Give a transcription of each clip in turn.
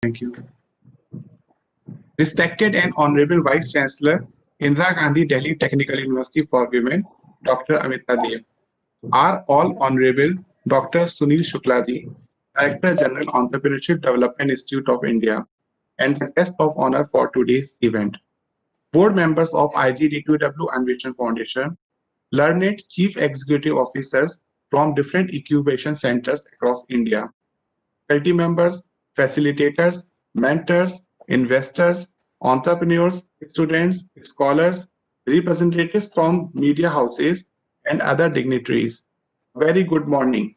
Thank you. Respected and Honorable Vice-Chancellor, Indira Gandhi Delhi Technical University for Women, Dr. Amita Dev. Our All Honorable Dr. Sunil Shukla ji, Director General Entrepreneurship Development Institute of India, and the guest of honor for today's event. Board members of IGDTUW Anveshan Foundation, learned chief executive officers from different incubation centers across India, faculty members, facilitators, mentors, investors, entrepreneurs, students, scholars, representatives from media houses, and other dignitaries. Very good morning.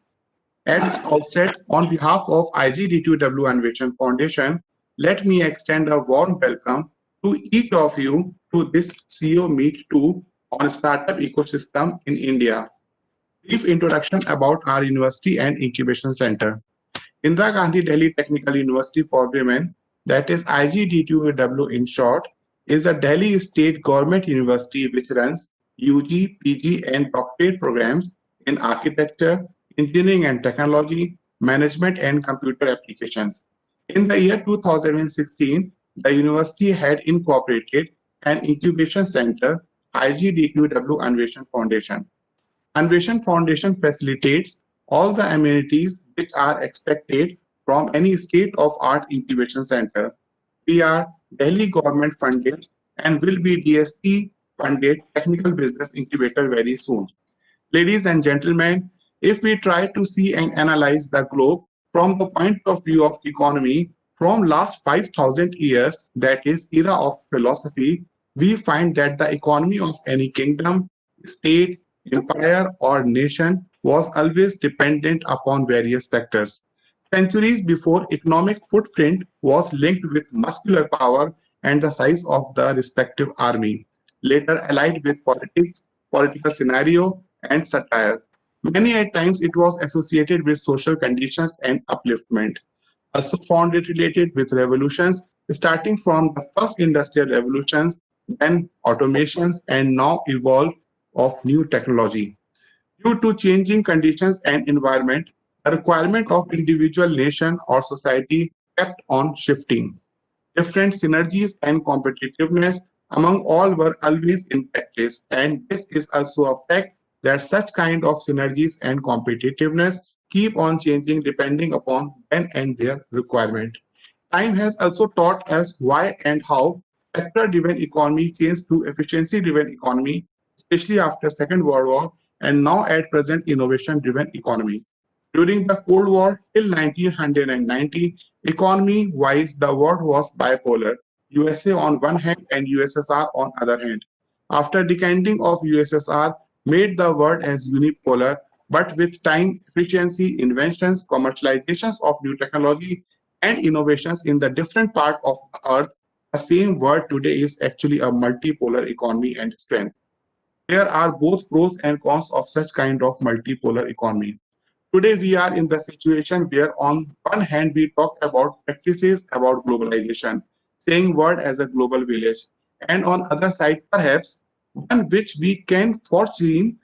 At the outset, on behalf of IGDTUW Anveshan Foundation, let me extend a warm welcome to each of you to this CEO Meet 2 on Startup Ecosystem in India. Brief introduction about our university and incubation center. Indira Gandhi Delhi Technical University for Women, that is IGDTUW in short, is a Delhi state government university which runs UG, PG, and doctorate programs in architecture, engineering and technology, management, and computer applications. In the year 2016, the university had incorporated an incubation center, IGDTUW Anveshan Foundation. Anveshan Foundation facilitates all the amenities which are expected from any state-of-art incubation center. We are Delhi government funded and will be DST funded technical business incubator very soon. Ladies and gentlemen, if we try to see and analyze the globe from the point of view of economy from last 5,000 years, that is era of philosophy, we find that the economy of any kingdom, state, empire or nation was always dependent upon various factors. Centuries before, economic footprint was linked with muscular power and the size of the respective army, later allied with politics, political scenario, and satire. Many at times it was associated with social conditions and upliftment. Also found it related with revolutions, starting from the first industrial revolutions, then automations, and now evolved of new technology. Due to changing conditions and environment, the requirement of individual nation or society kept on shifting. Different synergies and competitiveness among all were always in practice, and this is also a fact that such kind of synergies and competitiveness keep on changing depending upon when and their requirement. Time has also taught us why and how sector-driven economy changed to efficiency-driven economy, especially after Second World War, and now at present innovation-driven economy. During the Cold War till 1990, economy-wise, the world was bipolar, USA on one hand and USSR on other hand. After decanting of USSR, made the world as unipolar, but with time, efficiency, inventions, commercializations of new technology, and innovations in the different part of the earth, the same world today is actually a multipolar economy and strength. There are both pros and cons of such kind of multipolar economy. Today we are in the situation where on one hand we talk about practices about globalization, saying world as a global village, and on other side perhaps one which we can foresee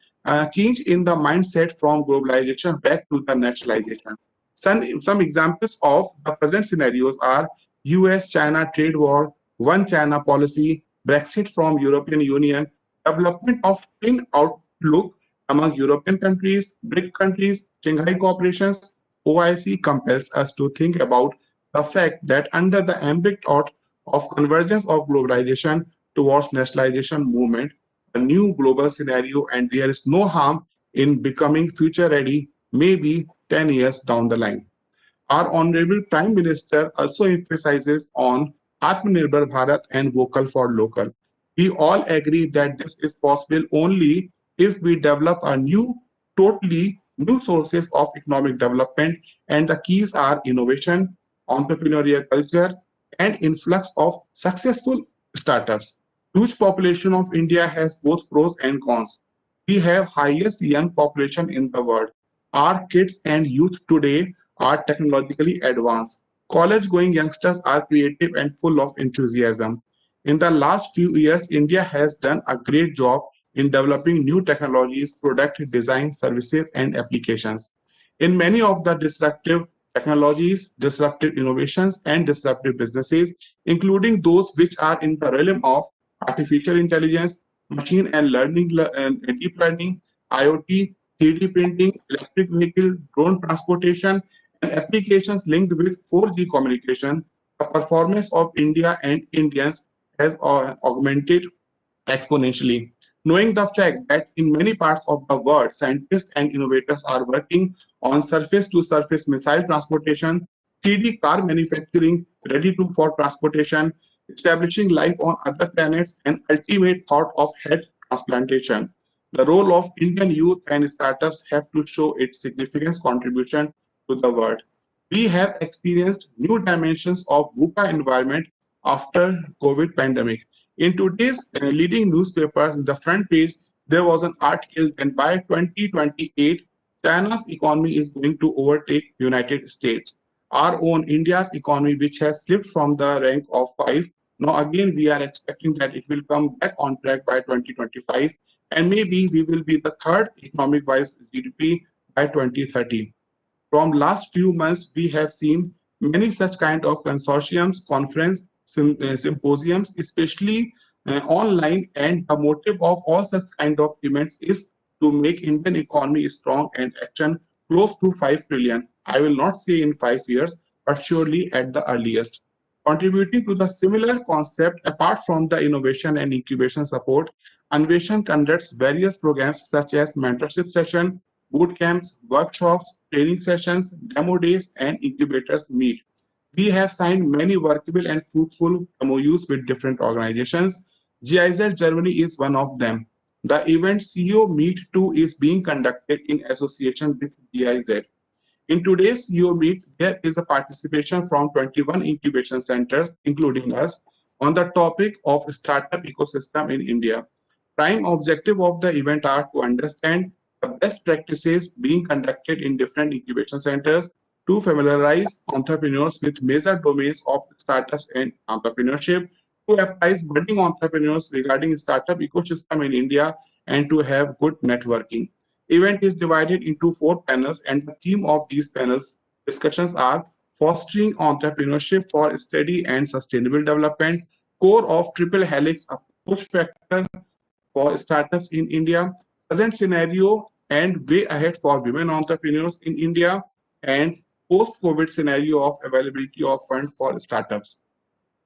change in the mindset from globalization back to the nationalization. Some examples of the present scenarios are US-China trade war, one China policy, Brexit from European Union, development of twin outlook among European countries, BRIC countries, Shanghai cooperations. OIC compels us to think about the fact that under the ambit of convergence of globalization towards nationalization movement, a new global scenario, and there is no harm in becoming future ready maybe 10 years down the line. Our Honorable Prime Minister also emphasizes on Atmanirbhar Bharat and vocal for local. We all agree that this is possible only if we develop a totally new sources of economic development, and the keys are innovation, entrepreneurial culture, and influx of successful startups. Huge population of India has both pros and cons. We have highest young population in the world. Our kids and youth today are technologically advanced. College-going youngsters are creative and full of enthusiasm. In the last few years, India has done a great job in developing new technologies, product design, services, and applications. In many of the disruptive technologies, disruptive innovations, and disruptive businesses, including those which are in the realm of artificial intelligence, machine and and deep learning, IoT, 3D printing, electric vehicle, drone transportation, and applications linked with 4G communication. The performance of India and Indians has augmented exponentially. Knowing the fact that in many parts of the world, scientists and innovators are working on surface to surface missile transportation, 3D car manufacturing ready to for transportation, establishing life on other planets, and ultimate thought of head transplantation. The role of Indian youth and startups have to show its significant contribution to the world. We have experienced new dimensions of VUCA environment after COVID pandemic. In today's leading newspapers, in the front page, there was an article that by 2028, China's economy is going to overtake United States. Our own India's economy, which has slipped from the rank of 5, now again we are expecting that it will come back on track by 2025, and maybe we will be the third economic wise GDP by 2030. From last few months, we have seen many such kind of consortiums, conference, symposiums, especially online. And the motive of all such kind of events is to make Indian economy strong and action close to 5 trillion. I will not say in 5 years, but surely at the earliest. Contributing to the similar concept, apart from the innovation and incubation support, Anveshan conducts various programs such as mentorship session, boot camps, workshops, training sessions, demo days, and incubators meet. We have signed many workable and fruitful MOUs with different organizations. GIZ Germany is one of them. The event CEO Meet 2 is being conducted in association with GIZ. In today's CEO Meet, there is a participation from 21 incubation centers, including us, on the topic of startup ecosystem in India. Prime objective of the event are to understand the best practices being conducted in different incubation centers to familiarize entrepreneurs with major domains of startups and entrepreneurship, to apprise budding entrepreneurs regarding startup ecosystem in India, and to have good networking. Event is divided into 4 panels, and the theme of these panels discussions are fostering entrepreneurship for steady and sustainable development, core of triple helix approach factor for startups in India, present scenario and way ahead for women entrepreneurs in India, and post-COVID scenario of availability of funds for startups.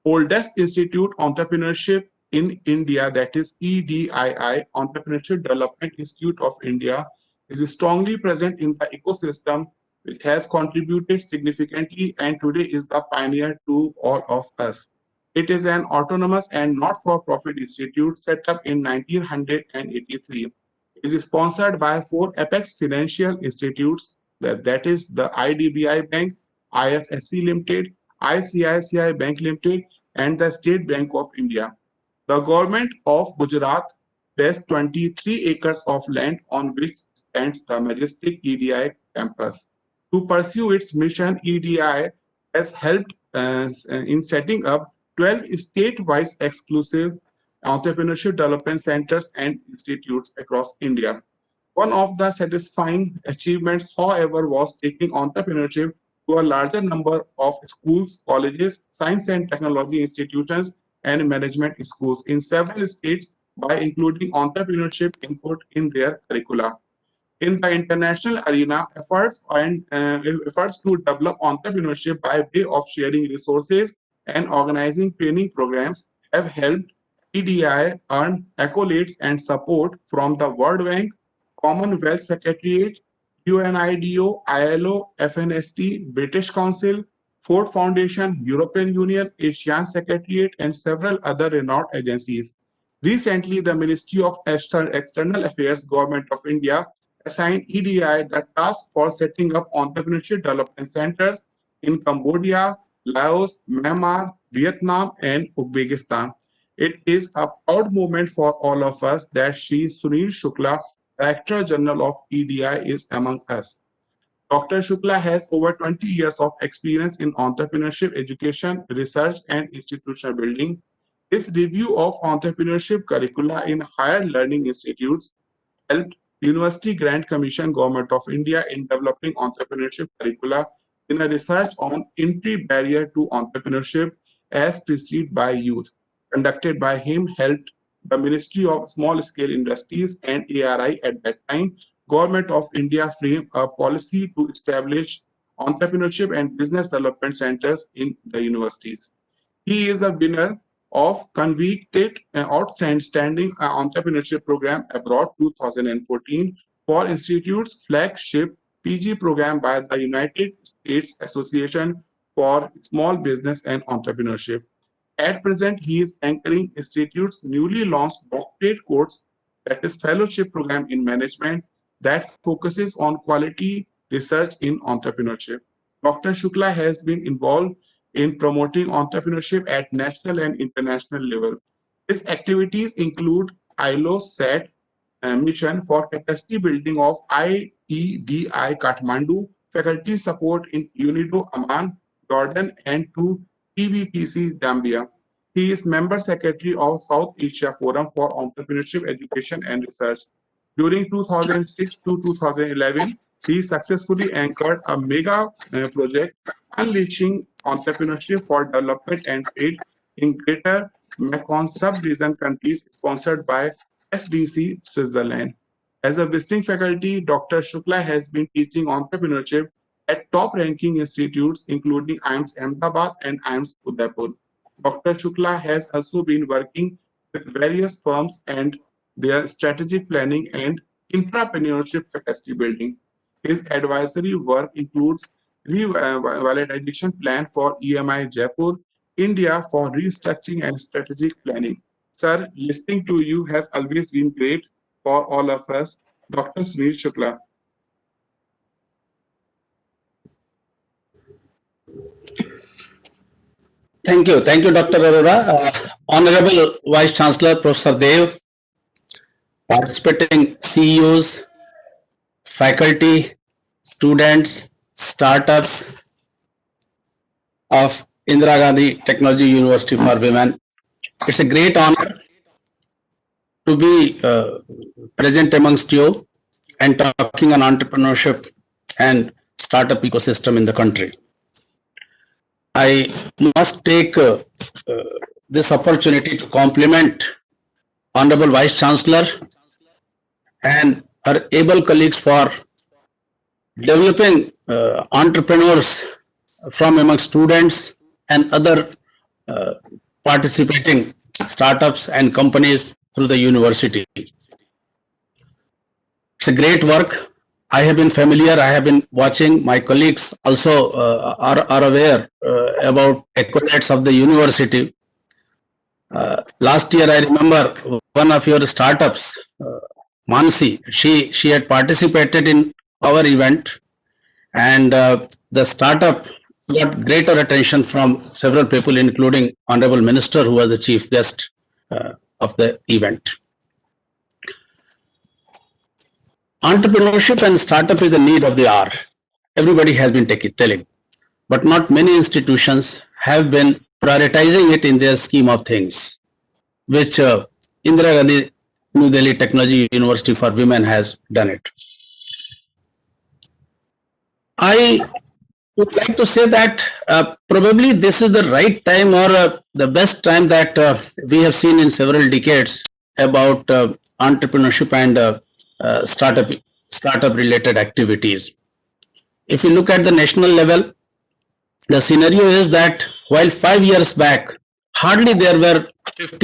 Oldest institute entrepreneurship in India, that is EDII, Entrepreneurship Development Institute of India, is strongly present in the ecosystem, which has contributed significantly and today is the pioneer to all of us. It is an autonomous and not-for-profit institute set up in 1983. It is sponsored by 4 Apex financial institutes, that is the IDBI Bank, IFSC Limited, ICICI Bank Limited, and the State Bank of India. The government of Gujarat placed 23 acres of land on which stands the majestic EDI campus. To pursue its mission, EDI has helped in setting up 12 state-wise exclusive entrepreneurship development centers and institutes across India. One of the satisfying achievements, however, was taking entrepreneurship to a larger number of schools, colleges, science and technology institutions, and management schools in several states by including entrepreneurship input in their curricula. In the international arena, efforts to develop entrepreneurship by way of sharing resources and organizing training programs have helped EDI earn accolades and support from the World Bank, Commonwealth Secretariat, UNIDO, ILO, FNST, British Council, Ford Foundation, European Union, Asian Secretariat, and several other renowned agencies. Recently, the Ministry of External Affairs, Government of India, assigned EDI the task for setting up entrepreneurship development centers in Cambodia, Laos, Myanmar, Vietnam, and Uzbekistan. It is a proud moment for all of us that Shri Sunil Shukla, Director General of EDI, is among us. Dr. Shukla has over 20 years of experience in entrepreneurship education, research, and institutional building. His review of entrepreneurship curricula in higher learning institutes helped University Grant Commission Government of India in developing entrepreneurship curricula in a research on entry barrier to entrepreneurship as perceived by youth, conducted by him, helped the Ministry of Small Scale Industries and ARI at that time, Government of India frame a policy to establish entrepreneurship and business development centers in the universities. He is a winner of Convicted Outstanding Entrepreneurship Program Abroad 2014 for Institute's flagship PG program by the United States Association for Small Business and Entrepreneurship. At present, he is anchoring Institute's newly launched doctorate course, that is fellowship program in management, that focuses on quality research in entrepreneurship. Dr. Shukla has been involved in promoting entrepreneurship at national and international level. His activities include ILO SAT mission for capacity building of IEDI Kathmandu, faculty support in UNIDO Amman, Jordan, and to TVPC Gambia. He is member secretary of South Asia Forum for Entrepreneurship Education and Research. During 2006 to 2011, he successfully anchored a mega project unleashing entrepreneurship for development and trade in Greater Mekong sub-region countries sponsored by SDC Switzerland. As a visiting faculty, Dr. Shukla has been teaching entrepreneurship at top-ranking institutes including IIMS Ahmedabad and IIMS Udaipur. Dr. Shukla has also been working with various firms and their strategic planning and intrapreneurship capacity building. His advisory work includes revitalization plan for EMI Jaipur, India for restructuring and strategic planning. Sir, listening to you has always been great for all of us. Dr. Sunil Shukla. Thank you, Dr. Arora. Honorable Vice-Chancellor, Professor Dev, participating CEOs, faculty, students, startups of Indira Gandhi Technology University for Women. It's a great honor to be present amongst you and talking on entrepreneurship and startup ecosystem in the country. I must take this opportunity to compliment Honorable Vice-Chancellor and her able colleagues for developing entrepreneurs from among students and other participating startups and companies through the university. It's a great work. I have been familiar, I have been watching. My colleagues also are aware about accolades of the university. Last year, I remember one of your startups, Mansi, she had participated in our event, and the startup got greater attention from several people, including Honorable Minister, who was the chief guest of the event. Entrepreneurship and startup is the need of the hour. Everybody has been telling, but not many institutions have been prioritizing it in their scheme of things, which Indira Gandhi New Delhi Technology University for Women has done it. I would like to say that probably this is the right time or the best time that we have seen in several decades about entrepreneurship and startup related activities. If you look at the national level, the scenario is that while 5 years back, hardly there were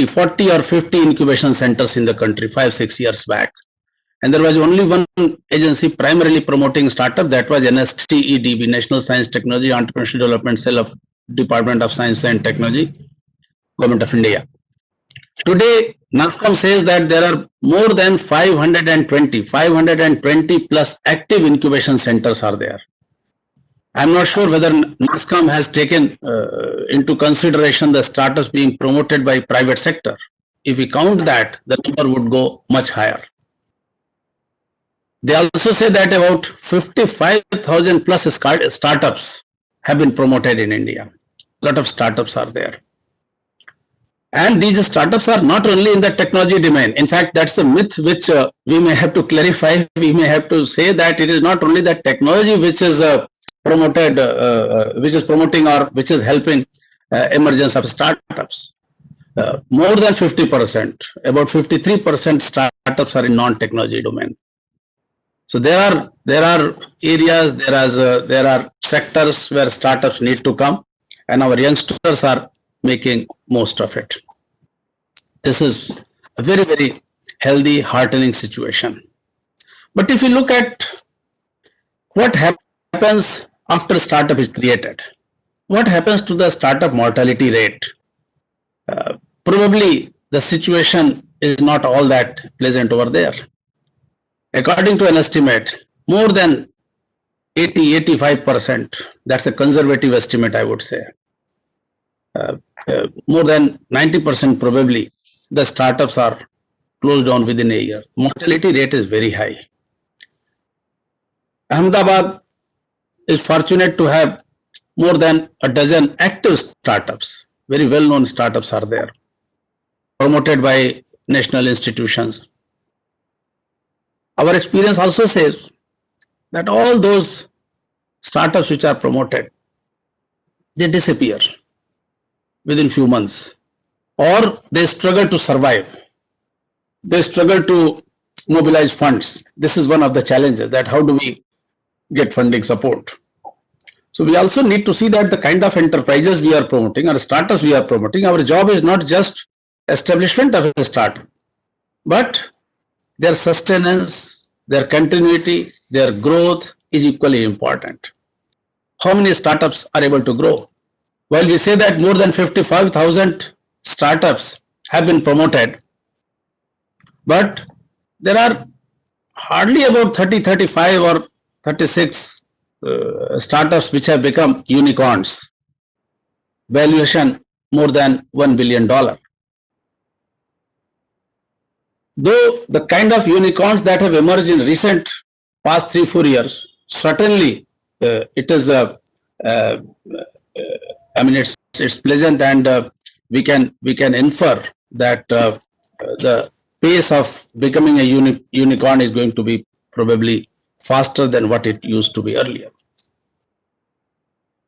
40 or 50 incubation centers in the country, 5-6 years back. And there was only one agency primarily promoting startup, that was NSTEDB, National Science Technology Entrepreneurship Development Cell of Department of Science and Technology, Government of India. Today, NASCOM says that there are more than 520 plus active incubation centers are there. I'm not sure whether NASCOM has taken into consideration the startups being promoted by private sector. If we count that, the number would go much higher. They also say that about 55,000 plus startups have been promoted in India. A lot of startups are there. And these startups are not only in the technology domain. In fact, that's a myth which we may have to clarify. We may have to say that it is not only the technology which is promoted, which is promoting or which is helping emergence of startups. More than 50%, about 53% startups are in non-technology domain. So there are areas, there are sectors where startups need to come, and our youngsters are making most of it. This is a very, very healthy, heartening situation. But if you look at what happens after startup is created, what happens to the startup mortality rate? Probably the situation is not all that pleasant over there. According to an estimate, more than 85%, that's a conservative estimate, I would say. More than 90% probably the startups are closed down within a year. Mortality rate is very high. Ahmedabad is fortunate to have more than a dozen active startups. Very well-known startups are there, promoted by national institutions. Our experience also says that all those startups which are promoted, they disappear within few months, or they struggle to survive. They struggle to mobilize funds. This is one of the challenges, that how do we get funding support. So we also need to see that the kind of enterprises we are promoting or startups we are promoting, our job is not just establishment of a startup, but their sustenance, their continuity, their growth is equally important. How many startups are able to grow? While we say that more than 55,000 startups have been promoted, but there are hardly about 30, 35 or 36 startups which have become unicorns, valuation more than $1 billion. Though the kind of unicorns that have emerged in recent past 3-4 years, certainly it is I mean it's pleasant, and we can infer that the pace of becoming a unicorn is going to be probably faster than what it used to be earlier.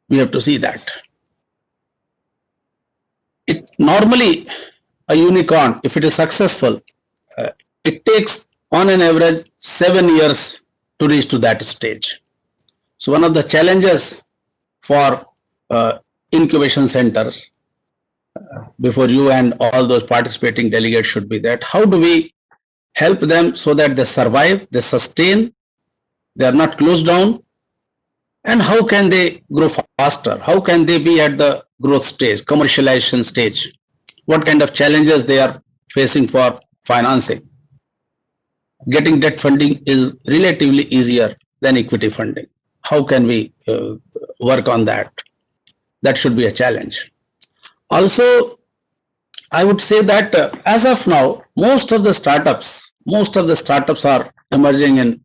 We have to see that. It normally, a unicorn, if it is successful, it takes on an average 7 years to reach to that stage. So one of the challenges for incubation centers before you and all those participating delegates should be that how do we help them so that they survive, they sustain, they are not closed down, and how can they grow faster? How can they be at the growth stage, commercialization stage? What kind of challenges they are facing for financing? Getting debt funding is relatively easier than equity funding. How can we work on that? That should be a challenge. Also, I would say that as of now, most of the startups are emerging in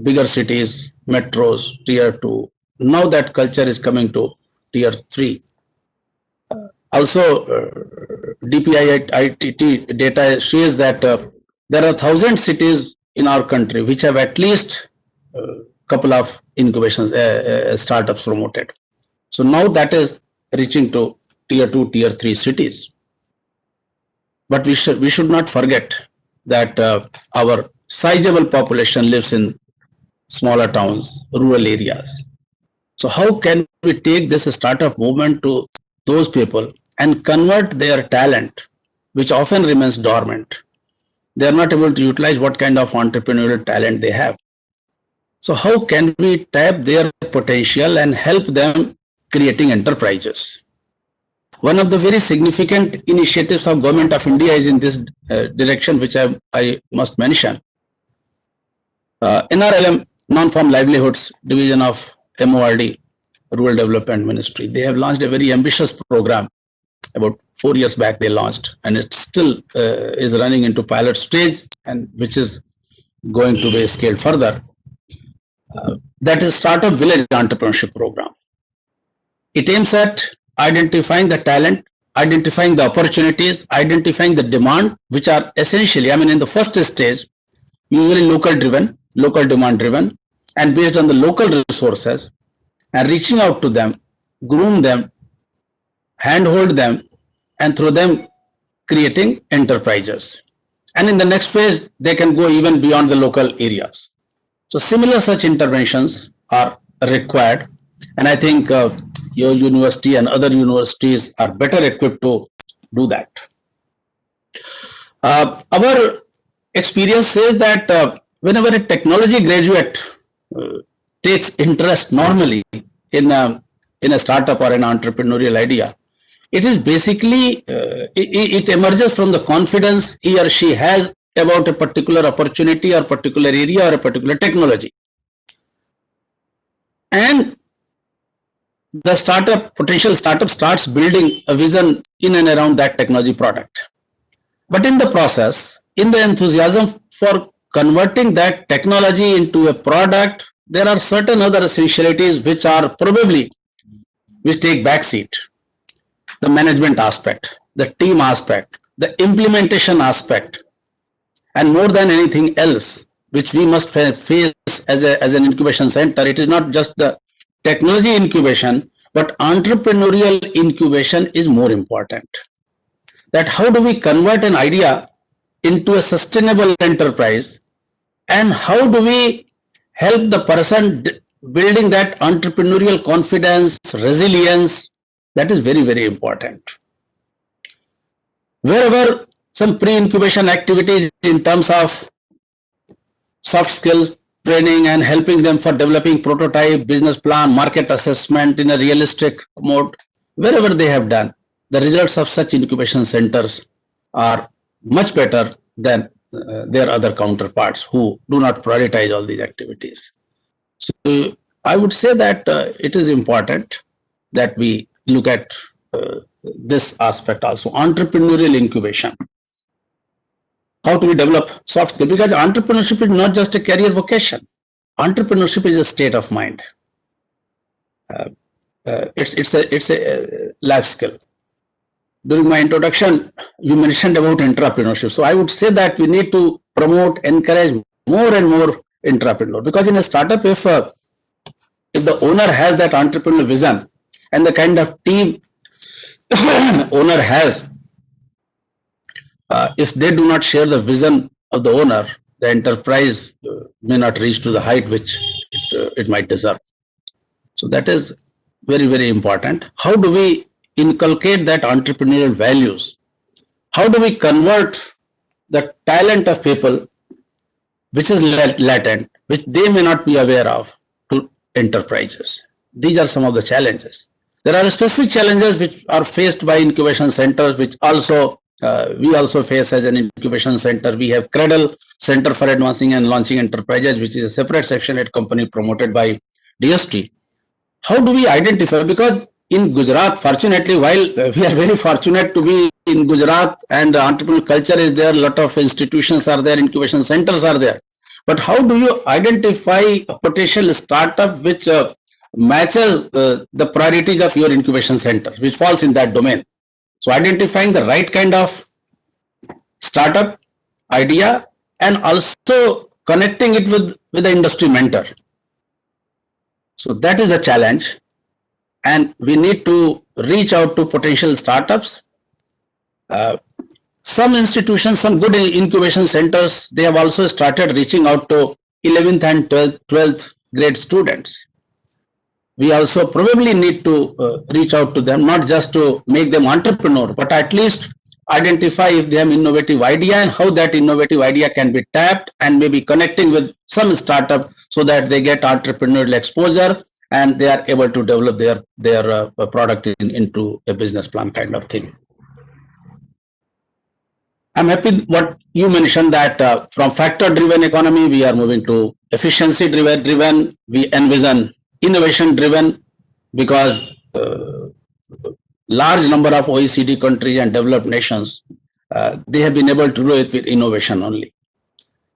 bigger cities, metros, tier 2. Now that culture is coming to tier 3. Also, DPIIT data shows that there are 1,000 cities in our country which have at least a couple of incubations, startups promoted. So now that is reaching to tier 2, tier 3 cities. But we should not forget that our sizable population lives in smaller towns, rural areas. So how can we take this startup movement to those people and convert their talent, which often remains dormant? They are not able to utilize what kind of entrepreneurial talent they have. So how can we tap their potential and help them creating enterprises? One of the very significant initiatives of Government of India is in this direction, which I must mention. NRLM, Non-Farm Livelihoods Division of MORD, Rural Development Ministry, they have launched a very ambitious program. About 4 years back they launched, and it still is running into pilot stage, and which is going to be scaled further. That is Startup Village Entrepreneurship Program. It aims at identifying the talent, identifying the opportunities, identifying the demand, which are essentially, I mean, in the first stage, usually local demand driven, and based on the local resources and reaching out to them, groom them, handhold them, and through them creating enterprises. And in the next phase, they can go even beyond the local areas. So similar such interventions are required. And I think your university and other universities are better equipped to do that. Our experience says that whenever a technology graduate takes interest normally in a startup or an entrepreneurial idea, it is basically, it emerges from the confidence he or she has about a particular opportunity or particular area or a particular technology. And the potential startup starts building a vision in and around that technology product. But in the process, in the enthusiasm for converting that technology into a product, there are certain other essentialities which take backseat. The management aspect, the team aspect, the implementation aspect, and more than anything else, which we must face as an incubation center. It is not just the technology incubation, but entrepreneurial incubation is more important. That how do we convert an idea into a sustainable enterprise, and how do we help the person building that entrepreneurial confidence, resilience? That is very, very important. Wherever some pre-incubation activities in terms of soft skills training and helping them for developing prototype, business plan, market assessment in a realistic mode, wherever they have done, the results of such incubation centers are much better than their other counterparts who do not prioritize all these activities. So I would say that it is important that we look at this aspect also, entrepreneurial incubation. How do we develop soft skills? Because entrepreneurship is not just a career vocation. Entrepreneurship is a state of mind. It's a life skill. During my introduction, you mentioned about entrepreneurship. So I would say that we need to promote, encourage more and more entrepreneurs. Because in a startup, if the owner has that entrepreneurial vision and the kind of team owner has, if they do not share the vision of the owner, the enterprise may not reach to the height which it might deserve. So that is very, very important. How do we inculcate that entrepreneurial values? How do we convert the talent of people which is latent, which they may not be aware of, to enterprises? These are some of the challenges. There are specific challenges which are faced by incubation centers, which also we also face as an incubation center. We have Cradle Center for Advancing and Launching Enterprises, which is a separate section at company promoted by DST. How do we identify? Because in Gujarat, fortunately, while we are very fortunate to be in Gujarat and entrepreneurial culture is there, a lot of institutions are there, incubation centers are there. But how do you identify a potential startup which matches the priorities of your incubation center, which falls in that domain? So identifying the right kind of startup idea and also connecting it with the industry mentor. So that is the challenge, and we need to reach out to potential startups. Some institutions, some good incubation centers, they have also started reaching out to 11th and 12th grade students. We also probably need to reach out to them, not just to make them entrepreneur, but at least identify if they have innovative idea and how that innovative idea can be tapped, and maybe connecting with some startup so that they get entrepreneurial exposure and they are able to develop their product into a business plan kind of thing. I'm happy what you mentioned that from factor-driven economy, we are moving to efficiency-driven. We envision innovation-driven, because large number of OECD countries and developed nations, they have been able to do it with innovation only.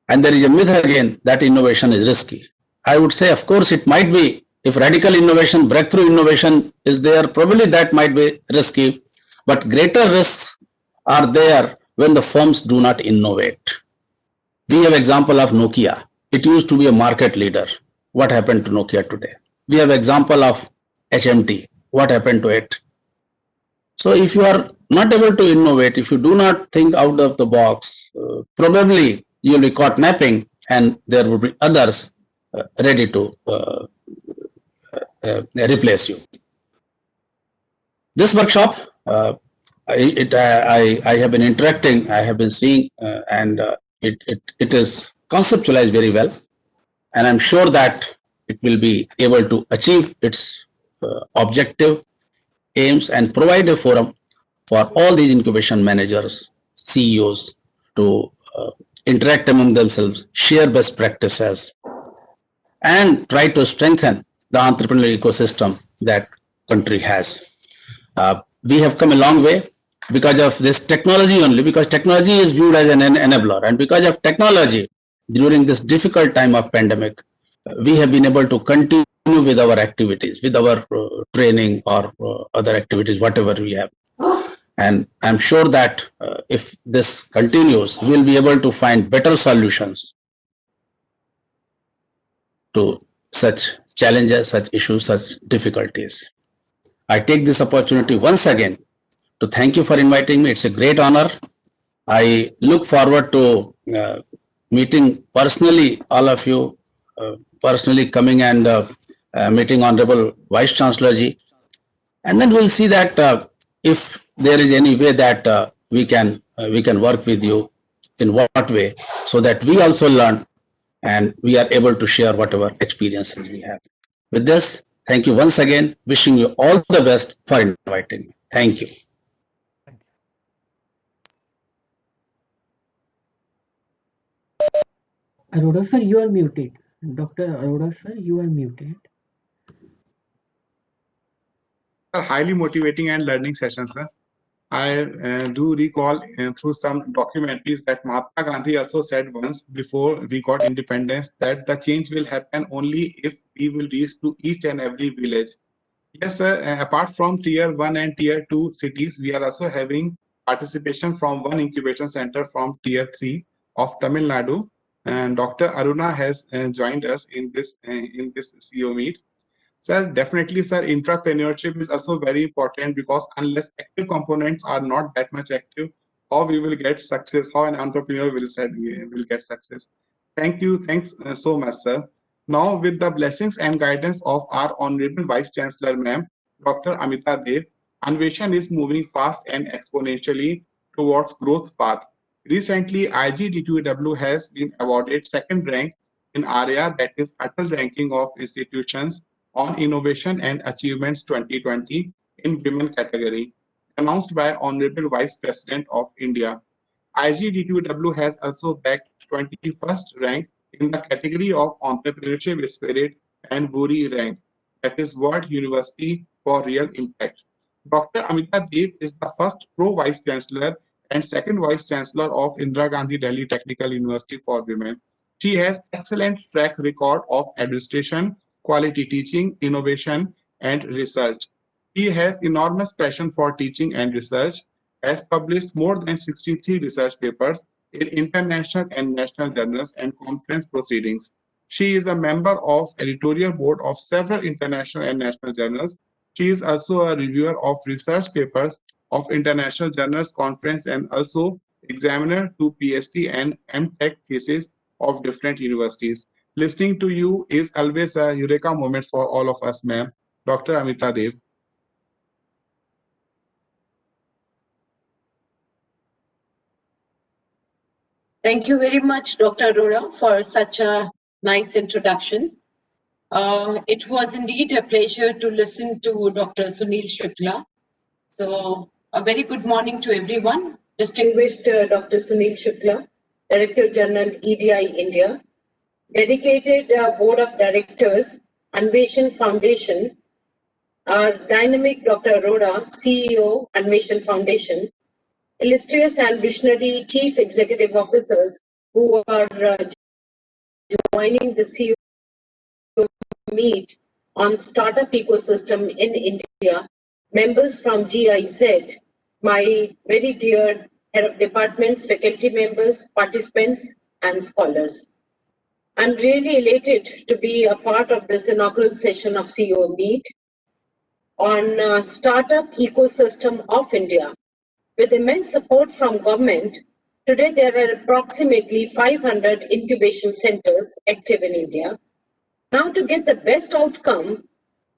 And there is a myth again that innovation is risky. I would say, of course, it might be. If radical innovation, breakthrough innovation is there, probably that might be risky, but greater risks are there when the firms do not innovate. We have example of Nokia. It used to be a market leader. what happened to Nokia today. We have example of HMT, what happened to it. So if you are not able to innovate, if you do not think out of the box, probably you will be caught napping, and there will be others ready to replace you. This workshop, I have been interacting, I have been seeing, and it is conceptualized very well, and I'm sure that it will be able to achieve its objective aims and provide a forum for all these incubation managers, CEOs to interact among themselves, share best practices, and try to strengthen the entrepreneurial ecosystem that country has. We have come a long way because of this technology only, because technology is viewed as an enabler, and because of technology during this difficult time of pandemic, we have been able to continue with our activities, with our training or other activities, whatever we have. And I'm sure that if this continues, we'll be able to find better solutions to such challenges, such issues, such difficulties. I take this opportunity once again to thank you for inviting me. It's a great honor. I look forward to meeting personally all of you, personally coming and meeting Honorable Vice-Chancellor ji. And then we'll see that if there is any way that we can work with you, in what way, so that we also learn and we are able to share whatever experiences we have. With this, thank you once again. Wishing you all the best for inviting me. Thank you. Arora sir, you are muted. Dr. Arora sir, you are muted. Highly motivating and learning sessions, sir. I do recall through some documentaries that Mahatma Gandhi also said once before we got independence that the change will happen only if we will reach to each and every village. Yes, sir. Apart from tier 1 and tier 2 cities, we are also having participation from one incubation center from tier 3 of Tamil Nadu. And Dr. Aruna has joined us in this CEO meet. Sir, definitely, sir, entrepreneurship is also very important because unless active components are not that much active, how we will get success, how an entrepreneur will get success. Thank you. Thanks so much, sir. Now, with the blessings and guidance of our Honorable Vice-Chancellor, ma'am, Dr. Amita Dev, Anveshan is moving fast and exponentially towards growth path. Recently, IGDTUW has been awarded second rank in ARIA, that is Atal Ranking of Institutions on Innovation and Achievements 2020 in Women category, announced by Honorable Vice President of India. IGDTUW has also bagged 21st rank in the category of Entrepreneurship Spirit and WURI rank, that is World University for Real Impact. Dr. Amita Dev is the first Pro-Vice Chancellor and second Vice Chancellor of Indira Gandhi Delhi Technical University for Women. She has excellent track record of administration, quality teaching, innovation, and research. He has enormous passion for teaching and research, has published more than 63 research papers in international and national journals and conference proceedings. She is a member of editorial board of several international and national journals. She is also a reviewer of research papers of international journals, conference, and also examiner to PhD and MTech thesis of different universities. Listening to you is always a eureka moment for all of us, ma'am. Dr. Amita Dev. Thank you very much, Dr. Arora, for such a nice introduction. It was indeed a pleasure to listen to Dr. Sunil Shukla. So, a very good morning to everyone. Distinguished Dr. Sunil Shukla, Director General EDI India, dedicated Board of Directors, Anveshan Foundation, our dynamic Dr. Arora, CEO, Anveshan Foundation, illustrious and visionary Chief Executive Officers who are joining the CEO meet on startup ecosystem in India, members from GIZ, my very dear head of departments, faculty members, participants, and scholars. I'm really elated to be a part of this inaugural session of CEO Meet on Startup Ecosystem of India. With immense support from government, today there are approximately 500 incubation centers active in India. Now, to get the best outcome,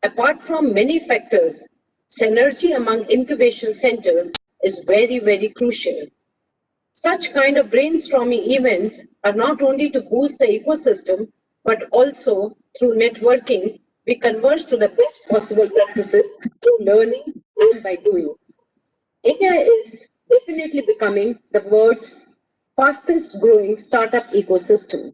apart from many factors, synergy among incubation centers is very, very crucial. Such kind of brainstorming events are not only to boost the ecosystem, but also through networking, we converge to the best possible practices through learning and by doing. India is definitely becoming the world's fastest growing startup ecosystem.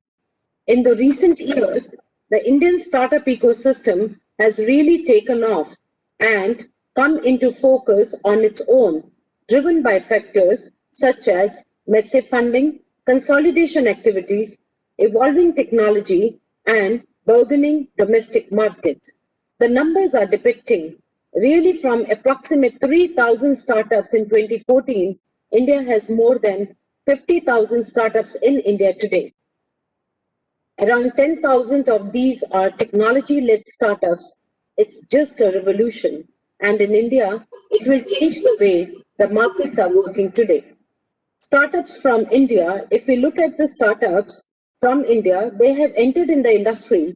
In the recent years, the Indian startup ecosystem has really taken off and come into focus on its own, driven by factors such as massive funding, consolidation activities, evolving technology, and burgeoning domestic markets. The numbers are depicting really from approximate 3,000 startups in 2014, India has more than 50,000 startups in India today. Around 10,000 of these are technology-led startups. It's just a revolution. And in India, it will change the way the markets are working today. Startups from India, if we look at the startups from India, they have entered in the industry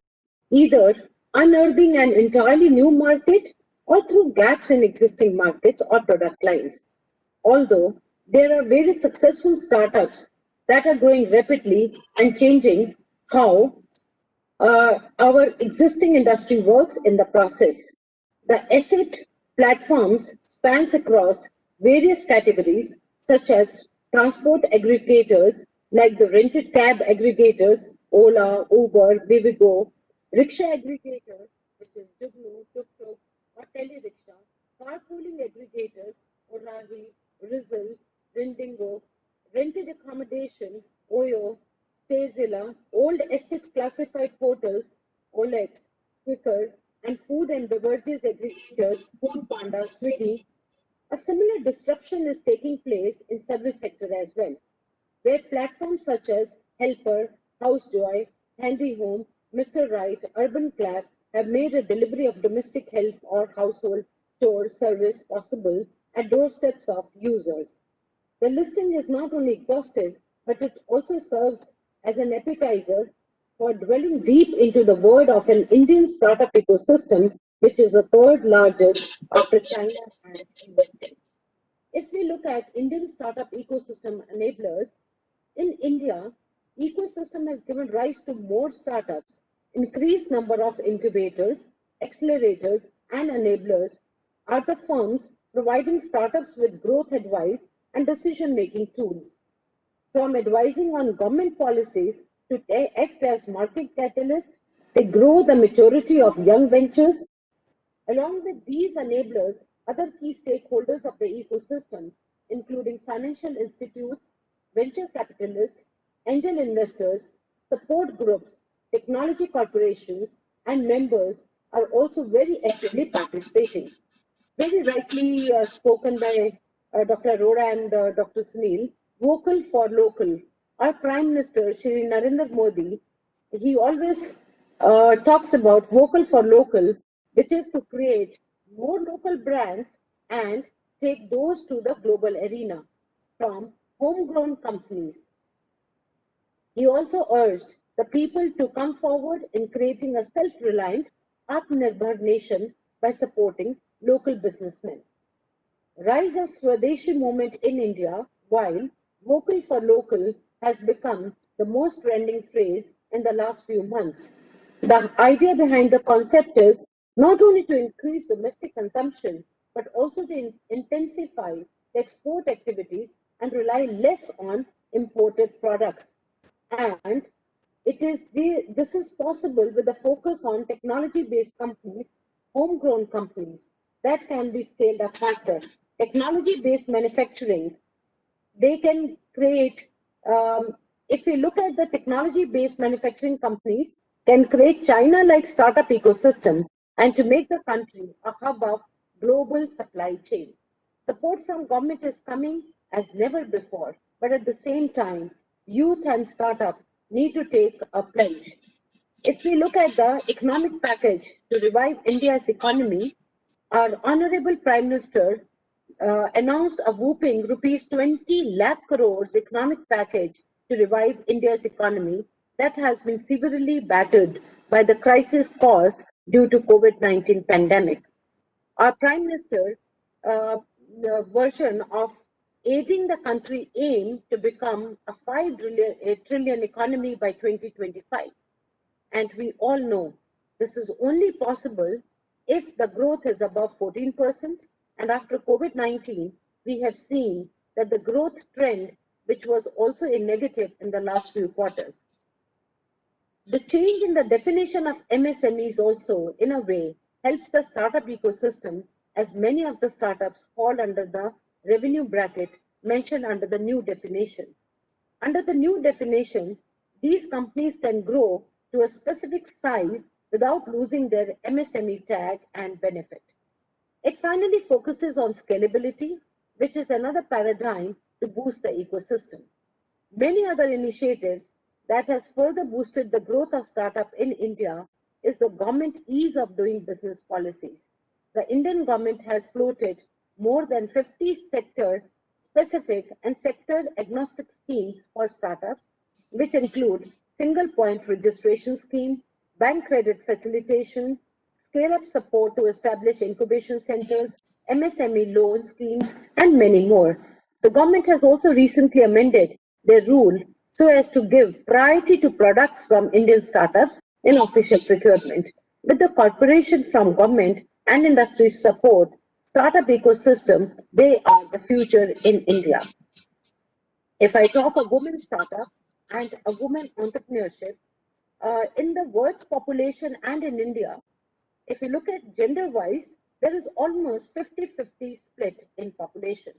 either unearthing an entirely new market or through gaps in existing markets or product lines. Although there are very successful startups that are growing rapidly and changing how our existing industry works in the process. The asset platforms spans across various categories such as transport aggregators like the rented cab aggregators, Ola, Uber, Vivigo, rickshaw aggregators, which is Jugnu, Tuk-Tuk, or Telerickshaw, carpooling aggregators, Orahi, Rizzle, Rindingo, rented accommodation, Oyo, Stayzilla, old asset classified portals, OLX, Quicker, and food and beverages aggregators, Food Panda, Swiggy. A similar disruption is taking place in service sector as well, where platforms such as Helper, HouseJoy, Handy Home, Mr. Right, Urban Clap have made a delivery of domestic help or household chore service possible at doorsteps of users. The listing is not only exhaustive, but it also serves as an appetizer for dwelling deep into the world of an Indian startup ecosystem, which is the third largest after China and USA. If we look at Indian startup ecosystem enablers, in India, ecosystem has given rise to more startups, increased number of incubators, accelerators, and enablers are the firms providing startups with growth advice and decision-making tools. From advising on government policies to act as market catalysts, they grow the maturity of young ventures. Along with these enablers, other key stakeholders of the ecosystem, including financial institutes, venture capitalists, angel investors, support groups, technology corporations, and members, are also very actively participating. Very rightly spoken by Dr. Arora and Dr. Sunil, vocal for local. Our Prime Minister, Shri Narendra Modi, he always talks about vocal for local, which is to create more local brands and take those to the global arena from homegrown companies. He also urged the people to come forward in creating a self-reliant, Atmanirbhar nation by supporting local businessmen. Rise of Swadeshi movement in India, while vocal for local has become the most trending phrase in the last few months. The idea behind the concept is not only to increase domestic consumption, but also to intensify the export activities and rely less on imported products. And this is possible with a focus on technology-based companies, homegrown companies that can be scaled up faster. Technology-based manufacturing, they can create, if we look at the technology-based manufacturing companies, can create China-like startup ecosystem and to make the country a hub of global supply chain. Support from government is coming as never before, but at the same time, youth and startup need to take a pledge. If we look at the economic package to revive India's economy, our Honourable Prime Minister announced a whooping rupees 20 lakh crores economic package to revive India's economy that has been severely battered by the crisis caused due to COVID-19 pandemic. Our Prime Minister version of aiding the country aim to become a 5 trillion economy by 2025. And we all know this is only possible if the growth is above 14%. And after COVID-19, we have seen that the growth trend, which was also a negative in the last few quarters. The change in the definition of MSMEs also, in a way, helps the startup ecosystem, as many of the startups fall under the revenue bracket mentioned under the new definition. Under the new definition, these companies can grow to a specific size without losing their MSME tag and benefit. It finally focuses on scalability, which is another paradigm to boost the ecosystem. Many other initiatives that has further boosted the growth of startup in India is the government ease of doing business policies. The Indian government has floated more than 50 sector specific and sector agnostic schemes for startups, which include single point registration scheme, bank credit facilitation, scale up support to establish incubation centers, MSME loan schemes, and many more. The government has also recently amended their rule so as to give priority to products from Indian startups in official procurement. With the cooperation from government and industry support, startup ecosystem, they are the future in India. If I talk a woman startup and a woman entrepreneurship, in the world's population and in India, if you look at gender-wise, there is almost 50-50 split in population.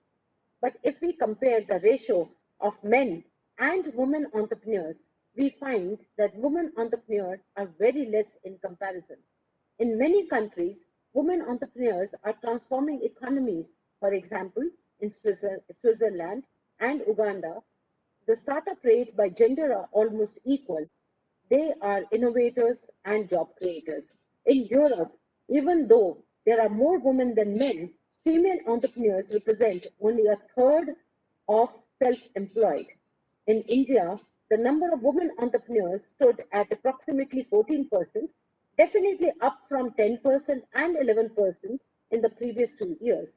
But if we compare the ratio of men and women entrepreneurs, we find that women entrepreneurs are very less in comparison. In many countries, women entrepreneurs are transforming economies. For example, in Switzerland and Uganda, the startup rate by gender are almost equal. They are innovators and job creators. In Europe, even though there are more women than men, female entrepreneurs represent only a third of self-employed. In India, the number of women entrepreneurs stood at approximately 14%, definitely up from 10% and 11% in the previous 2 years.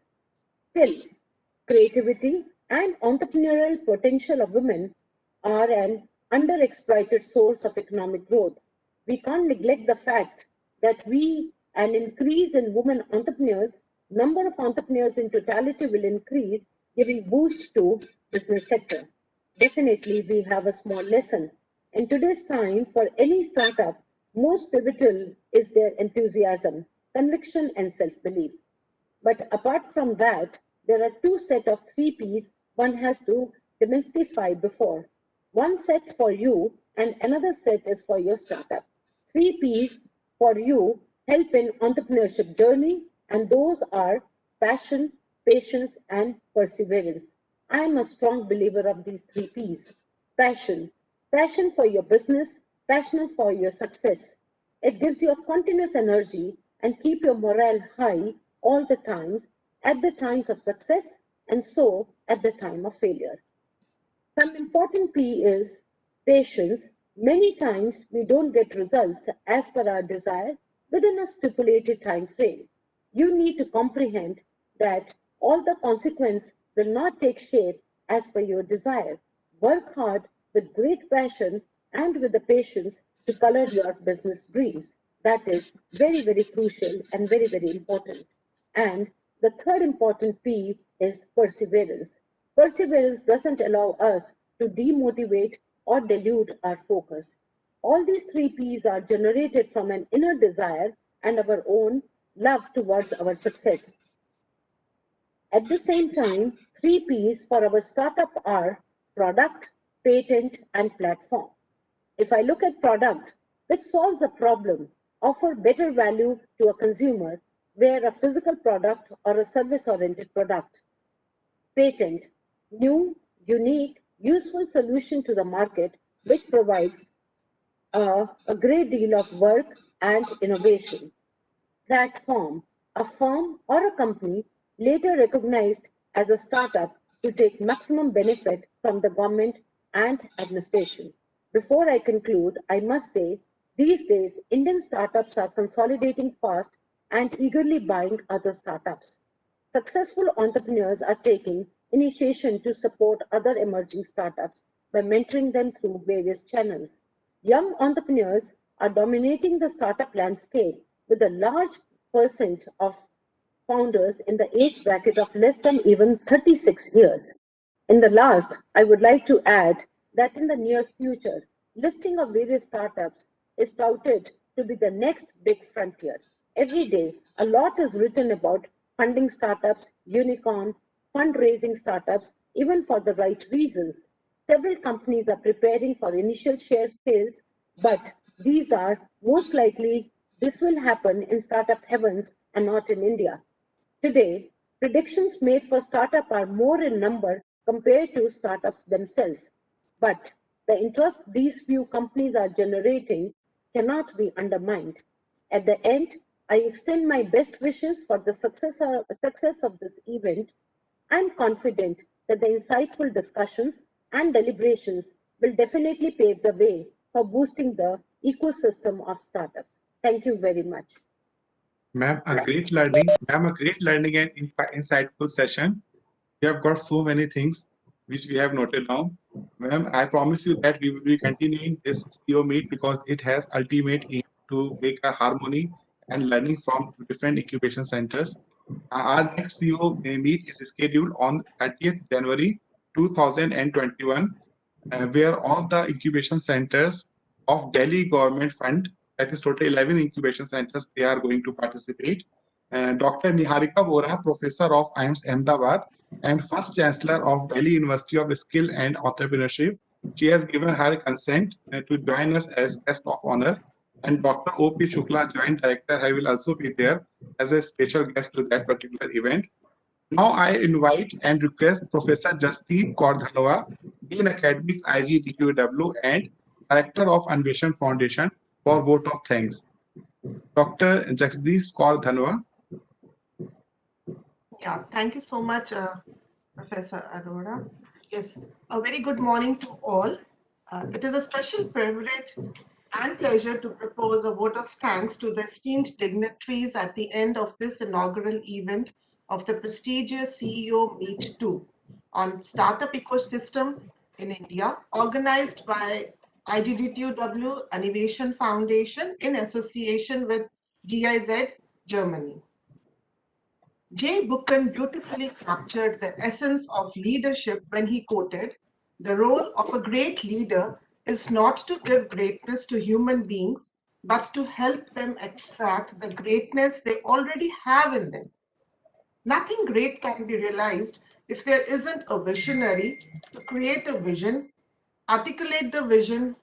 Still, creativity and entrepreneurial potential of women are an underexploited source of economic growth. We can't neglect the fact that an increase in women entrepreneurs, number of entrepreneurs in totality will increase, giving boost to business sector. Definitely, we have a small lesson. In today's time, for any startup, most pivotal is their enthusiasm, conviction, and self-belief. But apart from that, there are two sets of 3 Ps one has to demystify before. One set for you and another set is for your startup. 3 Ps for you help in entrepreneurship journey, and those are passion, patience, and perseverance. I am a strong believer of these 3 Ps. Passion. Passion for your business, passion for your success. It gives you a continuous energy and keep your morale high all the times, at the times of success and so at the time of failure. Some important P is patience. Many times we don't get results as per our desire within a stipulated time frame. You need to comprehend that all the consequence will not take shape as per your desire. Work hard with great passion and with the patience to color your business dreams. That is very, very crucial and very, very important. And the third important P is perseverance. Perseverance doesn't allow us to demotivate or dilute our focus. All these 3 Ps are generated from an inner desire and our own love towards our success. At the same time, 3 Ps for our startup are product, patent, and platform. If I look at product, which solves a problem, offer better value to a consumer, where a physical product or a service-oriented product. Patent, new, unique, useful solution to the market which provides a great deal of work and innovation. Platform, a firm or a company later recognized as a startup to take maximum benefit from the government and administration. Before I conclude, I must say these days Indian startups are consolidating fast and eagerly buying other startups. Successful entrepreneurs are taking initiation to support other emerging startups by mentoring them through various channels. Young entrepreneurs are dominating the startup landscape with a large percent of founders in the age bracket of less than even 36 years. In the last, I would like to add that in the near future, listing of various startups is touted to be the next big frontier. Every day, a lot is written about funding startups, unicorn, fundraising startups, even for the right reasons. Several companies are preparing for initial share sales, but these are most likely this will happen in startup heavens and not in India. Today, predictions made for startup are more in number compared to startups themselves. But the interest these few companies are generating cannot be undermined. At the end, I extend my best wishes for the success of this event. I'm confident that the insightful discussions and deliberations will definitely pave the way for boosting the ecosystem of startups. Thank you very much. Ma'am, a great learning and insightful session. We have got so many things which we have noted down. Ma'am, I promise you that we will be continuing this CEO meet because it has ultimate aim to make a harmony and learning from different incubation centers. Our next CEO meet is scheduled on 30th January 2021, where all the incubation centers of Delhi Government Fund, that is total 11 incubation centers, they are going to participate. Dr. Niharika Vora, Professor of IIMS Ahmedabad and First Chancellor of Delhi University of Skill and Entrepreneurship, she has given her consent to join us as guest of honor. And Dr. O.P. Shukla, Joint Director, he will also be there as a special guest to that particular event. Now I invite and request Professor Jasdeep Kaur Dhanwa, Dean Academics IGDTUW and Director of Anveshan Foundation for vote of thanks. Dr. Jasdeep Kaur Dhanwa. Yeah, thank you so much, Professor Arora. Yes, a very good morning to all. It is a special privilege and pleasure to propose a vote of thanks to the esteemed dignitaries at the end of this inaugural event of the prestigious CEO Meet 2 on Startup Ecosystem in India, organized by IGDTUW Anveshan Foundation in association with GIZ, Germany. Jay Buchan beautifully captured the essence of leadership when he quoted, "The role of a great leader is not to give greatness to human beings, but to help them extract the greatness they already have in them." Nothing great can be realized if there isn't a visionary to create a vision, articulate the vision,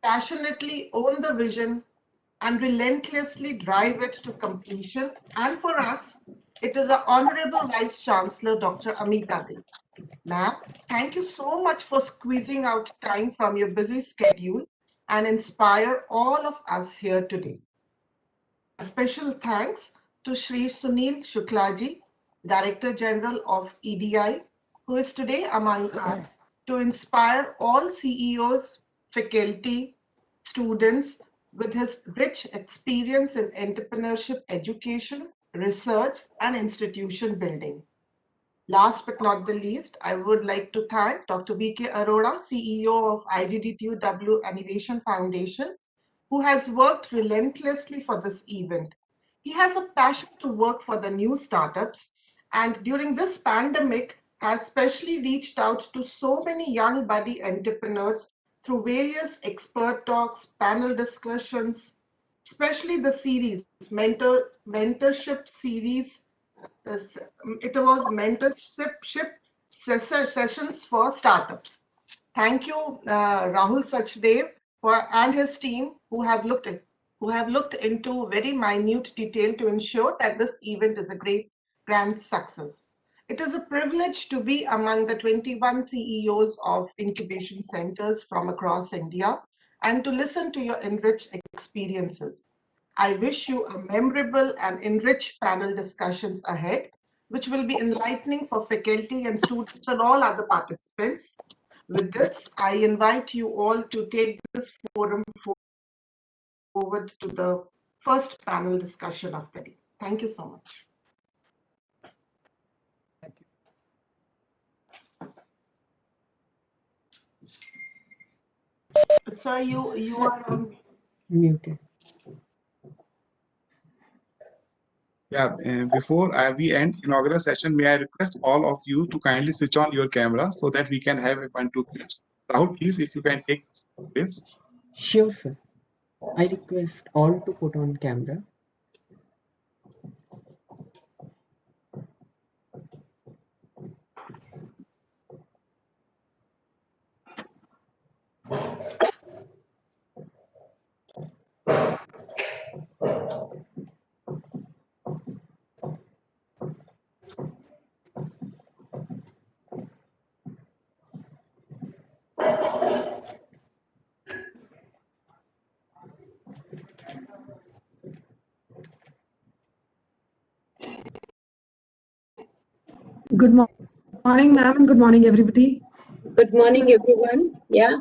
passionately own the vision, and relentlessly drive it to completion. And for us, it is our Honorable Vice-Chancellor, Dr. Amita Dev. Ma'am, thank you so much for squeezing out time from your busy schedule and inspire all of us here today. A special thanks to Shri Sunil Shukla, Director General of EDI, who is today among us to inspire all CEOs, faculty, students with his rich experience in entrepreneurship education, research, and institution building. Last but not the least, I would like to thank Dr. V.K. Arora, CEO of IGDTUW Anveshan Foundation, who has worked relentlessly for this event. He has a passion to work for the new startups, and during this pandemic has specially reached out to so many young budding entrepreneurs through various expert talks, panel discussions, especially the series, mentorship series. It was mentorship sessions for startups. Thank you, Rahul Sachdev, and his team who have looked into very minute detail to ensure that this event is a great grand success. It is a privilege to be among the 21 CEOs of incubation centers from across India and to listen to your enriched experiences. I wish you a memorable and enriched panel discussions ahead, which will be enlightening for faculty and students and all other participants. With this, I invite you all to take this forum forward to the first panel discussion of the day. Thank you so much. Thank you. Sir, you are on. Muted. Yeah, before we end inaugural session, may I request all of you to kindly switch on your camera so that we can have a 1-2 clips. Rahul, please, if you can take clips. Sure, sir. I request all to put on camera. Good morning, ma'am, and good morning, everybody. Good morning, everyone. Yeah.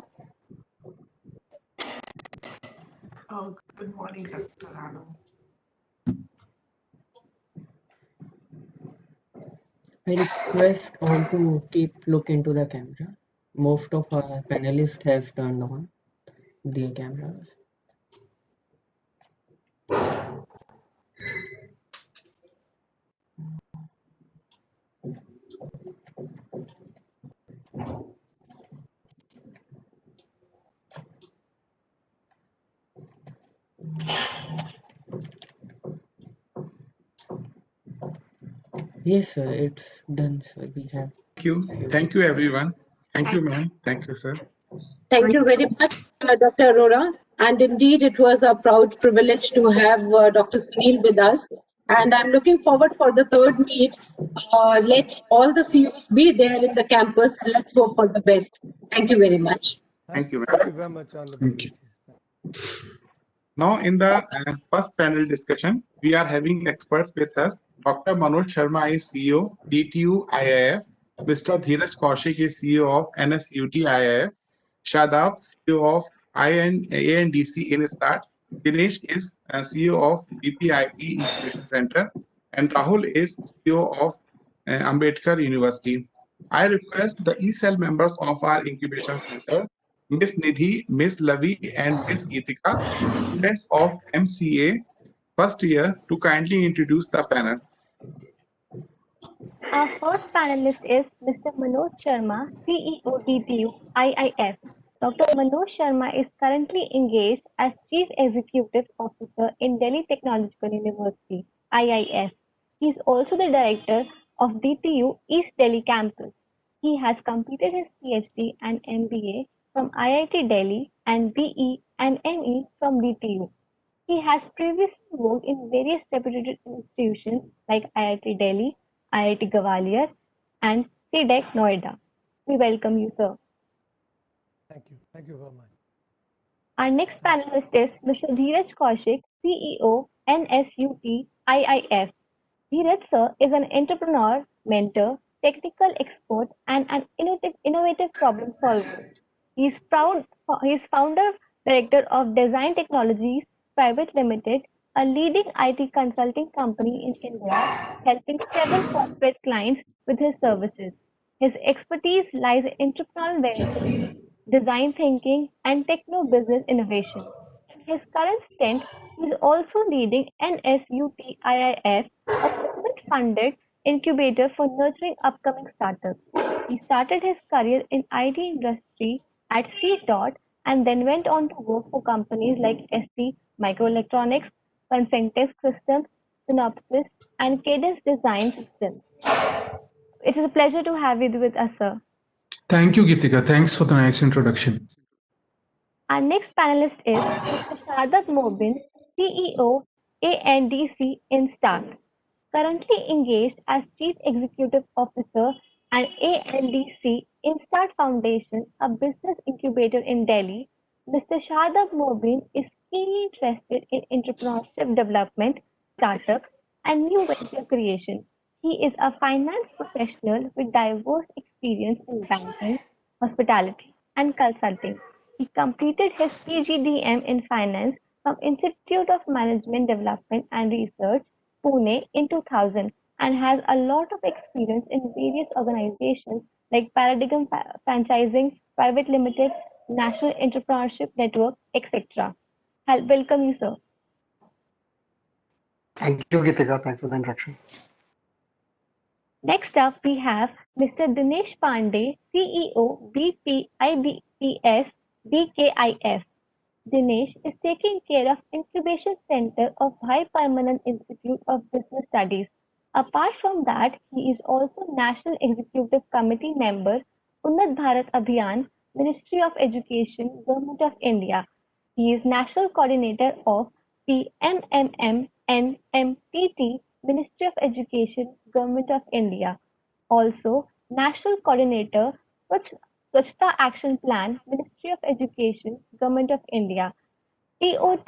Oh, good morning, Dr. Rano. I request all to keep look into the camera. Most of our panelists have turned on their cameras. Yes, sir, it's done, sir. We have. Thank you, everyone. Thank you, ma'am. Thank you, sir. Thank you very much, Dr. Arora. And indeed, it was a proud privilege to have Dr. Sunil with us. And I'm looking forward for the third meet. Let all the CEOs be there in the campus. Let's hope for the best. Thank you very much. Thank you, ma'am. Thank you very much, Honorable Thank you. Mrs. Now, in the first panel discussion, we are having experts with us. Dr. Manoj Sharma is CEO, DTU IIF. Mr. Dheeraj Kaushik is CEO of NSUT IIF. Shadab, CEO of ANDC in Start. Dinesh is CEO of BPIP Incubation Center. And Rahul is CEO of Ambedkar University. I request the E-Cell members of our incubation center, Miss Nidhi, Miss Lavi, and Miss Geetika, students of MCA first year, to kindly introduce the panel. Our first panelist is Mr. Manoj Sharma, CEO DTU IIF. Dr. Manoj Sharma is currently engaged as Chief Executive Officer in Delhi Technological University IIF. He is also the Director of DTU East Delhi Campus. He has completed his PhD and MBA from IIT Delhi and BE and ME from DTU. He has previously worked in various reputed institutions like IIT Delhi, IIT Gwalior, and CDEC Noida. We welcome you, sir. Thank you. Thank you very much. Our next panelist is Mr. Dheeraj Kaushik, CEO, NSUT IIF. Dheeraj sir is an entrepreneur, mentor, technical expert, and an innovative problem solver. He is founder director of Design Technologies Private Limited, a leading IT consulting company in India, helping several corporate clients with his services. His expertise lies in entrepreneurial ventures, design thinking, and techno business innovation. In his current stint, he is also leading NSUT IIF, a government-funded incubator for nurturing upcoming startups. He started his career in IT industry at C. And then went on to work for companies like ST Microelectronics, Concentex Systems, Synopsys, and Cadence Design Systems. It is a pleasure to have you with us, sir. Thank you, Geetika. Thanks for the nice introduction. Our next panelist is Mr. Shadab Mobin, CEO, ANDC in Start. Currently engaged as Chief Executive Officer and ALDC in Start Foundation, a business incubator in Delhi, Mr. Shadab Mobin is keenly interested in entrepreneurship development, startups, and new venture creation. He is a finance professional with diverse experience in banking, hospitality, and consulting. He completed his PGDM in finance from Institute of Management Development and Research, Pune in 2000 and has a lot of experience in various organizations like Paradigm Franchising Private Limited, National Entrepreneurship Network, etc. Welcome you, sir. Thank you, Gitika. Thanks for the introduction. Next up, we have Mr. Dinesh Pandey, CEO, VP, IBPS, DKIF. Dinesh is taking care of Incubation Center of High Permanent Institute of Business Studies. Apart from that, he is also National Executive Committee member, Unnat Bharat Abhiyan, Ministry of Education, Government of India. He is National Coordinator of PMMM-NMTT, Ministry of Education, Government of India. Also, National Coordinator, Swachhta Action Plan, Ministry of Education, Government of India. TOT,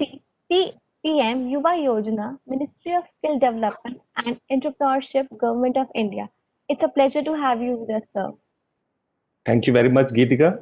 PM Yuva Yojana, Ministry of Skill Development and Entrepreneurship, Government of India. It's a pleasure to have you with us, sir. Thank you very much, Geetika.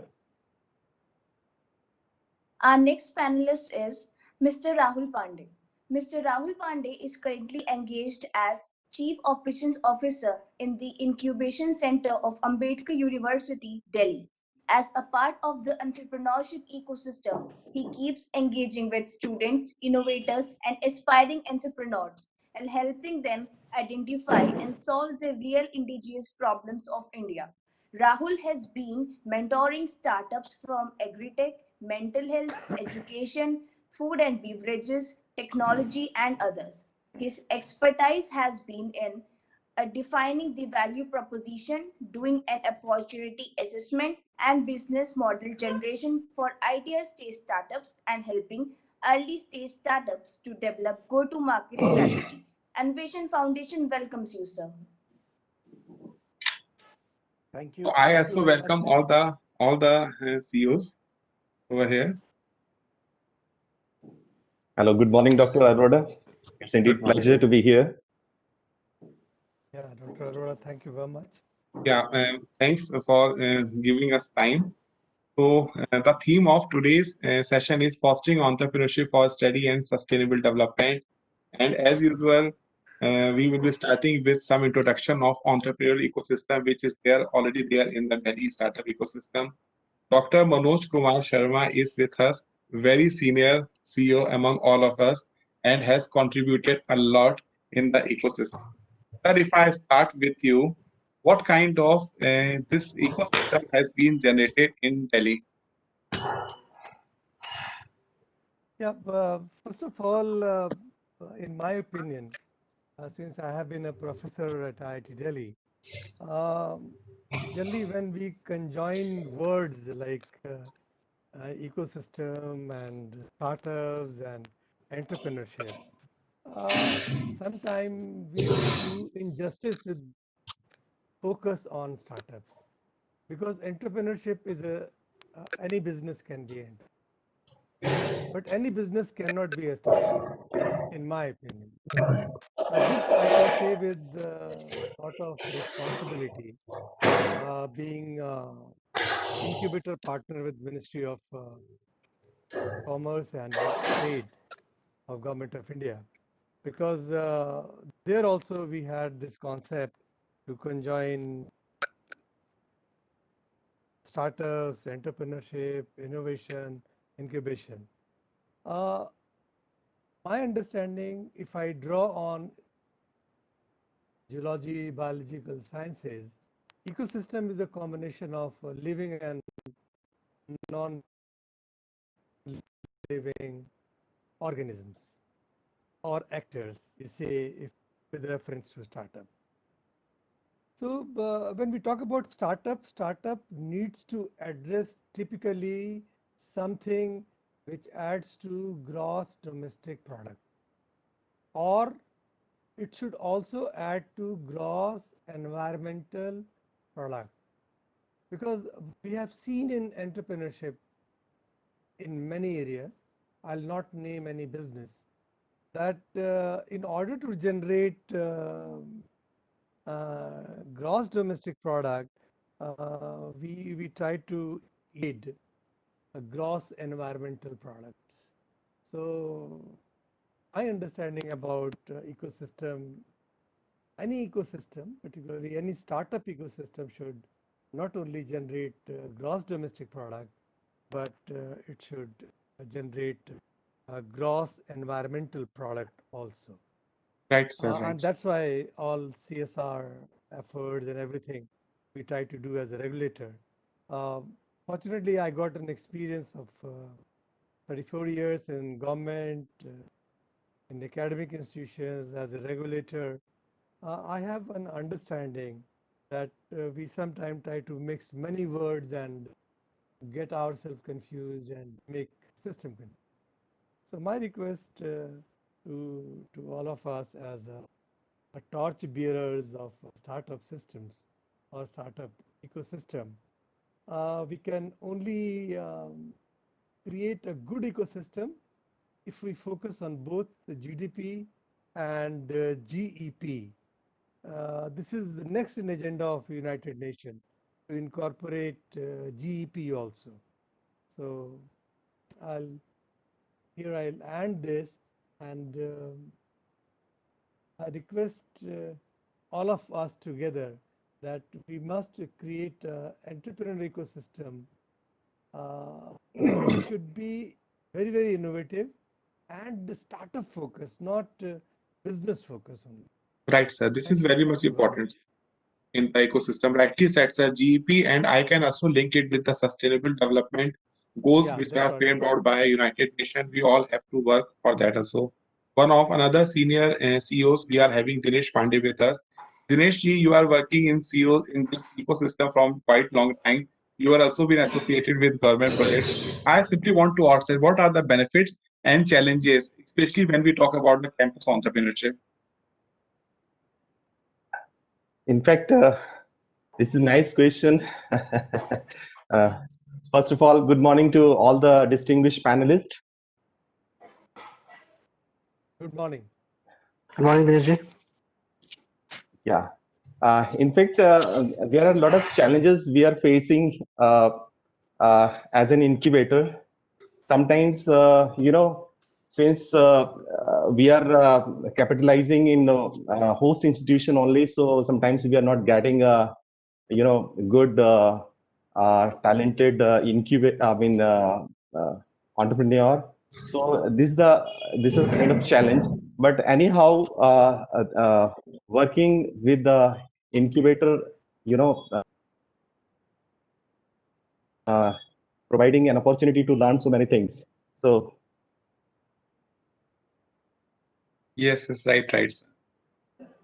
Our next panelist is Mr. Rahul Pandey. Mr. Rahul Pandey is currently engaged as Chief Operations Officer in the Incubation Center of Ambedkar University, Delhi. As a part of the entrepreneurship ecosystem, he keeps engaging with students, innovators, and aspiring entrepreneurs and helping them identify and solve the real indigenous problems of India. Rahul has been mentoring startups from agri-tech, mental health, education, food and beverages, technology, and others. His expertise has been in defining the value proposition, doing an opportunity assessment, and business model generation for idea stage startups and helping early stage startups to develop go-to-market strategy. Anveshan Foundation welcomes you, sir. Thank So you. I Thank you also very much. welcome all the CEOs over here. Hello, good morning, Dr. Arora. It's indeed pleasure to be here. Yeah, Dr. Arora, thank you very much. Yeah, thanks for giving us time. So the theme of today's session is fostering entrepreneurship for steady and sustainable development. And as usual, we will be starting with some introduction of entrepreneurial ecosystem, which is already there in the Delhi startup ecosystem. Dr. Manoj Kumar Sharma is with us, very senior CEO among all of us, and has contributed a lot in the ecosystem. Sir, if I start with you, what kind of this ecosystem has been generated in Delhi? Yeah, first of all, in my opinion, since I have been a professor at IIT Delhi, generally when we conjoin words like ecosystem and startups and entrepreneurship, sometimes we do injustice with focus on startups because entrepreneurship is any business can be in, but any business cannot be a startup, in my opinion. This I can say with a lot of responsibility, being incubator partner with Ministry of Commerce and Trade of Government of India, because there also we had this concept to conjoin startups, entrepreneurship, innovation, incubation. My understanding, if I draw on geology, biological sciences, ecosystem is a combination of living and non-living organisms or actors, you say, if with reference to startup. So when we talk about startup needs to address typically something which adds to gross domestic product, or it should also add to gross environmental product, because we have seen in entrepreneurship in many areas, I'll not name any business, that in order to generate gross domestic product, we try to aid a gross environmental products. So my understanding about ecosystem, any ecosystem, particularly any startup ecosystem, should not only generate gross domestic product, but it should generate a gross environmental product also. Right, sir. Right. And that's why all CSR efforts and everything we try to do as a regulator. Fortunately, I got an experience of 34 years in government, in academic institutions as a regulator. I have an understanding that we sometimes try to mix many words and get ourselves confused and make system confused. So my request to all of us as a torch bearers of startup systems or startup ecosystem, we can only create a good ecosystem if we focus on both the GDP and GEP. This is the next in agenda of United Nations to incorporate GEP also. So I'll end this, and I request all of us together that we must create an entrepreneurial ecosystem which should be very, very innovative and startup focus, not business focus only. Right, sir. This is Thank you. very much important in the ecosystem. Rightly said, sir. GEP, and I can also link it with the sustainable development goals Yeah, which that's are what. framed out by United Nations. We all have to work for that also. One of another senior CEOs, we are having Dinesh Pandey with us. Dinesh ji, you are working in CEOs in this ecosystem from quite long time. You are also been associated with government projects. I simply want to ask, sir, what are the benefits and challenges, especially when we talk about the campus entrepreneurship? In fact, this is a nice question. First of all, good morning to all the distinguished panelists. Good morning. Good morning, Dinesh. Yeah. In fact, there are a lot of challenges we are facing as an incubator. Sometimes, since we are capitalizing in host institution only, so sometimes we are not getting good talented entrepreneur. So this is a kind of challenge. But anyhow, working with the incubator, providing an opportunity to learn so many things. So Yes, yes, right.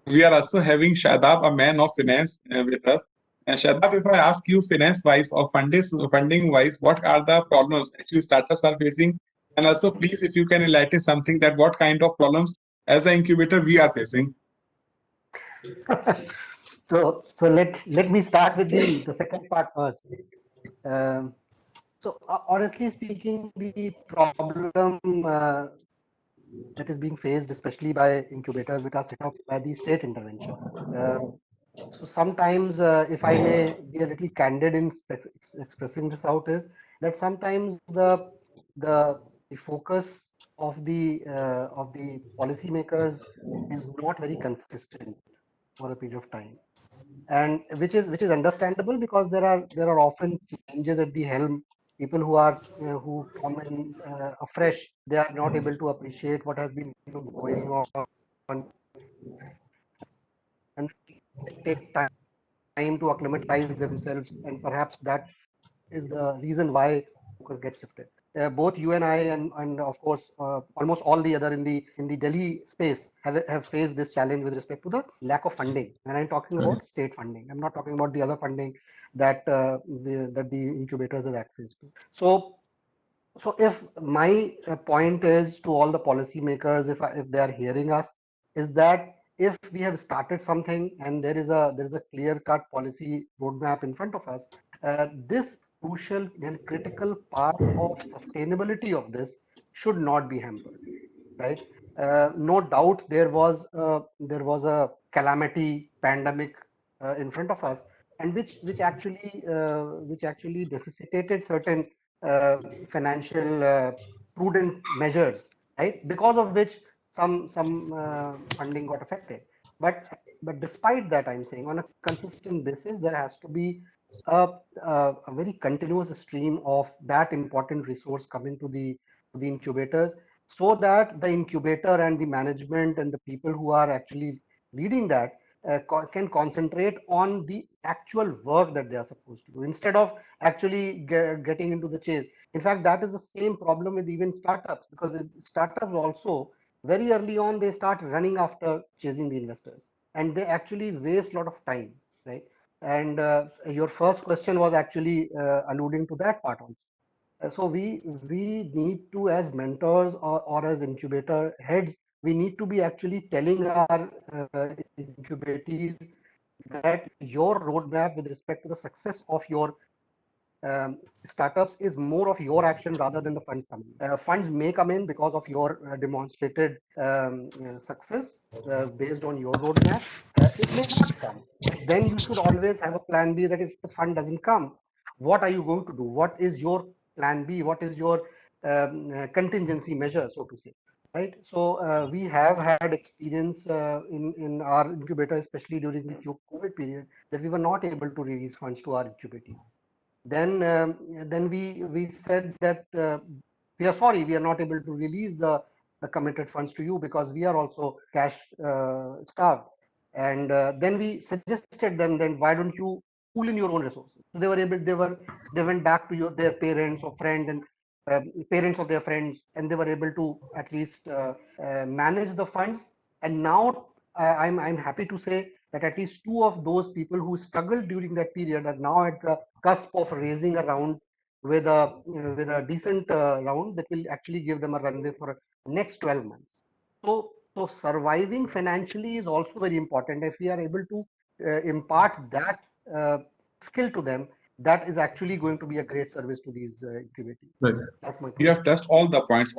We are also having Shadab, a man of finance, with us. And Shadab, if I ask you finance-wise or funding-wise, what are the problems actually startups are facing? And also, please, if you can enlighten something that what kind of problems as an incubator we are facing. So let me start with the second part first. So honestly speaking, the problem that is being faced, especially by incubators which are set up by the state intervention. So sometimes, if I may be a little candid in expressing this out, is that sometimes the focus of the policymakers is not very consistent for a period of time, and which is understandable, because there are often changes at the helm. People who come in afresh, they are not able to appreciate what has been going on, and take time to acclimatize themselves, and perhaps that is the reason why focus gets shifted. Both you and I, and of course almost all the other in the Delhi space have faced this challenge with respect to the lack of funding. And I'm talking about state funding. I'm not talking about the other funding that the incubators have access to. So if my point is to all the policymakers, if they are hearing us, is that if we have started something and there is a clear-cut policy roadmap in front of us, this crucial and critical part of sustainability of this should not be hampered, right? No doubt there was a calamity pandemic in front of us, and which actually necessitated certain financial prudent measures, right? Because of which some funding got affected. But but despite that, I'm saying on a consistent basis, there has to be a very continuous stream of that important resource coming to the incubators, so that the incubator and the management and the people who are actually leading that can concentrate on the actual work that they are supposed to do instead of actually getting into the chase. In fact, that is the same problem with even startups, because startups also very early on they start running after chasing the investors, and they actually waste a lot of time, right? And your first question was actually alluding to that part also. So we need to, as mentors or as incubator heads, we need to be actually telling our incubatees that your roadmap with respect to the success of your startups is more of your action rather than the funds coming. Funds may come in because of your demonstrated success based on your roadmap. It may not come. Then you should always have a plan B, that if the fund doesn't come, what are you going to do? What is your plan B? What is your contingency measure, so to say? Right. So we have had experience in our incubator, especially during the COVID period, that we were not able to release funds to our incubatees. Then we said that we are sorry, we are not able to release the committed funds to you because we are also cash starved. And then we suggested them, then why don't you pool in your own resources? So they went back to their parents or friends and parents of their friends, and they were able to at least manage the funds. And now I'm happy to say that at least two of those people who struggled during that period are now at the cusp of raising a round with a decent round that will actually give them a runway for next 12 months. So surviving financially is also very important. If we are able to impart that skill to them, that is actually going to be a great service to these incubators. Right. That's my point. You have touched all the points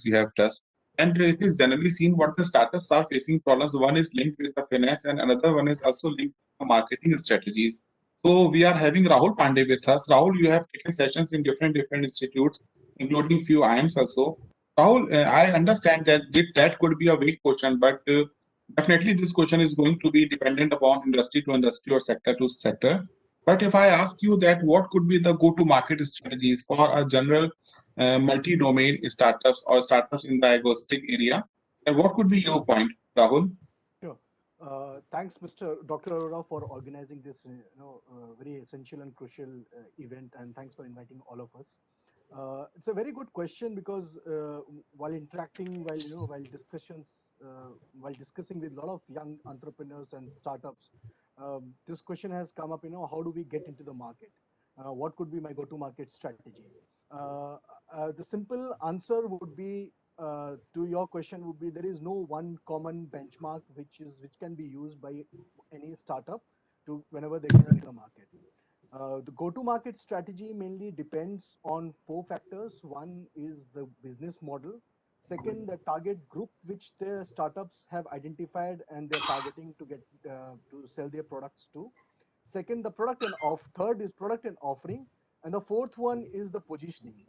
you have touched. And it is generally seen what the startups are facing problems. One is linked with the finance, and another one is also linked to marketing strategies. So we are having Rahul Pandey with us. Rahul, you have taken sessions in different institutes, including few IIMs also. Rahul, I understand that that could be a vague question, but definitely this question is going to be dependent upon industry to industry or sector to sector. But if I ask you that what could be the go-to-market strategies for a general multi-domain startups or startups in the agnostic area, what could be your point, Rahul? Sure. Thanks, Mr. Dr. Arora, for organizing this, very essential and crucial event, and thanks for inviting all of us. It's a very good question because while interacting, while discussing with a lot of young entrepreneurs and startups, this question has come up. How do we get into the market? What could be my go-to-market strategy? The simple answer would be to your question would be there is no one common benchmark which can be used by any startup to whenever they get into the market. The go-to-market strategy mainly depends on four factors. One is the business model. Second, the target group which the startups have identified and they're targeting to get to sell their products to. Second, the product and off. Third is product and offering, and the fourth one is the positioning.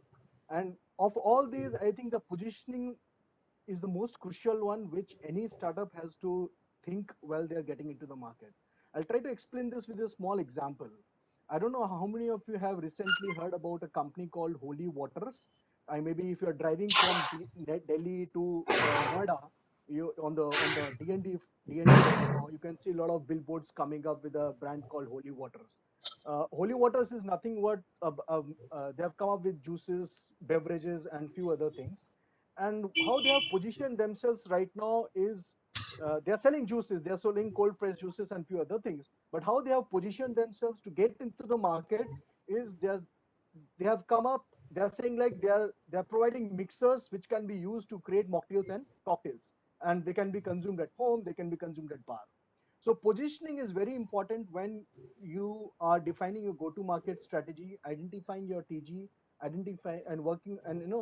And of all these, I think the positioning is the most crucial one, which any startup has to think while they're getting into the market. I'll try to explain this with a small example. I don't know how many of you have recently heard about a company called Holy Waters. Maybe if you're driving from Delhi to Noida, you on the DND road, you can see a lot of billboards coming up with a brand called Holy Waters. Holy Waters is nothing but they have come up with juices, beverages, and few other things. And how they have positioned themselves right now is they are selling juices, they are selling cold pressed juices and few other things. But how they have positioned themselves to get into the market is they have come up. They are saying like they are providing mixers which can be used to create mocktails and cocktails. and they can be consumed at home, they can be consumed at bar. So positioning is very important when you are defining your go-to-market strategy, identifying your TG, identify and working and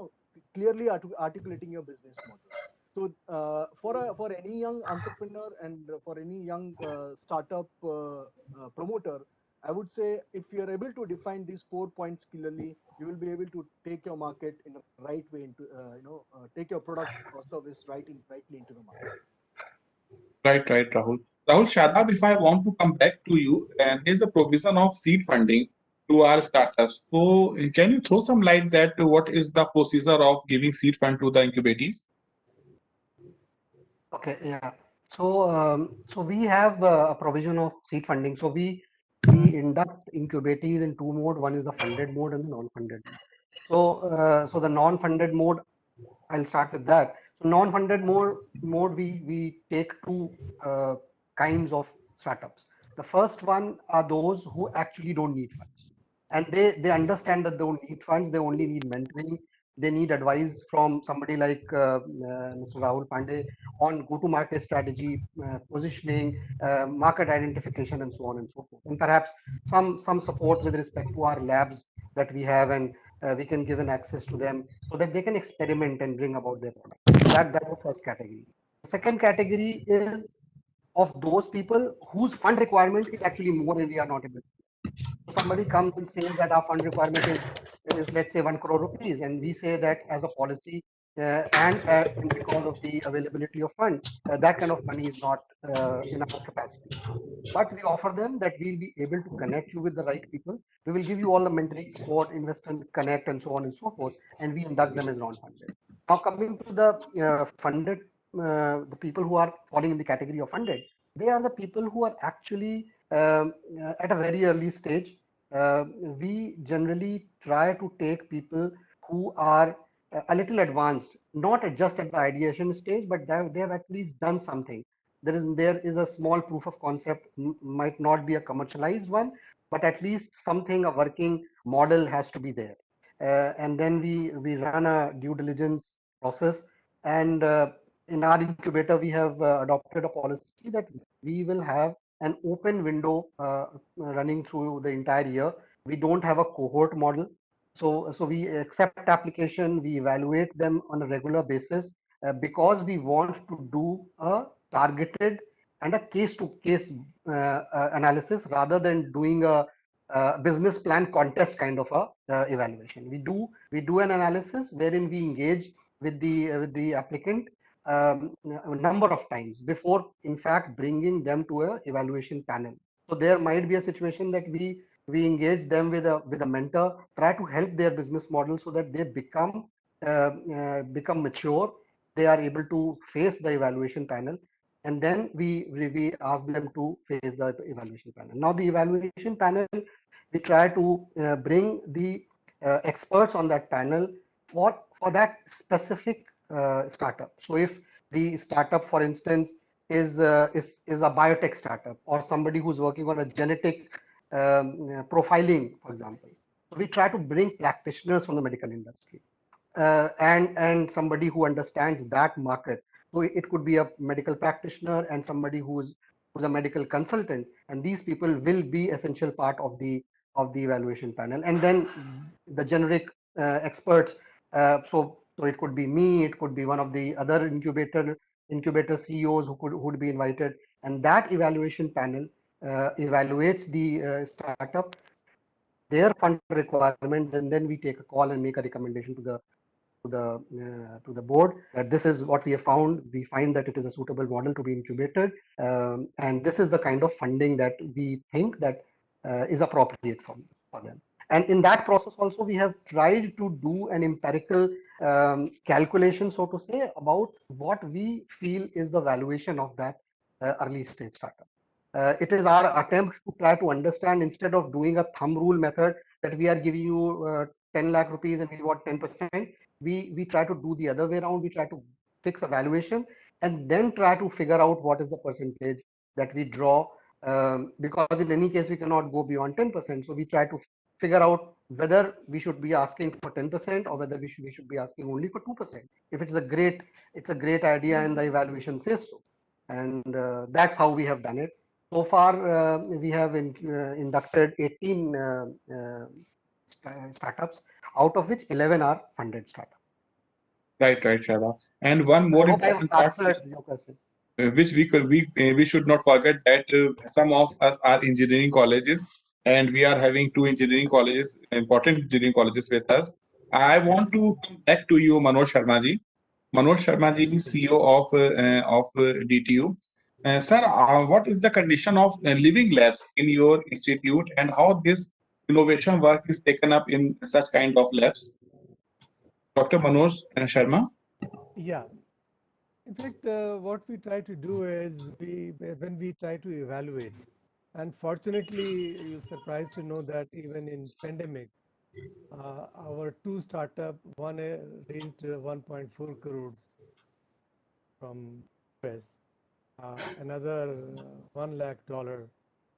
clearly articulating your business model. So for any young entrepreneur and for any young startup promoter, I would say if you are able to define these 4 points clearly, you will be able to take your market in the right way into take your product or service rightly into the market. Right, Rahul. Rahul Shadab, if I want to come back to you, there's a provision of seed funding to our startups. So, can you throw some light that what is the procedure of giving seed fund to the incubatees? Okay, yeah. So we have a provision of seed funding. So we induct incubatees in two mode. One is the funded mode and the non-funded mode. So the non-funded mode, I'll start with that. So non-funded mode we take two kinds of startups. The first one are those who actually don't need funds, and they understand that they don't need funds. They only need mentoring. They need advice from somebody like Mr. Rahul Pandey on go-to-market strategy, positioning, market identification, and so on and so forth. And perhaps some support with respect to our labs that we have, and we can give an access to them so that they can experiment and bring about their product. So that's the first category. The second category is of those people whose fund requirement is actually more and we are not able to. So somebody comes and says that our fund requirement is let's say 1 crore rupees, and we say that as a policy and because of the availability of fund, that kind of money is not in our capacity. But we offer them that we'll be able to connect you with the right people. We will give you all the mentoring support, investment connect, and so on and so forth, and we induct them as non-funded. Now coming to the funded, the people who are falling in the category of funded, they are the people who are actually at a very early stage. We generally try to take people who are a little advanced, not just at the ideation stage, but they have at least done something. There is a small proof of concept, might not be a commercialized one, but at least something, a working model has to be there. And then we run a due diligence process, and in our incubator we have adopted a policy that we will have an open window running through the entire year. We don't have a cohort model. So we accept application, we evaluate them on a regular basis because we want to do a targeted and a case-to-case analysis rather than doing a business plan contest kind of a evaluation. We do an analysis wherein we engage with the applicant a number of times before in fact bringing them to a evaluation panel. So there might be a situation that we engage them with a mentor, try to help their business model so that they become mature, they are able to face the evaluation panel, and then we ask them to face the evaluation panel. Now the evaluation panel, we try to bring the experts on that panel for that specific startup. So if the startup, for instance, is a biotech startup or somebody who's working on a genetic profiling, for example, so we try to bring practitioners from the medical industry and somebody who understands that market. So it could be a medical practitioner and somebody who's a medical consultant, and these people will be essential part of the evaluation panel. And then the generic experts. So it could be me, it could be one of the other incubator CEOs who would be invited, and that evaluation panel evaluates the startup, their fund requirement, and then we take a call and make a recommendation to the board that this is what we have found. We find that it is a suitable model to be incubated, and this is the kind of funding that we think that is appropriate for them. And in that process also, we have tried to do an empirical calculation, so to say, about what we feel is the valuation of that early stage startup. It is our attempt to try to understand, instead of doing a thumb rule method that we are giving you 10 lakh rupees and we want 10%, we try to do the other way around. We try to fix a valuation and then try to figure out what is the percentage that we draw, because in any case we cannot go beyond 10%. So we try to figure out whether we should be asking for 10% or whether we should be asking only for 2%. If it's a great idea and the evaluation says so. And that's how we have done it. So far, we have inducted 18 startups, out of which 11 are funded startups. Right, Shada. And one more I hope I have important part, answered your question. which we should not forget that some of us are engineering colleges, and we are having two engineering colleges, important engineering colleges with us. I want to come back to you, Manoj Sharma ji. Manoj Sharma ji is CEO of DTU. Sir, what is the condition of living labs in your institute, and how this innovation work is taken up in such kind of labs? Dr. Manoj Sharma. Yeah. In fact, what we try to do is when we try to evaluate, and fortunately, you're surprised to know that even in pandemic, our two startup, one raised 1.4 crores from US, another $1 lakh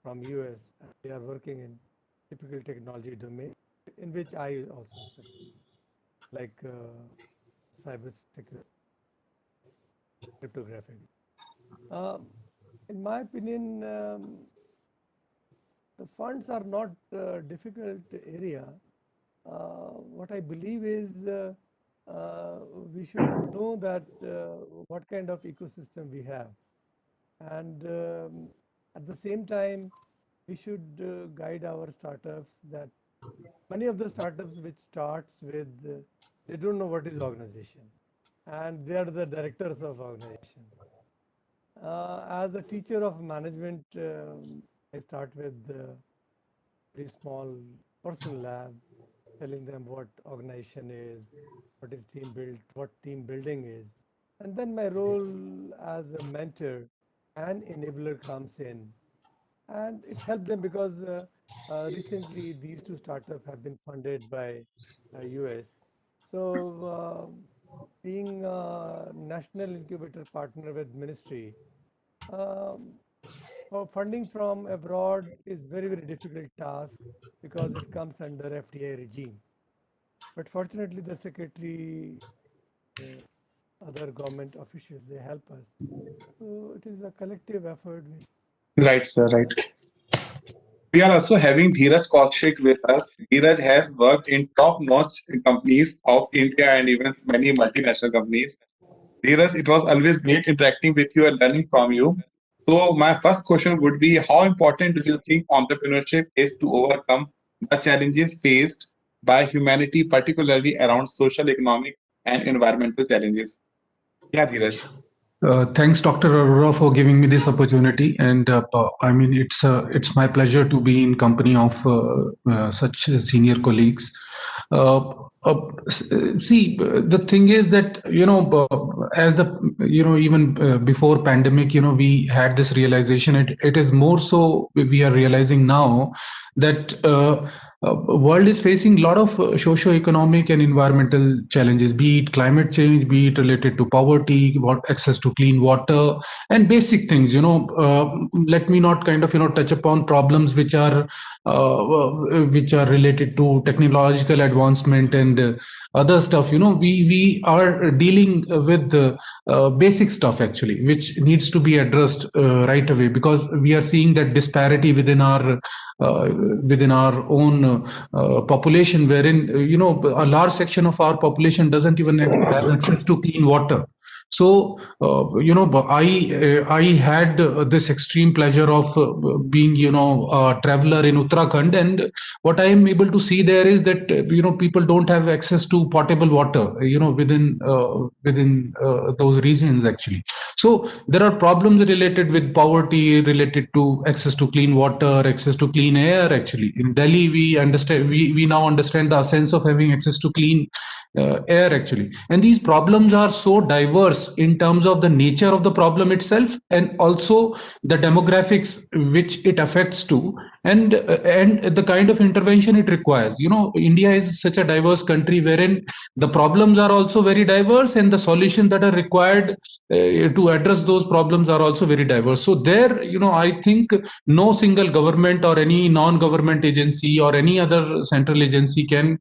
from US. They are working in typical technology domain, in which I also specialize, like cyber security, cryptography. In my opinion, the funds are not a difficult area. What I believe is we should know that what kind of ecosystem we have, and at the same time we should guide our startups. That many of the startups which starts with they don't know what is organization, and they are the directors of organization. As a teacher of management, I start with very small personal lab, telling them what organization is, what is team build, what team building is. And then my role as a mentor and enabler comes in. And it helped them because recently these two startups have been funded by US. So being a national incubator partner with ministry, for funding from abroad is very difficult task because it comes under FDI regime. But fortunately, the secretary, other government officials, they help us. So it is a collective effort. Right, sir. Right. We are also having Dheeraj Kaushik with us. Dheeraj has worked in top-notch companies of India and even many multinational companies. Dheeraj, it was always great interacting with you and learning from you. So my first question would be, how important do you think entrepreneurship is to overcome the challenges faced by humanity, particularly around social, economic, and environmental challenges? Yeah, Dheeraj. Thanks, Dr. Arora, for giving me this opportunity. And I mean, it's my pleasure to be in company of such senior colleagues. See, the thing is that as the even before pandemic, we had this realization. It is more so we are realizing now that world is facing a lot of socio-economic and environmental challenges, be it climate change, be it related to poverty, access to clean water, and basic things. Let me not kind of touch upon problems which are related to technological advancement and other stuff. We are dealing with the basic stuff actually, which needs to be addressed right away, because we are seeing that disparity within our own population, wherein a large section of our population doesn't even have access to clean water. So I had this extreme pleasure of being a traveler in Uttarakhand, and what I am able to see there is that people don't have access to potable water within those regions actually. So there are problems related with poverty, related to access to clean water, access to clean air. Actually, in Delhi, we now understand the sense of having access to clean air actually. And these problems are so diverse in terms of the nature of the problem itself, and also the demographics which it affects to, and the kind of intervention it requires. India is such a diverse country wherein the problems are also very diverse, and the solutions that are required to address those problems are also very diverse. So there, I think no single government or any non-government agency or any other central agency can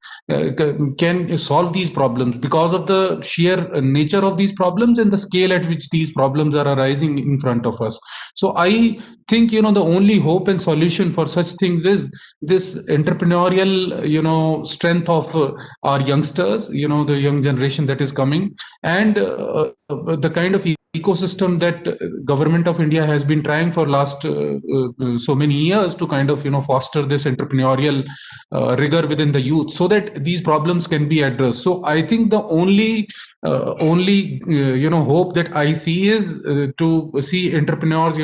solve these problems because of the sheer nature of these problems and the scale at which these problems are arising in front of us. So I think the only hope and solution for such things is this entrepreneurial strength of our youngsters, the young generation that is coming, and the kind of ecosystem that government of India has been trying for last so many years to kind of foster this entrepreneurial rigor within the youth, so that these problems can be addressed. So I think the only hope that I see is to see entrepreneurs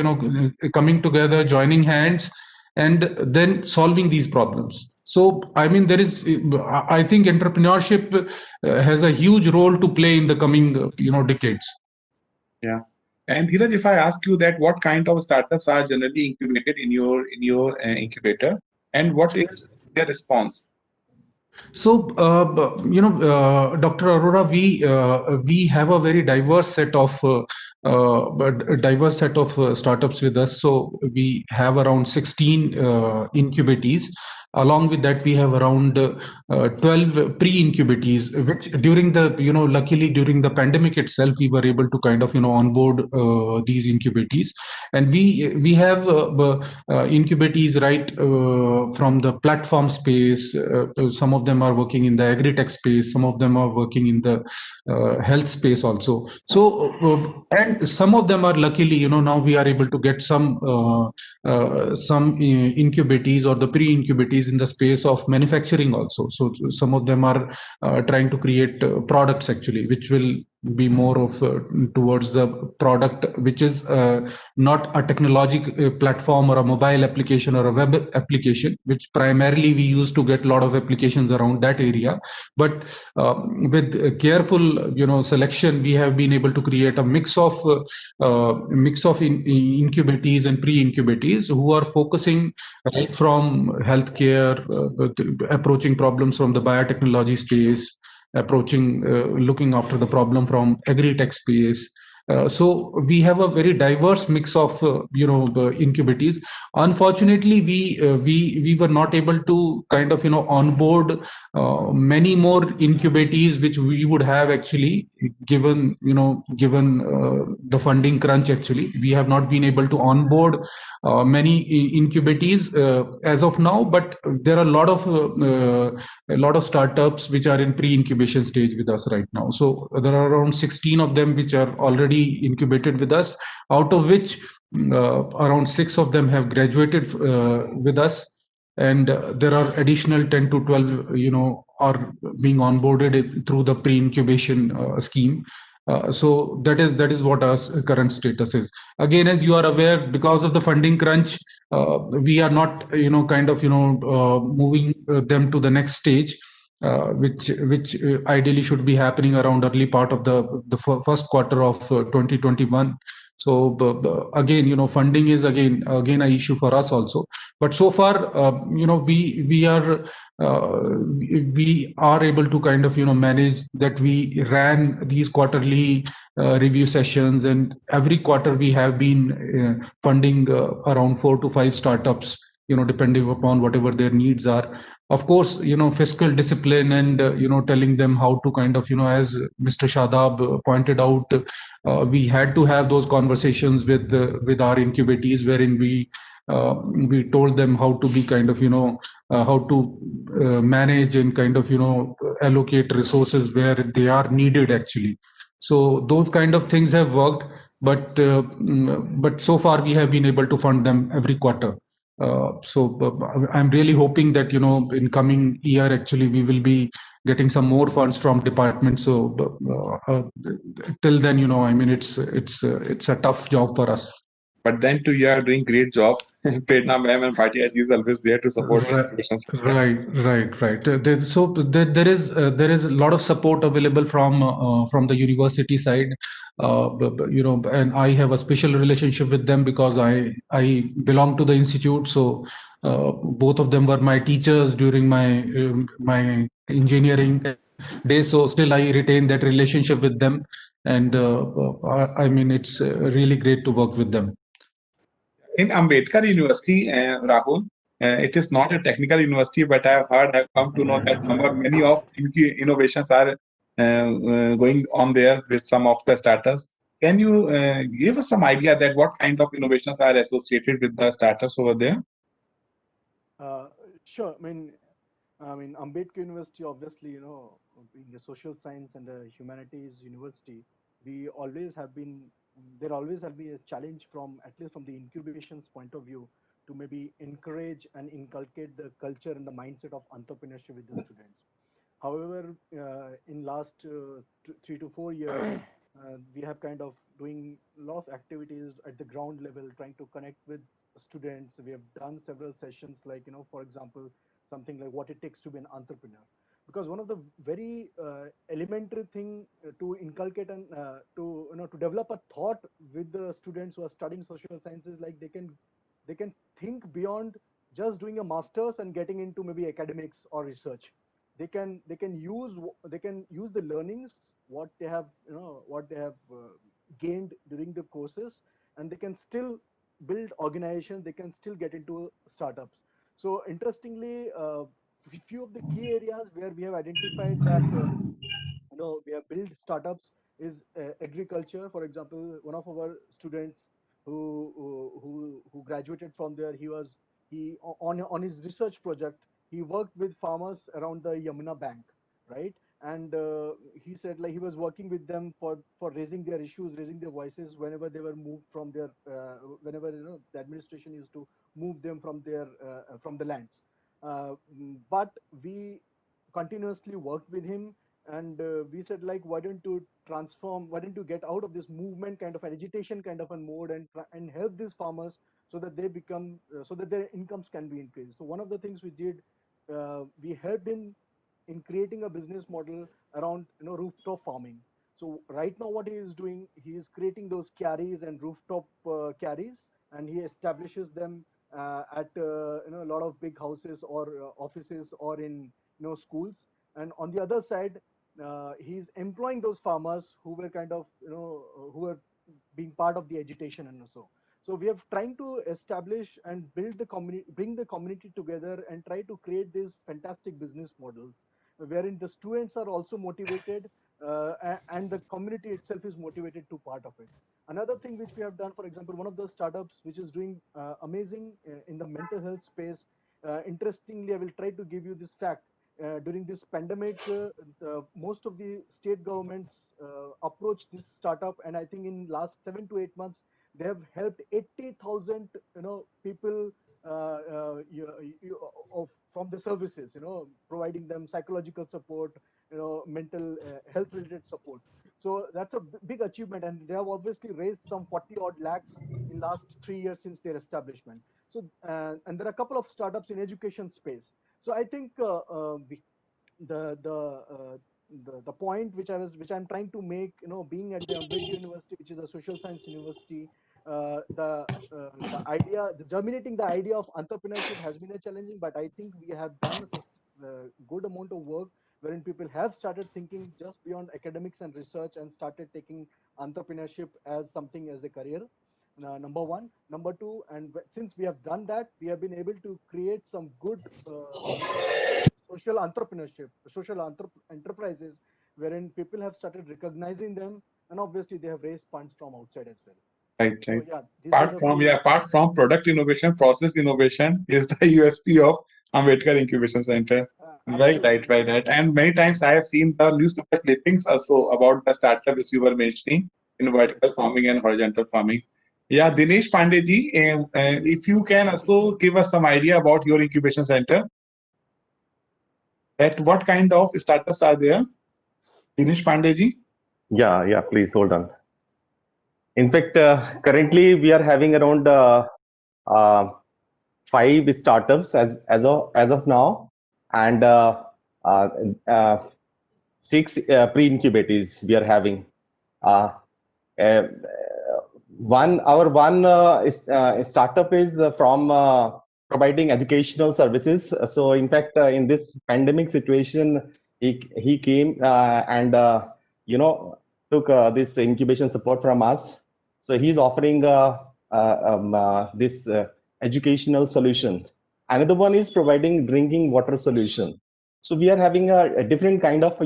coming together, joining hands, and then solving these problems. So I mean, I think entrepreneurship has a huge role to play in the coming decades. Yeah. And Dheeraj, if I ask you that, what kind of startups are generally incubated in your incubator, and what is their response? So, Dr. Arora, we have a very diverse set of startups with us. So we have around 16 incubatees. Along with that, we have around 12 pre-incubatees, which luckily during the pandemic itself, we were able to kind of onboard these incubatees, and we have incubatees right from the platform space. Some of them are working in the agri-tech space, some of them are working in the health space also. So and some of them are luckily now we are able to get some incubatees or the pre-incubatees in the space of manufacturing also. So some of them are trying to create products actually, which will be more of towards the product, which is not a technology platform or a mobile application or a web application, which primarily we use to get a lot of applications around that area. But with careful selection, we have been able to create a mix of incubatees and pre-incubatees who are focusing right from healthcare, approaching problems from the biotechnology space, looking after the problem from agri-tech space. So we have a very diverse mix of the incubatees. Unfortunately, we were not able to kind of onboard many more incubatees, which we would have actually given the funding crunch. Actually, we have not been able to onboard many incubatees as of now, but there are a lot of startups which are in pre-incubation stage with us right now. So there are around 16 of them which are already incubated with us, out of which around 6 of them have graduated with us, and there are additional 10 to 12 are being onboarded through the pre-incubation scheme. So that is what our current status is. Again, as you are aware, because of the funding crunch, we are not moving them to the next stage, which ideally should be happening around early part of the first quarter of 2021. So again, funding is again an issue for us also. But so far, we are able to kind of manage that. We ran these quarterly review sessions, and every quarter we have been funding around 4 to 5 startups, depending upon whatever their needs are. Of course, fiscal discipline and telling them how to kind of as Mr. Shadab pointed out, we had to have those conversations with our incubatees, wherein we told them how to be kind of how to manage and kind of allocate resources where they are needed actually. So those kind of things have worked, but so far we have been able to fund them every quarter. I'm really hoping that in coming year actually we will be getting some more funds from department. So till then, I mean, it's a tough job for us. But then too, you are doing great job. Prerna ma'am and Bhatia ji is always there to support the Right, incubation center. right. There is a lot of support available from the university side, and I have a special relationship with them because I belong to the institute. So both of them were my teachers during my engineering days. So still I retain that relationship with them, and I mean it's really great to work with them. In Ambedkar University, Rahul, it is not a technical university, but I've come to know that many of innovations are going on there with some of the startups. Can you give us some idea that what kind of innovations are associated with the startups over there? Sure. Ambedkar University, obviously, being a social science and a humanities university, we always have been, there always have been a challenge from, at least from the incubation's point of view, to maybe encourage and inculcate the culture and the mindset of entrepreneurship with the students. However, in last 3 to 4 years, we have kind of doing a lot of activities at the ground level, trying to connect with students. We have done several sessions, like, for example, something like what it takes to be an entrepreneur. Because one of the very elementary thing to inculcate and to develop a thought with the students who are studying social sciences, like they can think beyond just doing a master's and getting into maybe academics or research. They can use the learnings what they have gained during the courses, and they can still build organizations. They can still get into startups. So interestingly, few of the key areas where we have identified that we have built startups is agriculture. For example, one of our students who graduated from there, he on his research project, he worked with farmers around the Yamuna bank, right? And he said, like, he was working with them for raising their issues, raising their voices whenever they were moved from their whenever the administration used to move them from their from the lands. But we continuously worked with him, and we said, like, why don't you get out of this movement kind of an agitation kind of a mode, and help these farmers so that they become so that their incomes can be increased. So one of the things we did, we helped him in creating a business model around rooftop farming. So right now what he is doing, he is creating those carries and rooftop carries, and he establishes them at a lot of big houses or offices or in schools. And on the other side, he's employing those farmers who were kind of who were being part of the agitation and so we have trying to establish and build the community, bring the community together, and try to create these fantastic business models wherein the students are also motivated, and the community itself is motivated to part of it. Another thing which we have done, for example, one of the startups which is doing amazing in the mental health space. Interestingly, I will try to give you this fact. During this pandemic, most of the state governments approached this startup, and I think in last 7 to 8 months, they have helped 80,000 people from the services, providing them psychological support, mental health related support. So that's a big achievement, and they have obviously raised some 40 odd lakhs in last 3 years since their establishment. So and there are a couple of startups in education space. So I think the point which I'm trying to make, being at the Ambedkar University, which is a social science university, the idea, the germinating the idea of entrepreneurship has been a challenging, but I think we have done a good amount of work wherein people have started thinking just beyond academics and research and started taking entrepreneurship as something as a career. Number one. Number two, and since we have done that, we have been able to create some good social entrepreneurship, enterprises, wherein people have started recognizing them, and obviously they have raised funds from outside as well. Right. So yeah, these are the few. Apart from product innovation, process innovation is the USP of Ambedkar Incubation Center. Right. And many times I have seen the newspaper clippings also about the startup which you were mentioning in vertical farming and horizontal farming. Yeah, Dinesh Pandey, if you can also give us some idea about your incubation center, that what kind of startups are there? Dinesh Pandey. Yeah, please hold on. In fact, currently we are having around 5 startups as of now, and 6 pre-incubators we are having. Uh, one startup is from providing educational services. So in fact, in this pandemic situation, he came and took this incubation support from us. So he's offering this educational solution. Another one is providing drinking water solution. So we are having a different kind of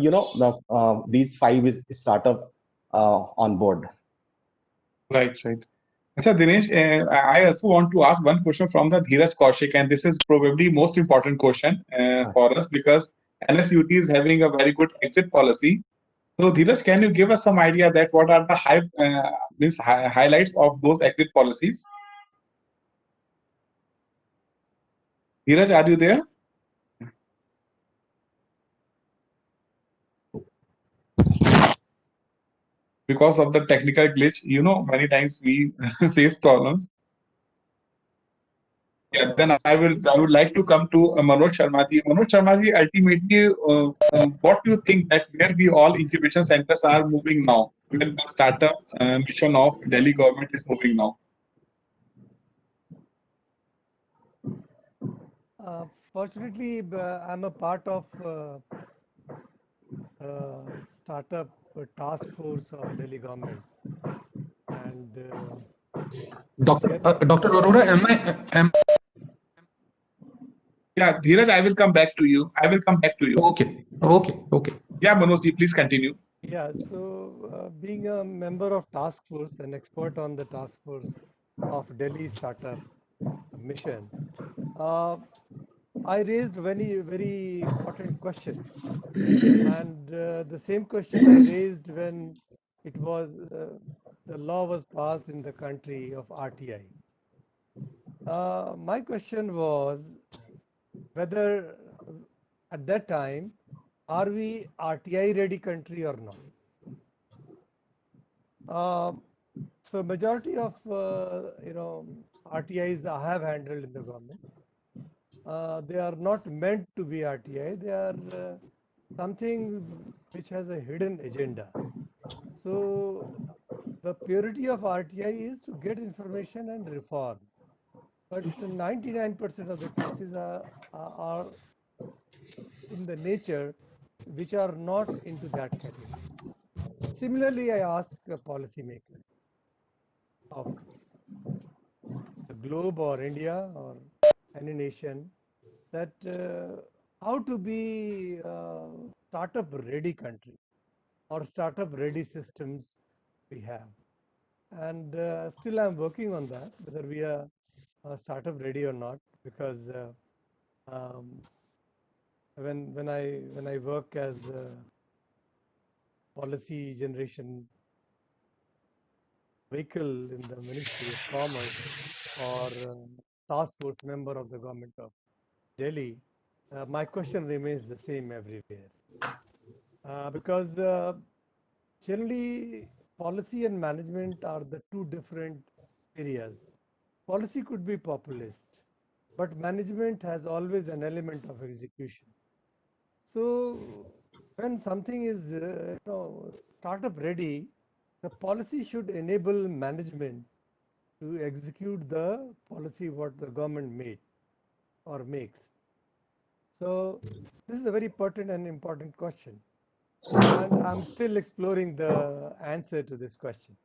these 5 startup on board. Right, right. Acha, Dinesh, I also want to ask one question from the Dheeraj Kaushik, and this is probably most important question for us because NSUT is having a very good exit policy. So, Dheeraj, can you give us some idea that what are the highlights of those exit policies? Dheeraj, are you there? Because of the technical glitch, many times we face problems. Yeah, then I would like to come to Manoj Sharma ji. Manoj Sharma ji, ultimately, what do you think that where we all incubation centers are moving now, where the startup mission of Delhi government is moving now? Fortunately, I'm a part of startup task force of Delhi government, and Dr. Arora, Yeah, Dheeraj, I will come back to you. Okay. Yeah, Manoj ji, please continue. Yeah, so being a member of task force, an expert on the task force of Delhi startup mission, I raised very important question, and the same question I raised when it was the law was passed in the country of RTI. My question was whether at that time are we RTI ready country or not? So majority of RTIs I have handled in the government. They are not meant to be RTI. They are something which has a hidden agenda. So the purity of RTI is to get information and reform. But 99% of the cases are in the nature which are not into that category. Similarly, I ask a policymaker of the globe or India or any nation that how to be startup ready country or startup ready systems we have. And still I'm working on that, whether we are startup ready or not, because when I work as a policy generation vehicle in the Ministry of Commerce or task force member of the government of Delhi, my question remains the same everywhere. Because generally policy and management are the two different areas. Policy could be populist, but management has always an element of execution. So when something is startup ready, the policy should enable management to execute the policy what the government made or makes. So this is a very pertinent and important question. And I'm still exploring the answer to this question.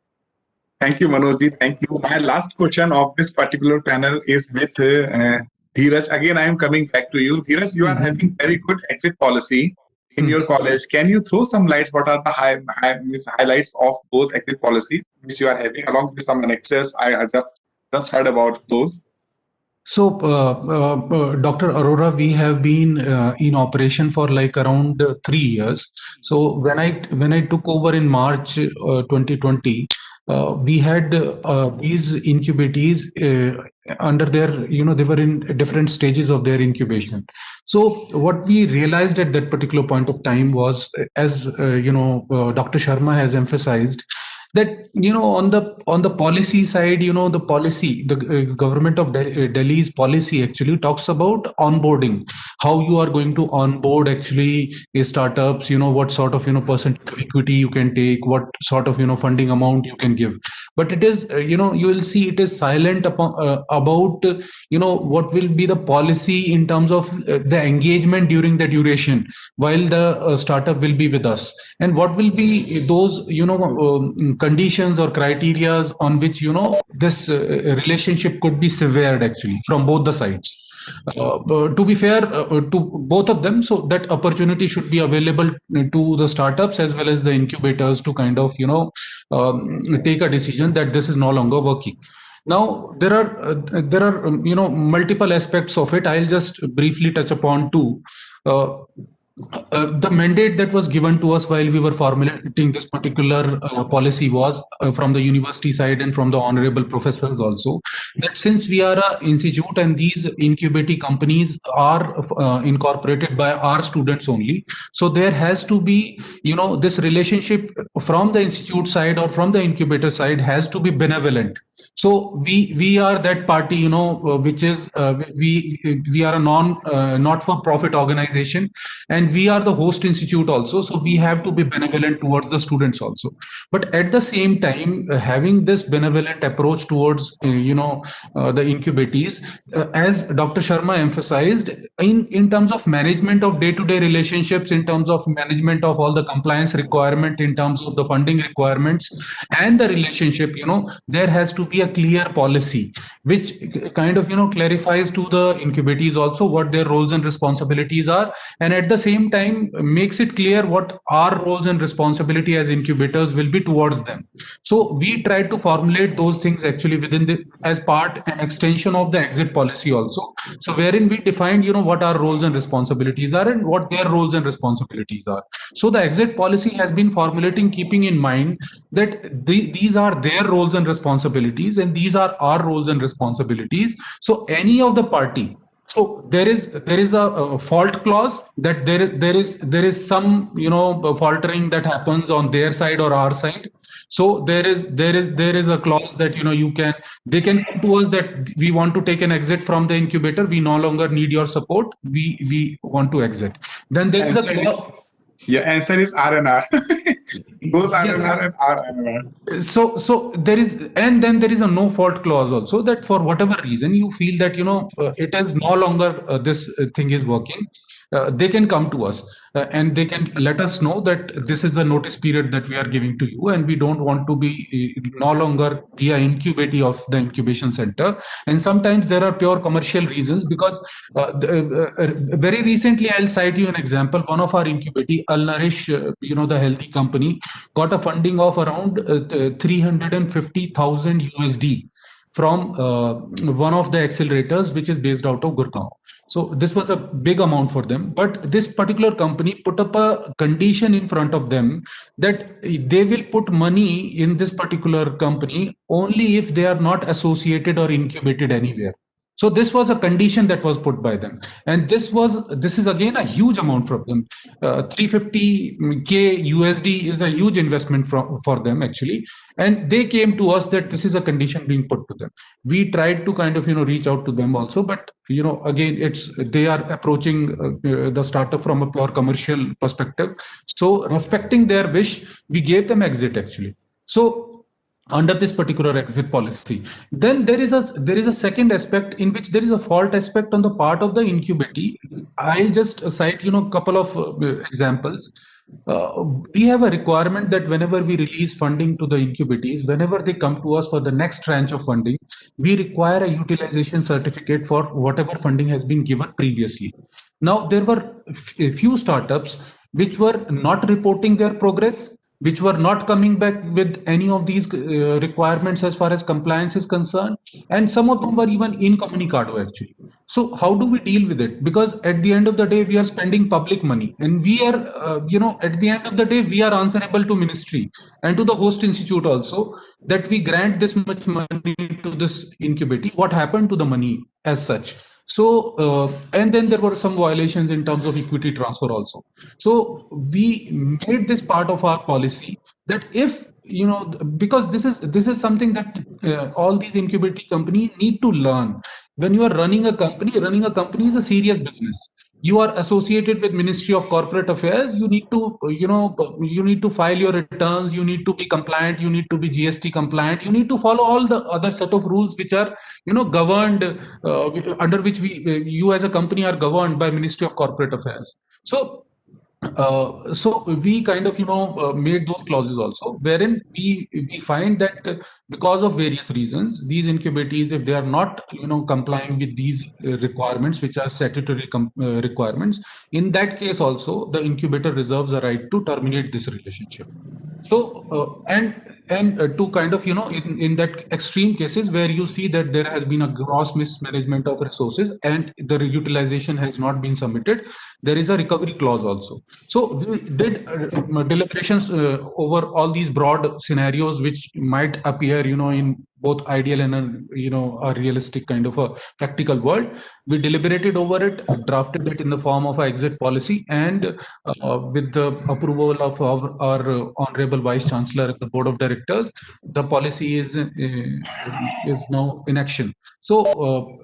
Thank you, Manoj ji. Thank you. My last question of this particular panel is with Dheeraj. Again, I am coming back to you. Dheeraj, you are having very good exit policy in your college. Can you throw some lights? What are the highlights of those exit policies which you are having along with some annexes? I just heard about those. So, Dr. Arora, we have been in operation for like around 3 years. So when I took over in March 2020, we had these incubatees under their, they were in different stages of their incubation. So what we realized at that particular point of time was, as Dr. Sharma has emphasized, that on the policy side, the policy, the government of Delhi's policy actually talks about onboarding, how you are going to onboard actually startups, what sort of percentage of equity you can take, what sort of funding amount you can give. But it is you will see it is silent about what will be the policy in terms of the engagement during the duration while the startup will be with us, and what will be those conditions or criterias on which this relationship could be severed actually from both the sides. To be fair to both of them, so that opportunity should be available to the startups as well as the incubators to kind of take a decision that this is no longer working. Now there are multiple aspects of it. I'll just briefly touch upon two. uh, the mandate that was given to us while we were formulating this particular policy was from the university side and from the honorable professors also, that since we are an institute and these incubating companies are incorporated by our students only, so there has to be this relationship from the institute side or from the incubator side has to be benevolent. So we are that party, which is we are a not for profit organization, and we are the host institute also, so we have to be benevolent towards the students also. But at the same time, having this benevolent approach towards the incubatees, as Dr. Sharma emphasized, in terms of management of day-to-day relationships, in terms of management of all the compliance requirement, in terms of the funding requirements and the relationship, there has to be a clear policy which kind of clarifies to the incubatees also what their roles and responsibilities are, and at the same time makes it clear what our roles and responsibility as incubators will be towards them. So we try to formulate those things actually within the as part and extension of the exit policy also, so wherein we defined what our roles and responsibilities are and what their roles and responsibilities are. So the exit policy has been formulating keeping in mind that these are their roles and responsibilities and these are our roles and responsibilities. So any of the party, so there is a fault clause that there is some faltering that happens on their side or our side. So there is a clause that you can they can come to us that we want to take an exit from the incubator, we no longer need your support, we want to exit. Then there is a clause. Your answer is R&R. Those Yes. R&R and R&R. So there is, and then there is a no fault clause also, that for whatever reason you feel that it is no longer this thing is working, they can come to us and they can let us know that this is the notice period that we are giving to you, and we don't want to be no longer be an incubatee of the incubation center. And sometimes there are pure commercial reasons, because very recently I'll cite you an example. One of our incubatee, Al Nourish, the healthy company, got a funding of around 350,000 USD from one of the accelerators, which is based out of Gurgaon. So this was a big amount for them. But this particular company put up a condition in front of them that they will put money in this particular company only if they are not associated or incubated anywhere. So this was a condition that was put by them, and this is again a huge amount for them. 350K USD is a huge investment for them actually, and they came to us that this is a condition being put to them. We tried to kind of reach out to them also, but again they are approaching the startup from a pure commercial perspective. So respecting their wish, we gave them exit actually. So under this particular exit policy, then there is a second aspect in which there is a fault aspect on the part of the incubatee. I'll just cite couple of examples. We have a requirement that whenever we release funding to the incubatees, whenever they come to us for the next tranche of funding, we require a utilization certificate for whatever funding has been given previously. Now there were a few startups which were not reporting their progress, which were not coming back with any of these requirements as far as compliance is concerned, and some of them were even incommunicado actually. So how do we deal with it? Because at the end of the day we are spending public money, and we are at the end of the day we are answerable to ministry and to the host institute also, that we grant this much money to this incubatee. What happened to the money as such? So and then there were some violations in terms of equity transfer also. So we made this part of our policy that if because this is something that all these incubating companies need to learn. When you are running a company is a serious business. You are associated with Ministry of Corporate Affairs. You need to you need to file your returns. You need to be compliant. You need to be GST compliant. You need to follow all the other set of rules which are governed under which you as a company are governed by Ministry of Corporate Affairs. So we kind of made those clauses also, wherein we find that because of various reasons, these incubators, if they are not complying with these requirements, which are statutory requirements, in that case also the incubator reserves the right to terminate this relationship. So and to kind of in that extreme cases where you see that there has been a gross mismanagement of resources and the utilization has not been submitted, there is a recovery clause also. So we did deliberations over all these broad scenarios which might appear in both ideal and a realistic kind of a practical world. We deliberated over it, drafted it in the form of an exit policy, and with the approval of our honorable Vice-Chancellor and the board of directors, the policy is now in action. So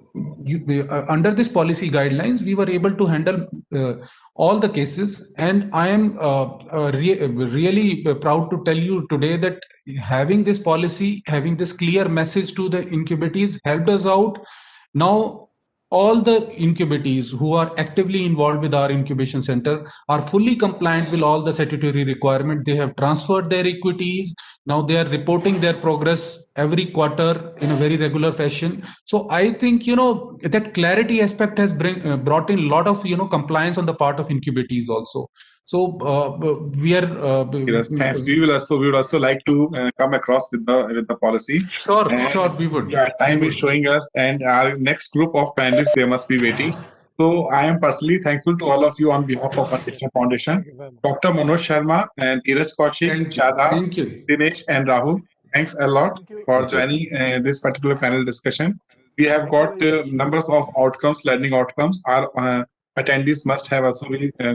under this policy guidelines, we were able to handle all the cases, and I am really proud to tell you today that having this policy, having this clear message to the incubators helped us out. Now all the incubators who are actively involved with our incubation center are fully compliant with all the statutory requirements. They have transferred their equities. Now they are reporting their progress every quarter in a very regular fashion. So I think that clarity aspect has brought in a lot of compliance on the part of incubators also. So we are. Yes, thanks. We would also like to come across with the policy. Sure, we would. Yeah, time is showing us, and our next group of panelists, they must be waiting. So I am personally thankful to all of you on behalf of IGDTUW Foundation. Dr. Manoj Sharma and Dheeraj Kaushik, Shada, Dinesh, and Rahul. Thanks a lot for joining this particular panel discussion. We have got numbers of outcomes, learning outcomes. Our attendees must have also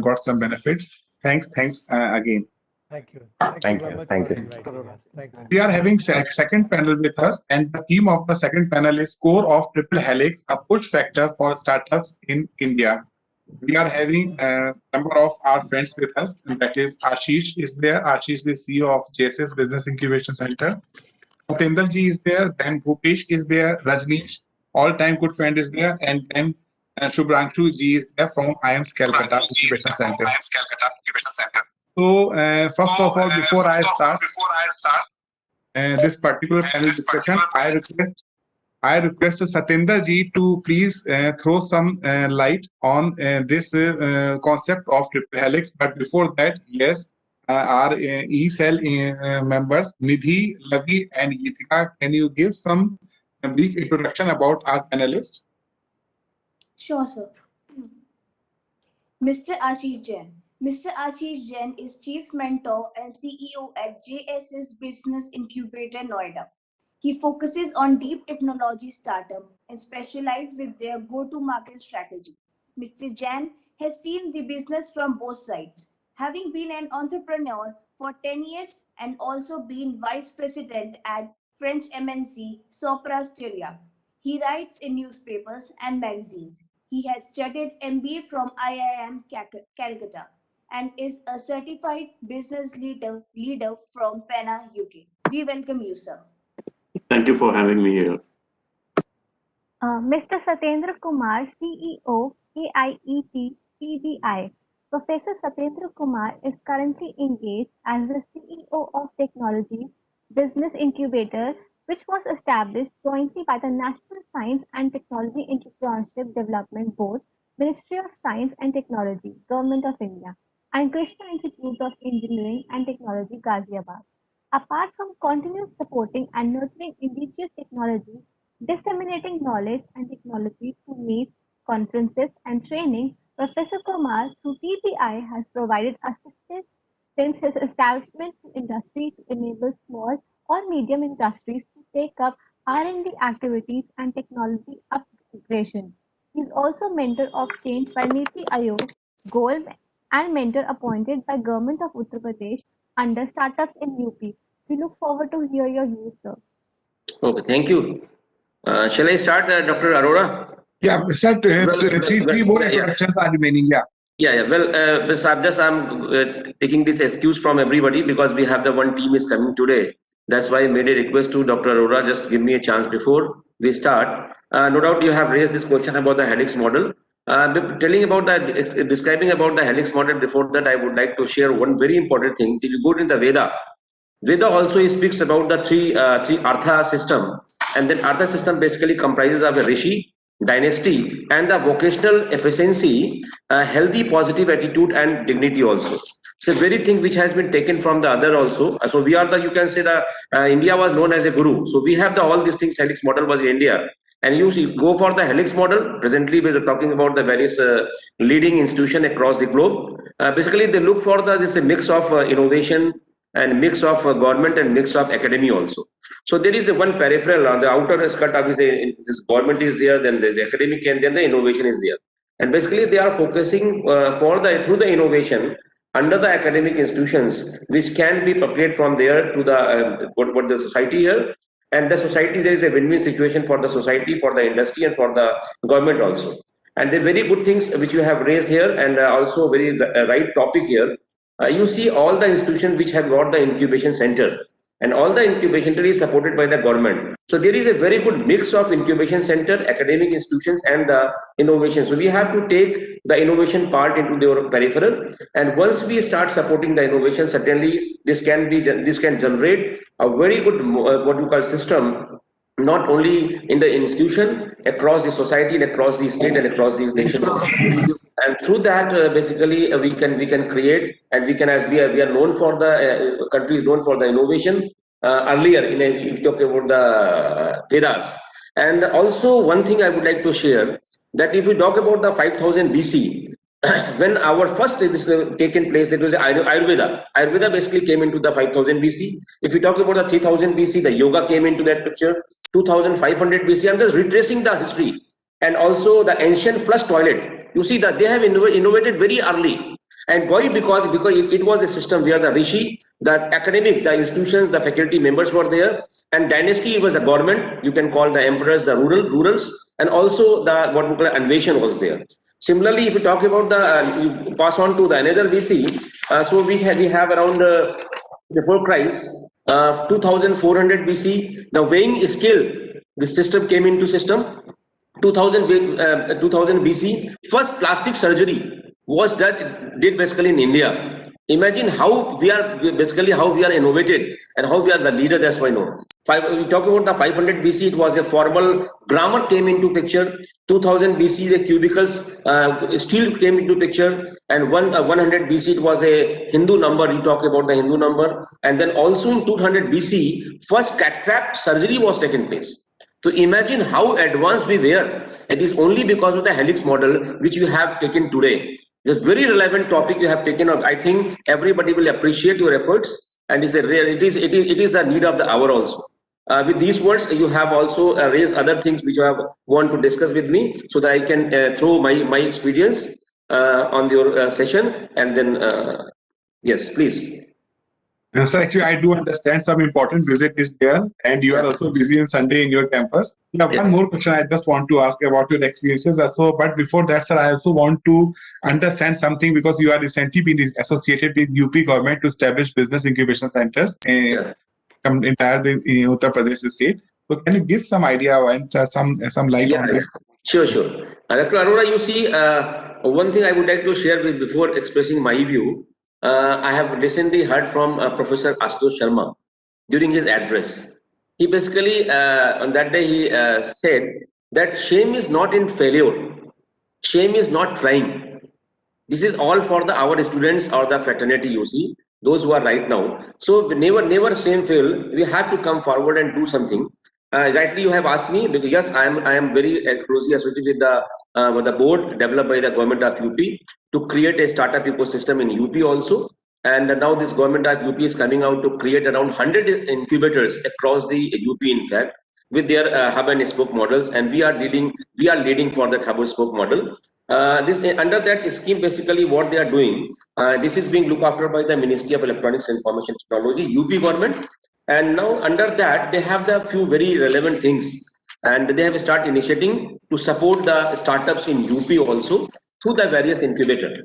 got some benefits. Thanks again. Thank you. Thank you. Thank you. Thank you. We are having second panel with us, and the theme of the second panel is Core of Triple Helix, a push factor for startups in India. We are having a number of our friends with us, and that is Ashish is there. Ashish is the CEO of JSS Business Incubation Center. Satendra ji is there. Then Bhupesh is there. Rajneesh, all-time good friend, is there, and then Shubhranshu ji is there from IIM's Calcutta Incubation Center. So first of all, before I start this particular panel discussion, I request Satendra ji to please throw some light on this concept of triple helix. But before that, yes, our e-cell members Nidhi, Lavi, and Geetika, can you give some brief introduction about our panelists? Sure, sir. Mr. Ashish Jain. Mr. Ashish Jain is Chief Mentor and CEO at JSS Business Incubator, Noida. He focuses on deep technology startup and specializes with their go-to-market strategy. Mr. Jain has seen the business from both sides, having been an entrepreneur for 10 years and also been vice president at French MNC Sopra Steria. He writes in newspapers and magazines. He has studied MBA from IIM Calcutta and is a certified business leader from PENA, UK. We welcome you, sir. Thank you for having me here. Mr. Satendra Kumar, CEO, AIET PBI. Professor Satendra Kumar is currently engaged as the CEO of Technology Business Incubator, which was established jointly by the National Science and Technology Entrepreneurship Development Board, Ministry of Science and Technology, Government of India, and Krishna Institute of Engineering and Technology, Ghaziabad. Apart from continuous supporting and nurturing indigenous technology, disseminating knowledge and technology through meets, conferences, and training, Professor Kumar through TBI has provided assistance since his establishment to industry to enable small or medium industries to take up R&D activities and technology upgradation. He is also mentor of change by Niti Aayog, goal and mentor appointed by Government of Uttar Pradesh under Startups in UP We look forward to hear your views, sir. Okay, thank you. Shall I start, Dr. Arora? Yeah, sir, three more yeah. introductions are remaining. Yeah. Yeah. Well, I'm taking this excuse from everybody because we have the one team is coming today. That's why I made a request to Dr. Arora, just give me a chance before we start. No doubt you have raised this question about the helix model. Telling about that, describing about the helix model. Before that, I would like to share one very important thing. If you go in the Veda also speaks about the three Artha system, and then Artha system basically comprises of a Rishi, dynasty, and the vocational efficiency, healthy positive attitude and dignity also. It's a very thing which has been taken from the other also. So we are the, you can say the India was known as a guru. So we have the all these things. Helix model was in India, and you see, go for the helix model. Presently, we are talking about the various leading institution across the globe. Basically, they look for this mix of innovation and mix of government and mix of academy also. So there is a one peripheral on the outer skirt of this government is there, then the academic, and then the innovation is there. And basically they are focusing through the innovation under the academic institutions, which can be propagated from there to the what the society here. And the society, there is a win-win situation for the society, for the industry, and for the government also. And the very good things which you have raised here, and also very right topic here. You see all the institutions which have got the incubation center, and all the incubation center is supported by the government. So there is a very good mix of incubation center, academic institutions, and the innovation. So we have to take the innovation part into their peripheral, and once we start supporting the innovation, certainly this can generate a very good what you call system, not only in the institution, across the society, and across the state, and across these nations. And through that, basically, we can create, and we can, as we are known for the country is known for the innovation. Earlier, if you talk about the Vedas, and also one thing I would like to share, that if we talk about the 5000 BC, when our first this taken place, that was Ayurveda. Ayurveda basically came into the 5000 BC. If we talk about the 3000 BC, the yoga came into that picture. 2500 BC, I'm just retracing the history, and also the ancient flush toilet. You see that they have innovated very early. And why? Because it was a system where the rishi, the academic, the institutions, the faculty members were there, and dynasty was the government. You can call the emperors the rurals, and also the what we call Anveshan was there. Similarly, if you talk about you pass on to the another BC, so we have around before Christ, 2400 BC, the weighing scale, this system came into system. 2000 BC, first plastic surgery was did basically in India. Imagine how we are innovated, and how we are the leader. That's why we talk about the 500 BC. It was a formal grammar came into picture. 2000 BC, the cubicles still came into picture, and 100 BC it was a Hindu number. You talk about the Hindu number, and then also in 200 BC, first cataract surgery was taken place. So imagine how advanced we were. It is only because of the helix model which you have taken today. It's a very relevant topic you have taken up. I think everybody will appreciate your efforts, and it is the need of the hour also. With these words, you have also raised other things which you want to discuss with me, so that I can throw my experience on your session, and then yes, please. So actually, I do understand some important visit is there, and you are also busy on Sunday in your campus. One more question I just want to ask about your experiences also. But before that, sir, I also want to understand something, because you are recently been associated with UP government to establish business incubation centers in entire Uttar Pradesh state. So can you give some idea and some light on this? Sure. Dr. Arora, you see, one thing I would like to share with before expressing my view. I have recently heard from Professor Ashutosh Sharma during his address. He basically, on that day, he said that shame is not in failure. Shame is not trying. This is all for our students or the fraternity, you see, those who are right now. So never shame fail. We have to come forward and do something. Rightly, you have asked me, because yes, I am very closely associated with the board developed by the government of UP to create a startup ecosystem in UP also. And now this government of UP is coming out to create around 100 incubators across the UP, in fact, with their hub and spoke models. And we are leading for that hub and spoke model. Under that scheme, basically what they are doing, this is being looked after by the Ministry of Electronics and Information Technology, UP government. And now under that, they have the few very relevant things, and they have started initiating to support the startups in UP also through the various incubators.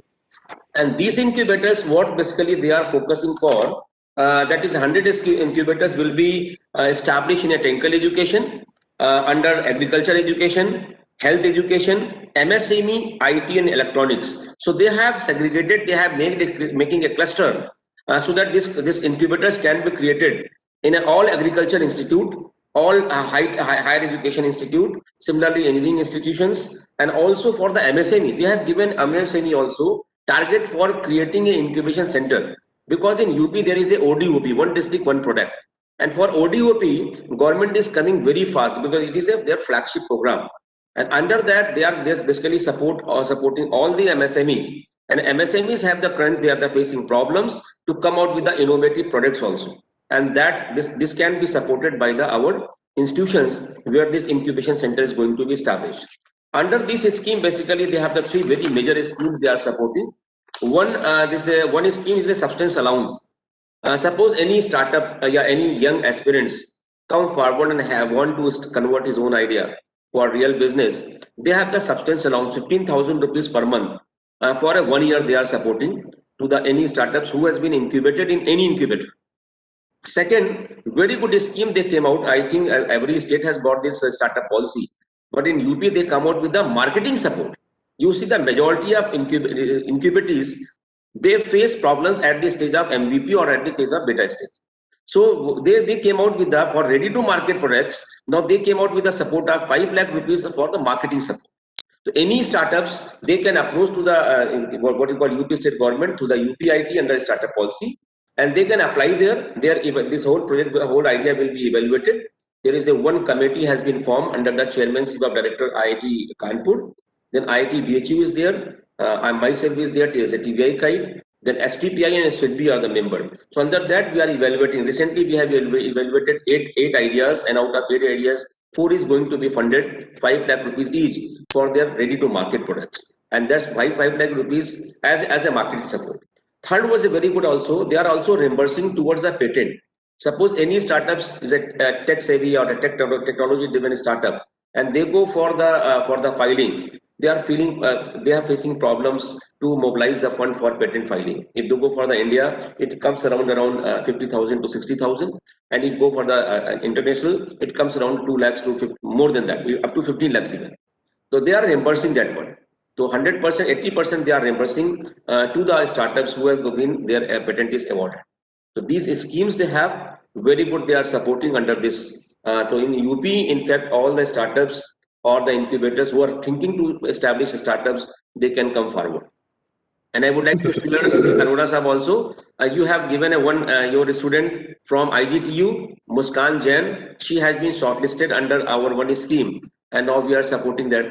And these incubators, what basically they are focusing for, that is 100 incubators will be established in a technical education, under agriculture education, health education, MSME, IT and electronics. So they have segregated, they have making a cluster, so that this incubators can be created in all agriculture institute, all higher education institute, similarly engineering institutions, and also for the MSME. They have given MSME also target for creating an incubation center, because in UP there is a ODOP, one district, one product. And for ODOP, government is coming very fast because it is their flagship program. And under that, they are basically supporting all the MSMEs. And MSMEs have the current, they are the facing problems to come out with the innovative products also. And that this can be supported by our institutions where this incubation center is going to be established. Under this scheme, basically they have the three very major schemes they are supporting. One scheme is a substance allowance. Suppose any startup, any young aspirants come forward and want to convert his own idea for real business, they have the substance allowance 15,000 rupees per month, for a 1 year they are supporting to the any startups who has been incubated in any incubator. Second, very good scheme they came out. I think every state has got this startup policy, but in UP they come out with the marketing support. You see the majority of incubatees, they face problems at the stage of MVP or at the stage of beta stage. So they came out with the, for ready to market products, now they came out with the support of 5 lakh rupees for the marketing support. So any startups, they can approach to the what you call UP state government through the UPIT under startup policy, and they can apply there. This whole project, the whole idea will be evaluated. There is a one committee has been formed under the chairmanship of Director IIT Kanpur. Then IIT DHU is there. I myself is there as a TBI guide. Then STPI and SHB are the member. So under that we are evaluating. Recently we have evaluated eight ideas, and out of 8 ideas, 4 is going to be funded 5 lakh rupees each for their ready to market products, and that's 5 lakh rupees as a marketing support. Third was a very good also, they are also reimbursing towards a patent. Suppose any startups is a tech savvy or a technology driven startup, and they go for the filing, they are facing problems to mobilize the fund for patent filing. If they go for the India, it comes around 50,000 to 60,000, and if you go for the international, it comes around 2 lakhs to more than that, up to 15 lakhs even. So they are reimbursing that one. So 100%, 80% they are reimbursing to the startups who have been their patent is awarded. So these schemes they have very good. They are supporting under this. So in UP, in fact, all the startups or the incubators who are thinking to establish startups, they can come forward. And I would like to share Arora Sahab also. You have given your student from IGTU, Muskan Jain. She has been shortlisted under our one scheme, and now we are supporting that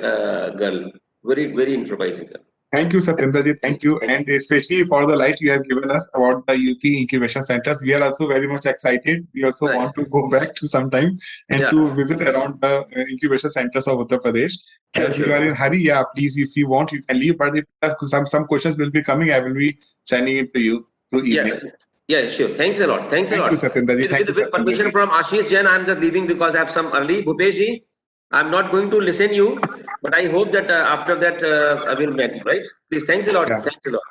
girl. Very, very enterprising girl. Thank you, Satyendraji. Thank you. And especially for the light you have given us about the UP incubation centers. We are also very much excited. We also want to go back to some time and to visit around the incubation centers of Uttar Pradesh. As you are in hurry, please, if you want, you can leave. But if some questions will be coming, I will be sending it to you through email. Yeah, sure. Thanks a lot. Thanks a lot. Thank you, Satyendraji. With permission from Ashish Jain, I'm just leaving because I have some early. Bhupeshji, I'm not going to listen you, but I hope that after that I will meet you, right? Please, thanks a lot. Yeah. Thanks a lot.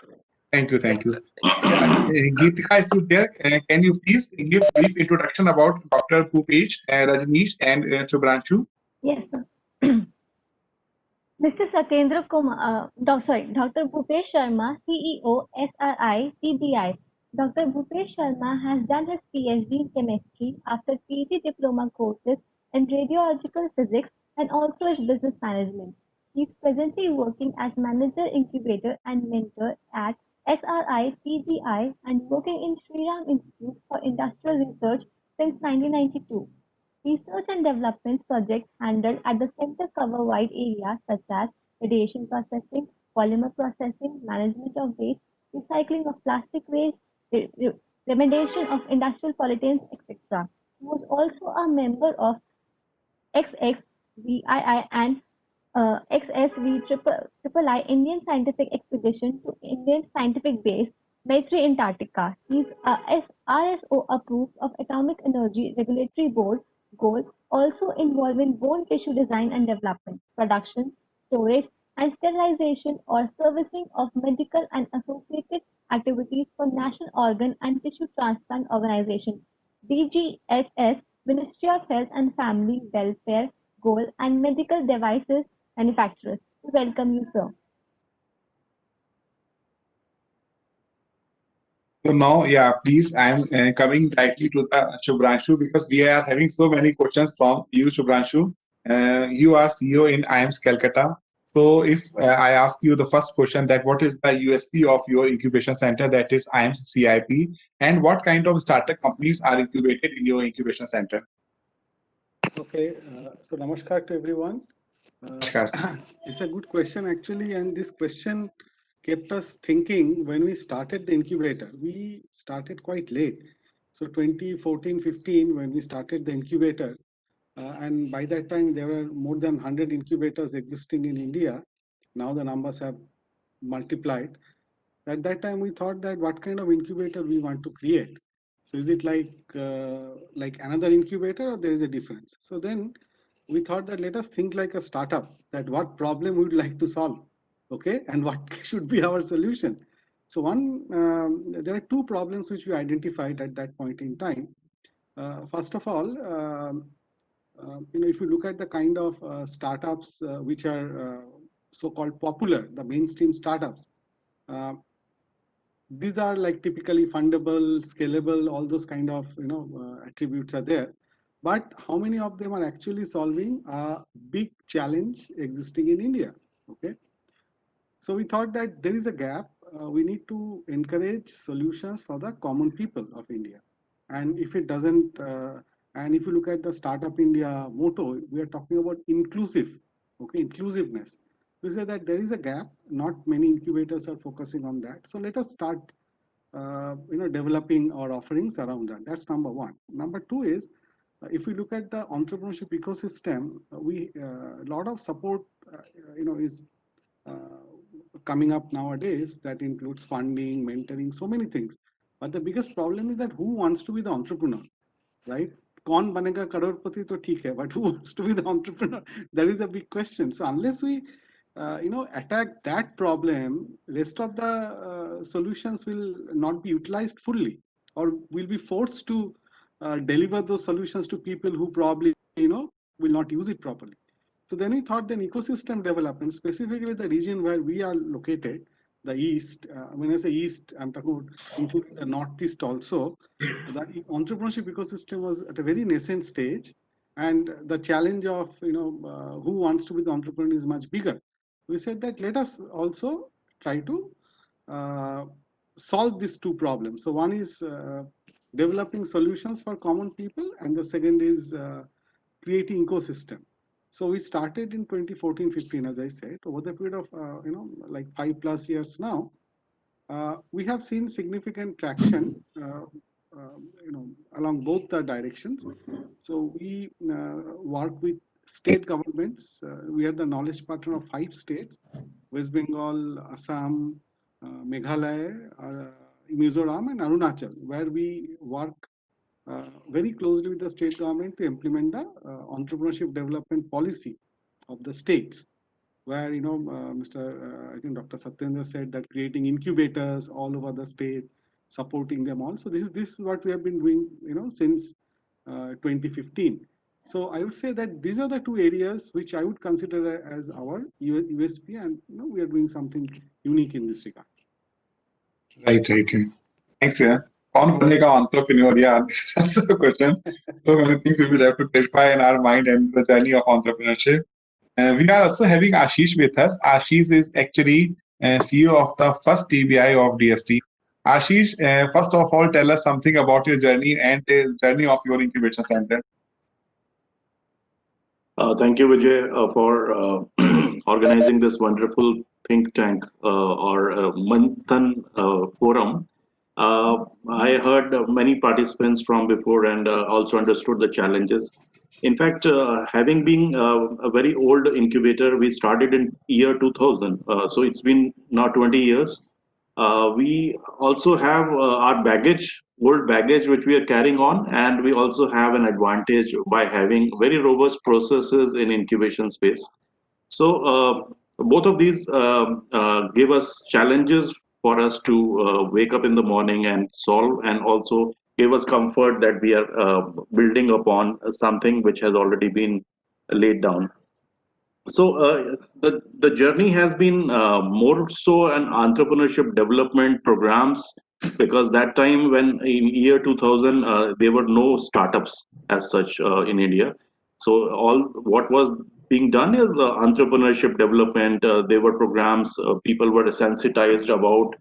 Thank you. Geetika, if you're there, can you please give a brief introduction about Dr. Bhupesh, Rajneesh, and Shubhranshu? Yes, sir. Mr. Satyendra Kumar, Dr. Bhupesh Sharma, CEO, SRI, TBI. Dr. Bhupesh Sharma has done his PhD in chemistry after PG diploma courses in radiological physics and also his business management. He is presently working as manager, incubator, and mentor at SRI, TBI, and working in Shriram Institute for Industrial Research since 1992. Research and development projects handled at the center cover wide areas such as radiation processing, polymer processing, management of waste, recycling of plastic waste, remediation of industrial pollutants, etc. He was also a member of XXVII and XSV III Indian Scientific Expedition to Indian Scientific Base Maitri Antarctica. He's a RSO approved of Atomic Energy Regulatory Board goal, also involving bone tissue design and development, production, storage, and sterilization or servicing of medical and associated activities for National Organ and Tissue Transplant Organization, DGHS, Ministry of Health and Family Welfare Goal, and medical devices manufacturers. We welcome you, sir. So now, yeah, please, I am coming directly to the Shubhranshu because we are having so many questions from you, Shubhranshu. You are CEO in IIMS Calcutta. So if I ask you the first question, that what is the USP of your incubation center, that is IIMS CIP, and what kind of startup companies are incubated in your incubation center? Okay, so namaskar to everyone. It's a good question actually, and this question kept us thinking when we started the incubator. We started quite late. So 2014-15 when we started the incubator, and by that time there were more than 100 incubators existing in India. Now the numbers have multiplied. At that time we thought that what kind of incubator we want to create. So is it like another incubator or there is a difference? So then we thought that let us think like a startup, that what problem we would like to solve, okay, and what should be our solution. So there are two problems which we identified at that point in time. First of all, if you look at the kind of startups which are so-called popular, the mainstream startups, these are like typically fundable, scalable, all those kind of attributes are there. But how many of them are actually solving a big challenge existing in India? Okay, so we thought that there is a gap. We need to encourage solutions for the common people of India. And if it doesn't, and if you look at the Startup India motto, we are talking about inclusive, okay, inclusiveness. We say that there is a gap. Not many incubators are focusing on that. So let us start, developing our offerings around that. That's number one. Number two is, if we look at the entrepreneurship ecosystem, a lot of support, is coming up nowadays that includes funding, mentoring, so many things. But the biggest problem is that who wants to be the entrepreneur, right? Kaun banega crorepati to theek hai, but who wants to be the entrepreneur? That is a big question. So unless we, attack that problem, rest of the solutions will not be utilized fully, or will be forced to deliver those solutions to people who probably, will not use it properly. So then we thought then ecosystem development, specifically the region where we are located, the East. When I say East, I'm talking about including the Northeast also. The entrepreneurship ecosystem was at a very nascent stage, and the challenge of who wants to be the entrepreneur is much bigger. We said that let us also try to solve these two problems. So one is developing solutions for common people, and the second is creating ecosystem. So we started in 2014-15, as I said. Over the period of like 5+ years now, we have seen significant traction, along both the directions. So we work with state governments. We are the knowledge partner of 5 states: West Bengal, Assam, Meghalaya, Mizoram, and Arunachal, where we work very closely with the state government to implement the entrepreneurship development policy of the states, where I think Dr. Satyendra said that creating incubators all over the state, supporting them all. So this is what we have been doing since 2015. So I would say that these are the two areas which I would consider as our USP, and we are doing something unique in this regard. Right. Thanks, yeah. कौन बनेगा entrepreneur? Yeah, this is also a question. So many things we will have to clarify in our mind and the journey of entrepreneurship. We are also having Ashish with us. Ashish is actually CEO of the first TBI of DST. Ashish, first of all, tell us something about your journey and the journey of your incubation center. Thank you, Vijay, for organizing this wonderful think tank or Manthan forum. I heard many participants from before and also understood the challenges. In fact, having been a very old incubator, we started in year 2000. So it's been now 20 years. We also have our baggage, old baggage, which we are carrying on, and we also have an advantage by having very robust processes in incubation space. So both of these give us challenges for us to wake up in the morning and solve, and also give us comfort that we are building upon something which has already been laid down. So the journey has been more so an entrepreneurship development programs, because that time when in year 2000 there were no startups as such in India. So all what was being done is entrepreneurship development. There were programs. People were sensitized about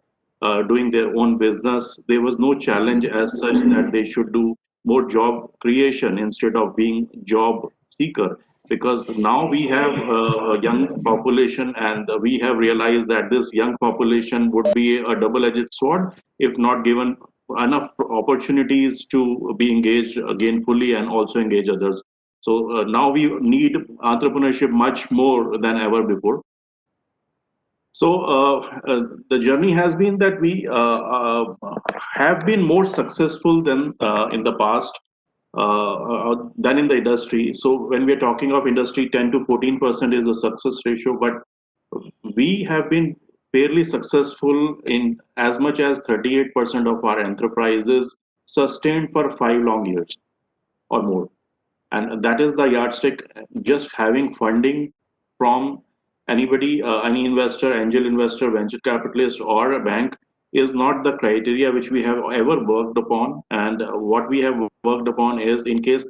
doing their own business. There was no challenge as such that they should do more job creation instead of being job seeker, because now we have a young population, and we have realized that this young population would be a double-edged sword if not given enough opportunities to be engaged gainfully and also engage others. So now we need entrepreneurship much more than ever before. So the journey has been that we have been more successful than in the past, than in the industry. So when we are talking of industry, 10 to 14% is a success ratio, but we have been fairly successful in as much as 38% of our enterprises sustained for 5 long years or more. And that is the yardstick. Just having funding from anybody, any investor, angel investor, venture capitalist, or a bank is not the criteria which we have ever worked upon. And what we have worked upon is, in case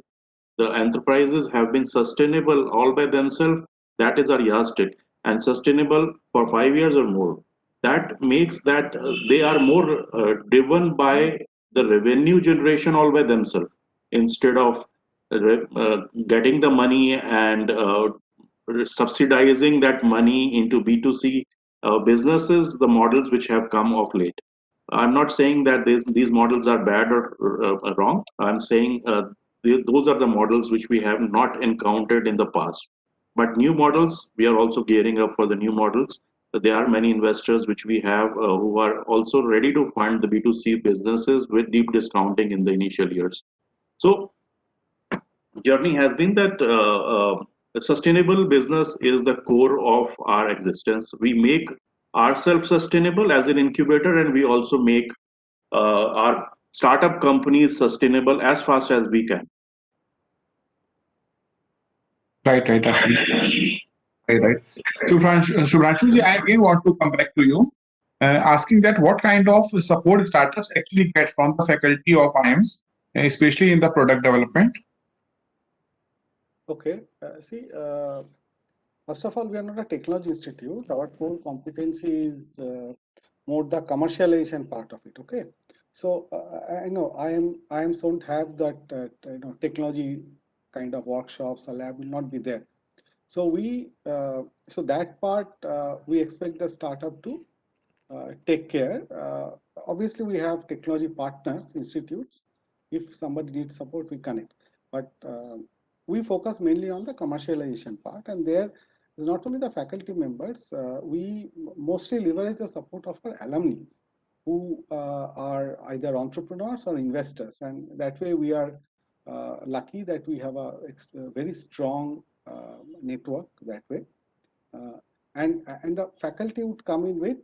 the enterprises have been sustainable all by themselves, that is our yardstick, and sustainable for 5 years or more. That makes that they are more driven by the revenue generation all by themselves, instead of getting the money and subsidizing that money into B2C businesses, the models which have come of late. I'm not saying that these models are bad or wrong. I'm saying those are the models which we have not encountered in the past. But new models, we are also gearing up for the new models. There are many investors which we have who are also ready to fund the B2C businesses with deep discounting in the initial years. So journey has been that sustainable business is the core of our existence. We make ourselves sustainable as an incubator, and we also make our startup companies sustainable as fast as we can. Right. Absolutely. Right. Subhranshu ji, I again want to come back to you, asking that what kind of support startups actually get from the faculty of IIMs, especially in the product development. Okay. First of all, we are not a technology institute. Our core competency is more the commercialization part of it. Okay. So I know IIMs don't have that technology kind of workshops or lab will not be there. So so that part we expect the startup to take care. Obviously, we have technology partners, institutes. If somebody needs support, we connect. But we focus mainly on the commercialization part, and there is not only the faculty members. We mostly leverage the support of our alumni, who are either entrepreneurs or investors, and that way we are lucky that we have a very strong network that way. And the faculty would come in with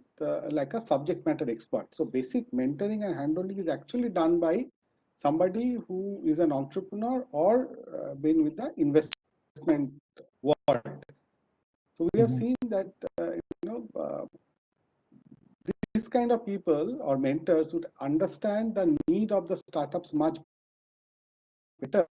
like a subject matter expert. So basic mentoring and handholding is actually done by somebody who is an entrepreneur or been with the investment world. So we have seen that this kind of people or mentors would understand the need of the startups much better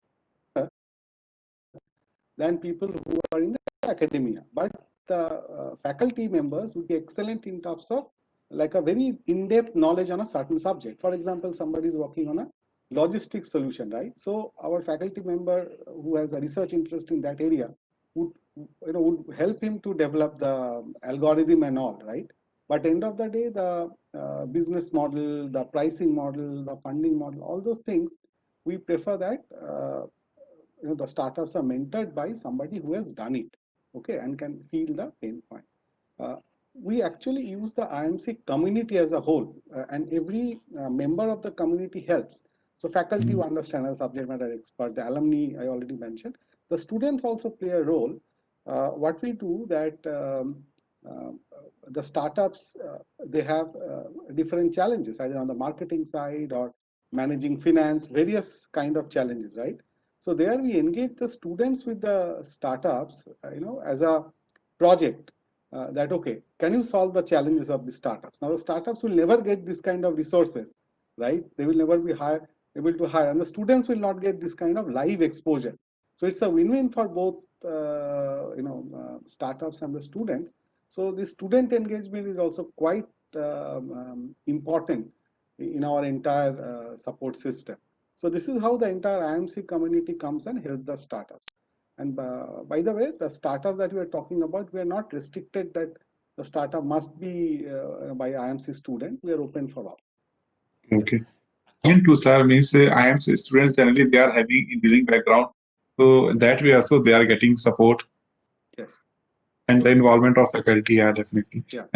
than people who are in the academia. But the faculty members would be excellent in terms of like a very in-depth knowledge on a certain subject. For example, somebody is working on a logistics solution, right? So our faculty member who has a research interest in that area would help him to develop the algorithm and all, right? But end of the day, the business model, the pricing model, the funding model, all those things, we prefer that the startups are mentored by somebody who has done it, okay, and can feel the pain point. we actually use the IMC community as a whole, and every member of the community helps. So faculty who understand as subject matter expert, the alumni I already mentioned, the students also play a role. What we do that uh, the startups, they have different challenges, either on the marketing side or managing finance, various kind of challenges, right? So there we engage the students with the startups, as a project, that, okay, can you solve the challenges of the startups? Now the startups will never get this kind of resources, right? They will never be able to hire, and the students will not get this kind of live exposure. So it's a win-win for both startups and the students. So the student engagement is also quite important in our entire support system. So this is how the entire IMC community comes and help the startups. And by the way, the startups that we are talking about, we are not restricted that the startup must be by IMC student. We are open for all. Okay. Again, to sir, means IMC students generally they are having engineering background, so that way also they are getting support. Yes. And the involvement of faculty, yeah, definitely. Yeah.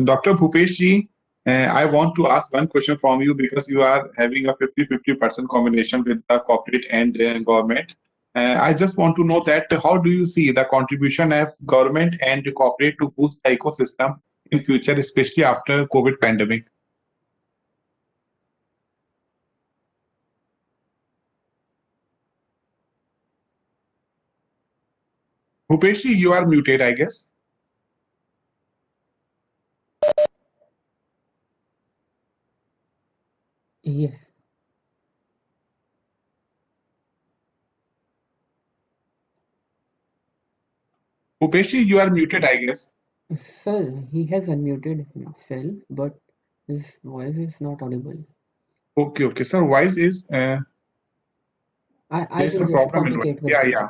Dr. Bhupesh ji, I want to ask one question from you because you are having a 50-50% combination with the corporate and government. I just want to know that how do you see the contribution of government and corporate to boost the ecosystem in future, especially after COVID pandemic? Bhupesh ji, you are muted, I guess. Yes. Bhupesh ji, you are muted, I guess. Sir, he has unmuted himself, but his voice is not audible. Okay. Sir, voice is I there's will some just problem in voice. communicate with Yeah, him. yeah.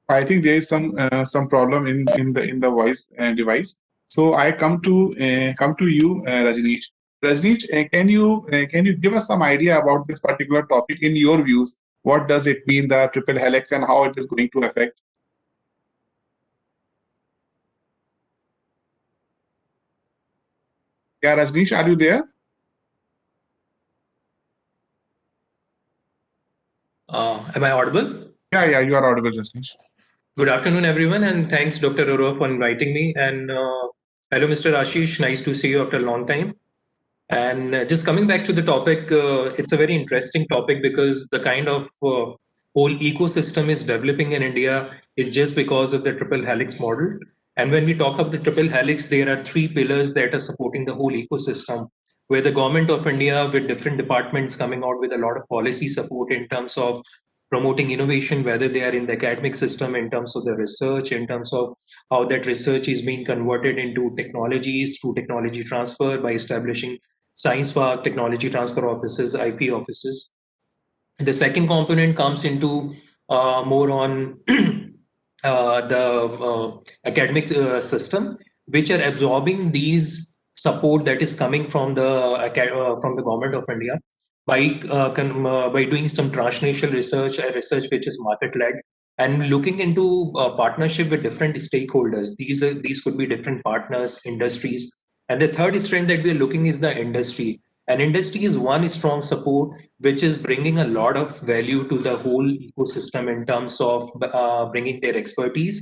I think there is some problem in the voice device. So I come to you, Rajneesh. Rajneesh, can you give us some idea about this particular topic in your views? What does it mean, the triple helix, and how it is going to affect? Yeah, Rajneesh, are you there? Am I audible? Yeah, you are audible, Rajneesh. Good afternoon, everyone, and thanks, Dr. Arora, for inviting me. And hello, Mr. Ashish. Nice to see you after a long time. And just coming back to the topic, it's a very interesting topic because the kind of whole ecosystem is developing in India is just because of the triple helix model. And when we talk of the triple helix, there are three pillars that are supporting the whole ecosystem, where the government of India, with different departments coming out with a lot of policy support in terms of promoting innovation, whether they are in the academic system, in terms of the research, in terms of how that research is being converted into technologies through technology transfer by establishing science park, technology transfer offices, IP offices. The second component comes into more on the academic system, which are absorbing these support that is coming from the government of India by doing some transnational research, research which is market led, and looking into partnership with different stakeholders. These could be different partners, industries, and the third strength that we are looking is the industry. And industry is one strong support which is bringing a lot of value to the whole ecosystem in terms of bringing their expertise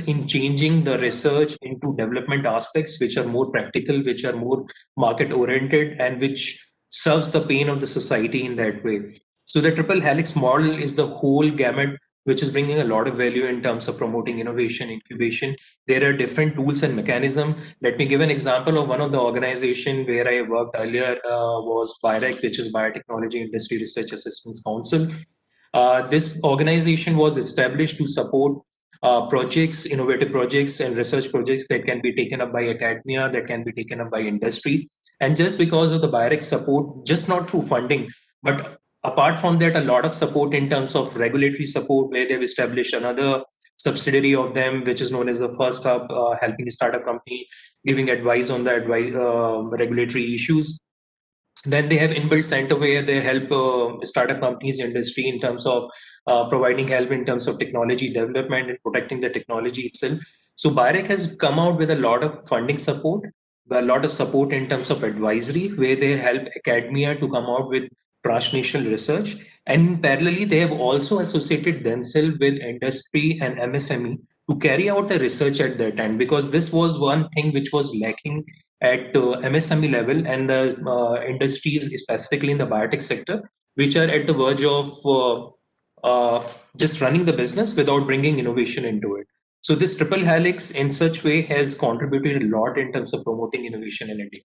in changing the research into development aspects which are more practical, which are more market oriented, and which serves the pain of the society in that way. So the triple helix model is the whole gamut which is bringing a lot of value in terms of promoting innovation, incubation. There are different tools and mechanism. Let me give an example of one of the organization where I worked earlier was BIREC, which is Biotechnology Industry Research Assistance Council. This organization was established to support projects, innovative projects and research projects that can be taken up by academia, that can be taken up by industry. And just because of the BIREC support, just not through funding, but apart from that, a lot of support in terms of regulatory support, where they've established another subsidiary of them, which is known as the First Hub, helping startup company, giving advice on the regulatory issues. Then they have inbuilt center where they help startup companies industry in terms of providing help in terms of technology development and protecting the technology itself. So BIREC has come out with a lot of funding support, a lot of support in terms of advisory, where they help academia to come out with transnational research. And parallelly, they have also associated themselves with industry and MSME to carry out the research at that time, because this was one thing which was lacking at MSME level and the industries, specifically in the biotech sector, which are at the verge of just running the business without bringing innovation into it. So this triple helix in such way has contributed a lot in terms of promoting innovation in India.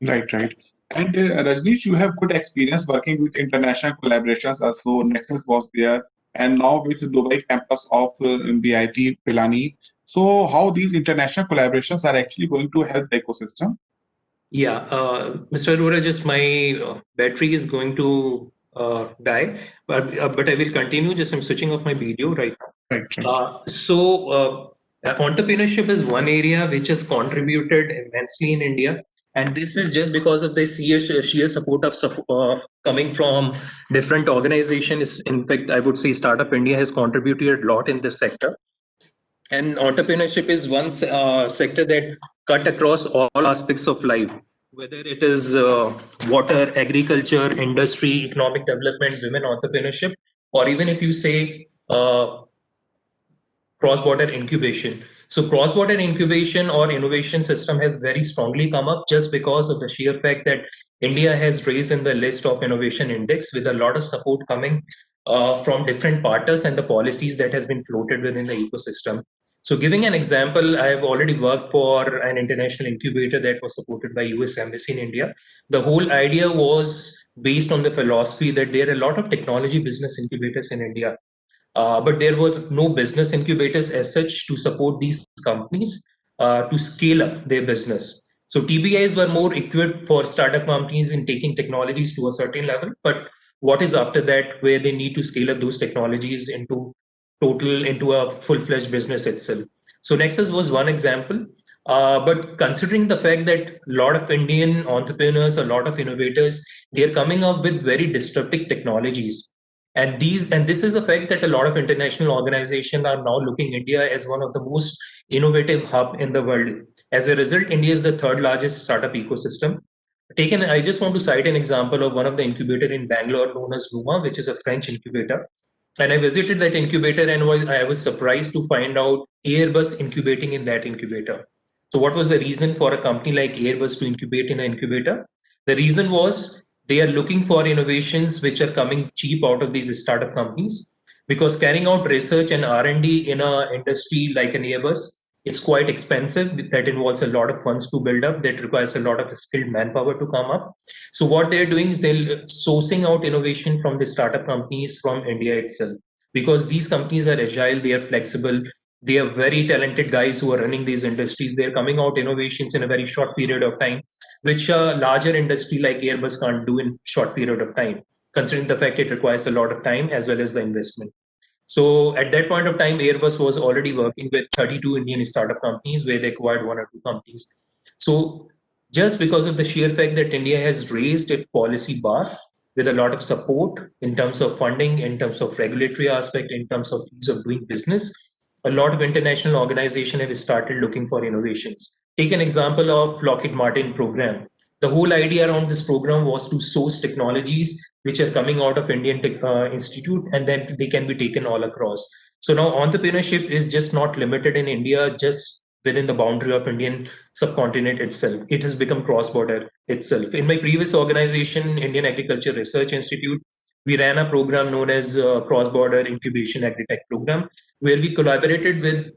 Right, right. And Rajneesh, you have good experience working with international collaborations. Also, Nexus was there, and now with Dubai campus of BIT Pilani. So, how these international collaborations are actually going to help the ecosystem? Yeah, Mr. Arora, just my battery is going to die, but I will continue. Just I'm switching off my video right now. Right. So entrepreneurship is one area which has contributed immensely in India, and this is just because of the sheer support of coming from different organizations. In fact, I would say Startup India has contributed a lot in this sector. And entrepreneurship is one sector that cut across all aspects of life, whether it is water, agriculture, industry, economic development, women entrepreneurship, or even if you say cross-border incubation. So cross-border incubation or innovation system has very strongly come up just because of the sheer fact that India has raised in the list of innovation index with a lot of support coming from different partners and the policies that has been floated within the ecosystem. So giving an example, I have already worked for an international incubator that was supported by US Embassy in India. The whole idea was based on the philosophy that there are a lot of technology business incubators in India, but there was no business incubators as such to support these companies to scale up their business. So TBIs were more equipped for startup companies in taking technologies to a certain level, but what is after that where they need to scale up those technologies into a full-fledged business itself. So Nexus was one example. But considering the fact that a lot of Indian entrepreneurs, a lot of innovators, they're coming up with very disruptive technologies. And this is a fact that a lot of international organizations are now looking India as one of the most innovative hub in the world. As a result, India is the third largest startup ecosystem. I just want to cite an example of one of the incubator in Bangalore known as Luma, which is a French incubator. And I visited that incubator and I was surprised to find out Airbus incubating in that incubator. So what was the reason for a company like Airbus to incubate in an incubator? The reason was they are looking for innovations which are coming cheap out of these startup companies, because carrying out research and R&D in an industry like an Airbus, it's quite expensive. That involves a lot of funds to build up. That requires a lot of skilled manpower to come up. So what they're doing is they're sourcing out innovation from the startup companies from India itself, because these companies are agile, they are flexible, they are very talented guys who are running these industries. They're coming out innovations in a very short period of time, which a larger industry like Airbus can't do in short period of time, considering the fact it requires a lot of time as well as the investment. So at that point of time, Airbus was already working with 32 Indian startup companies where they acquired one or two companies. So just because of the sheer fact that India has raised its policy bar with a lot of support in terms of funding, in terms of regulatory aspect, in terms of ease of doing business, a lot of international organizations have started looking for innovations. Take an example of Lockheed Martin program. The whole idea around this program was to source technologies which are coming out of Indian Institute, and then they can be taken all across. So now entrepreneurship is just not limited in India, just within the boundary of Indian subcontinent itself. It has become cross-border itself. In my previous organization, Indian Agriculture Research Institute, we ran a program known as Cross-Border Incubation Agri-Tech Program, where we collaborated with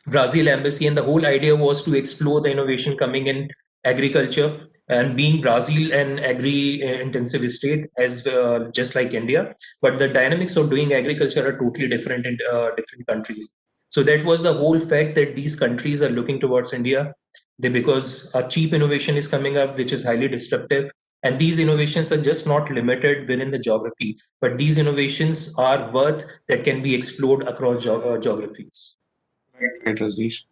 Brazil embassy, and the whole idea was to explore the innovation coming in agriculture. And being Brazil an agri-intensive state, as just like India, but the dynamics of doing agriculture are totally different in different countries. So that was the whole fact that these countries are looking towards India, because a cheap innovation is coming up, which is highly disruptive. And these innovations are just not limited within the geography, but these innovations are worth that can be explored across geographies. Right, Rajneesh.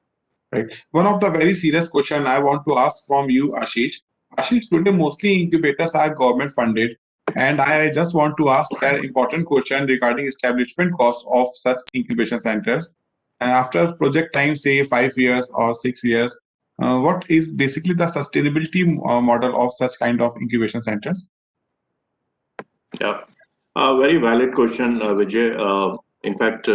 Right. One of the very serious question I want to ask from you, Ashish. Ashish, today mostly incubators are government funded, and I just want to ask an important question regarding establishment cost of such incubation centers. And after project time, say 5 years or 6 years, what is basically the sustainability model of such kind of incubation centers? Yeah, very valid question, Vijay. In fact,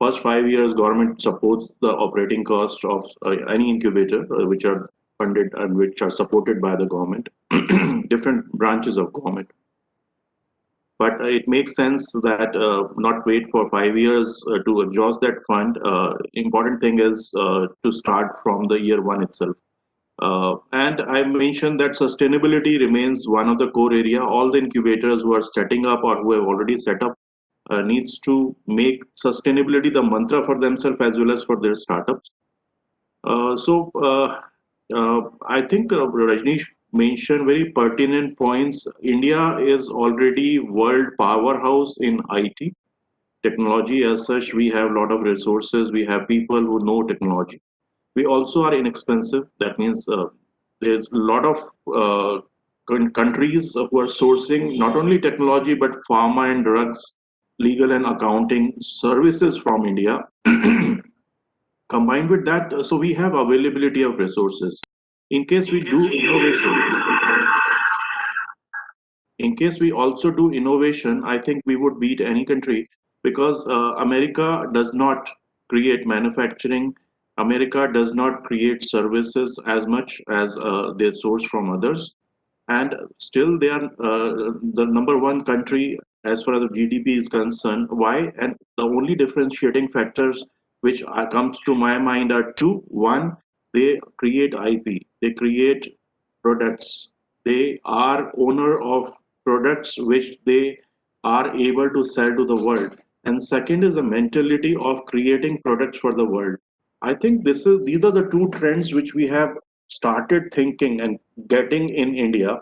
first 5 years, government supports the operating cost of any incubator, which are funded and which are supported by the government, different branches of government. But it makes sense that not wait for 5 years to exhaust that fund. Important thing is to start from the year one itself. And I mentioned that sustainability remains one of the core area. All the incubators who are setting up or who have already set up needs to make sustainability the mantra for themselves as well as for their startups. I think Rajneesh mentioned very pertinent points. India is already world powerhouse in IT technology. As such, we have a lot of resources. We have people who know technology. We also are inexpensive. That means there's a lot of countries who are sourcing not only technology but pharma and drugs, legal and accounting services from India. Combined with that, so we have availability of resources. In case we do innovation, in case we also do innovation, I think we would beat any country because America does not create manufacturing. America does not create services as much as they source from others. And still they are the number one country as far as the GDP is concerned. Why? And the only differentiating factors which comes to my mind are two. One, they create IP, they create products, they are owner of products which they are able to sell to the world. And second is the mentality of creating products for the world. I think these are the two trends which we have started thinking and getting in India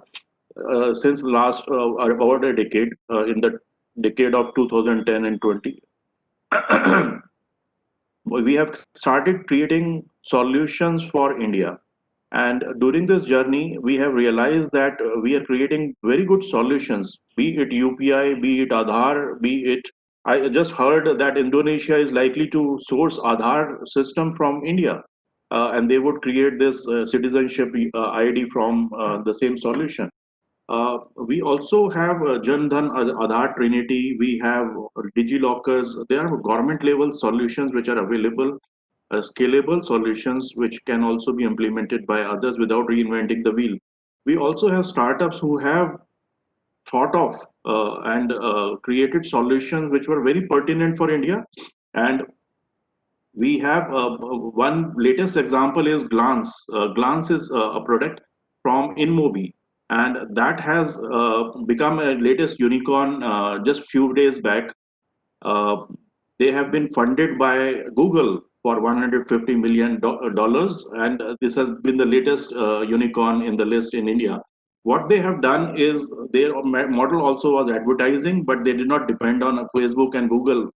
since last about a decade, in the decade of 2010 and 20. We have started creating solutions for India. And during this journey, we have realized that we are creating very good solutions, be it UPI, be it Aadhaar, be it. I just heard that Indonesia is likely to source Aadhaar system from India, and they would create this citizenship ID from the same solution. We also have Jan Dhan Aadhaar Trinity. We have DigiLockers. There are government level solutions which are available, scalable solutions which can also be implemented by others without reinventing the wheel. We also have startups who have thought of and created solutions which were very pertinent for India. And we have one latest example is Glance. Glance is a product from InMobi, and that has become a latest unicorn just few days back. uh, they have been funded by Google for $150 million, and this has been the latest unicorn in the list in India. What they have done is their model also was advertising, but they did not depend on Facebook and Google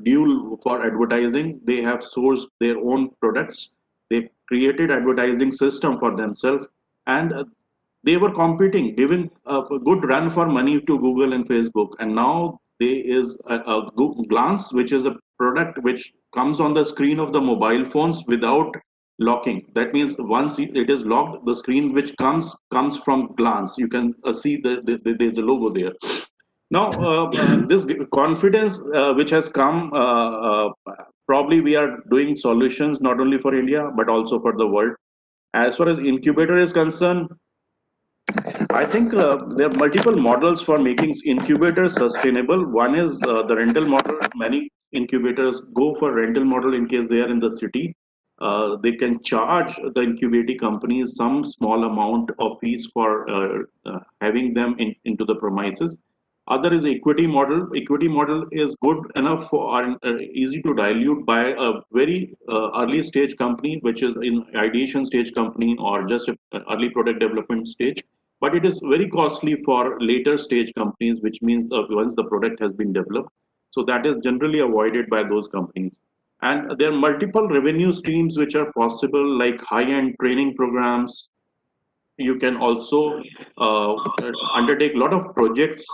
dual for advertising. They have sourced their own products. They created advertising system for themselves, and they were competing, giving a good run for money to Google and Facebook. And now there is a Glance, which is a product which comes on the screen of the mobile phones without locking. That means once it is locked, the screen which comes from Glance. You can see there's a logo there. Now, this confidence which has come, probably we are doing solutions not only for India but also for the world. As far as incubator is concerned, I think there are multiple models for making incubators sustainable. One is the rental model. Many incubators go for rental model in case they are in the city. They can charge the incubating companies some small amount of fees for having them into the premises. Other is equity model. Equity model is good enough for easy to dilute by a very early stage company, which is in ideation stage company or just a early product development stage. But it is very costly for later stage companies, which means once the product has been developed. So that is generally avoided by those companies. And there are multiple revenue streams which are possible, like high-end training programs, you can also undertake a lot of projects,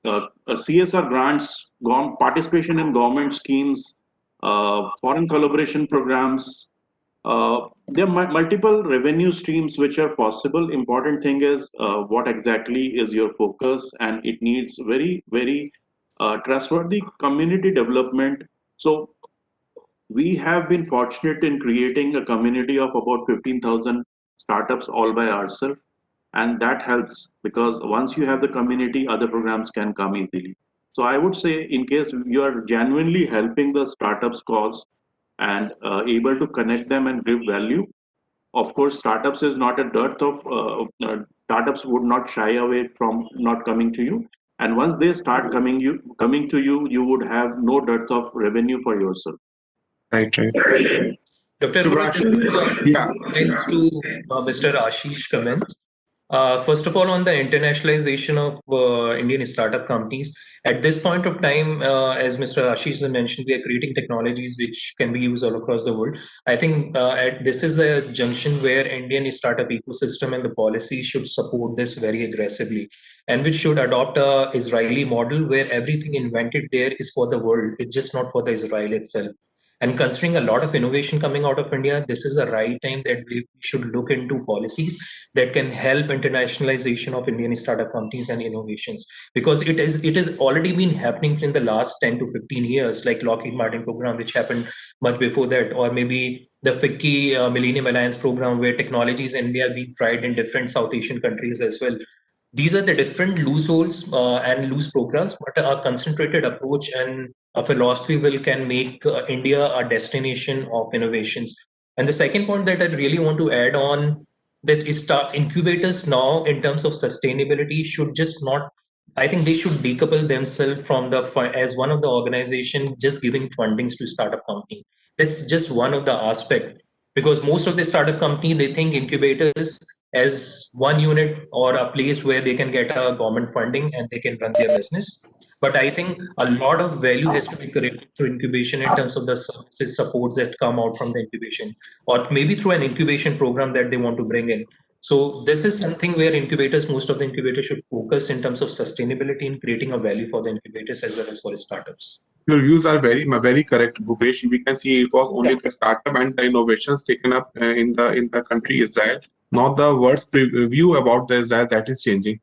CSR grants, participation in government schemes, foreign collaboration programs. There are multiple revenue streams which are possible. Important thing is what exactly is your focus, and it needs very trustworthy community development. So we have been fortunate in creating a community of about 15,000 startups all by ourselves. And that helps because once you have the community, other programs can come easily. So I would say, in case you are genuinely helping the startups cause and able to connect them and give value, of course, startups is not a dearth of startups would not shy away from not coming to you. And once they start coming to you, you would have no dearth of revenue for yourself. Right, right. Dr. Arora, just Yeah. comments to Mr. Ashish comments. First of all, on the internationalization of Indian startup companies, at this point of time, as Mr. Ashish mentioned, we are creating technologies which can be used all across the world. I think this is a junction where Indian startup ecosystem and the policy should support this very aggressively, and which should adopt a Israeli model where everything invented there is for the world. It's just not for the Israel itself. And considering a lot of innovation coming out of India, this is the right time that we should look into policies that can help internationalization of Indian startup companies and innovations. Because it has already been happening in the last 10 to 15 years, like Lockheed Martin program, which happened much before that, or maybe the FICCI Millennium Alliance program, where technologies in India are being tried in different South Asian countries as well. These are the different loose holes and loose programs, but a concentrated approach and a philosophy will can make India a destination of innovations. And the second point that I really want to add on that is incubators now in terms of sustainability should just not. I think they should decouple themselves from the as one of the organization just giving fundings to startup company. That's just one of the aspect because most of the startup company they think incubators as one unit or a place where they can get a government funding and they can run their business. But I think a lot of value has to be created through incubation in terms of the services supports that come out from the incubation, or maybe through an incubation program that they want to bring in. So this is something where incubators, most of the incubators should focus in terms of sustainability and creating a value for the incubators as well as for startups. Your views are very correct, Bhupesh. We can see it was only the startup and the innovations taken up in the country Israel, not the world's view about the Israel that is changing.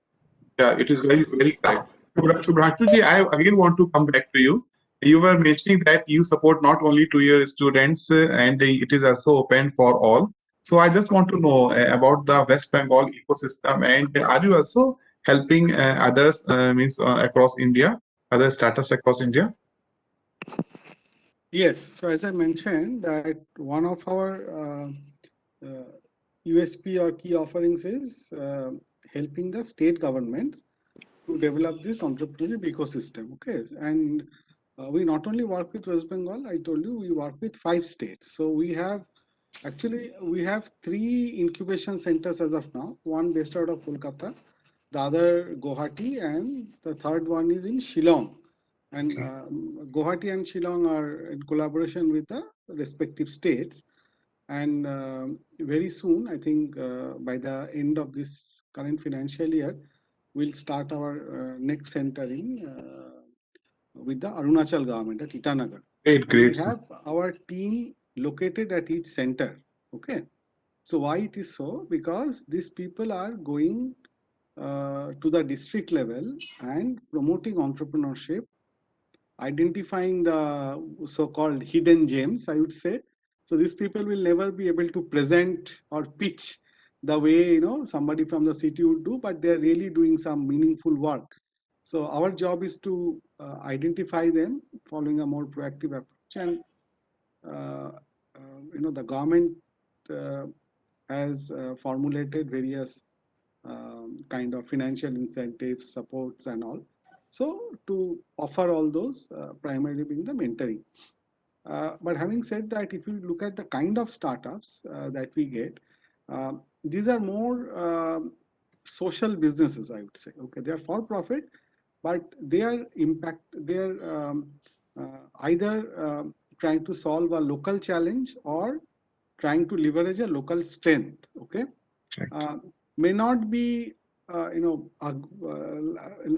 Yeah, it is very correct. Shubhranshu ji, I again want to come back to you. You were mentioning that you support not only to your students and it is also open for all. So I just want to know about the West Bengal ecosystem, and are you also helping others means across India, other startups across India? Yes. So as I mentioned, that one of our USP or key offerings is helping the state governments to develop this entrepreneurial ecosystem. Okay, and we not only work with West Bengal. I told you we work with 5 states. So we have we have 3 incubation centers as of now. One based out of Kolkata, the other Guwahati, and the third one is in Shillong. And Guwahati and Shillong are in collaboration with the respective states. And very soon, I think by the end of this current financial year, we'll start our next center in with the Arunachal government at Itanagar. Great, We great. have our team located at each center. Okay. So why it is so? Because these people are going to the district level and promoting entrepreneurship, identifying the so-called hidden gems, I would say. So these people will never be able to present or pitch the way somebody from the city would do, but they're really doing some meaningful work. So our job is to identify them, following a more proactive approach, and the government has formulated various kind of financial incentives, supports, and all. So to offer all those, primarily being the mentoring. But having said that, if you look at the kind of startups that we get, these are more social businesses, I would say. Okay, they are for profit, but they are either trying to solve a local challenge or trying to leverage a local strength. Okay, may not be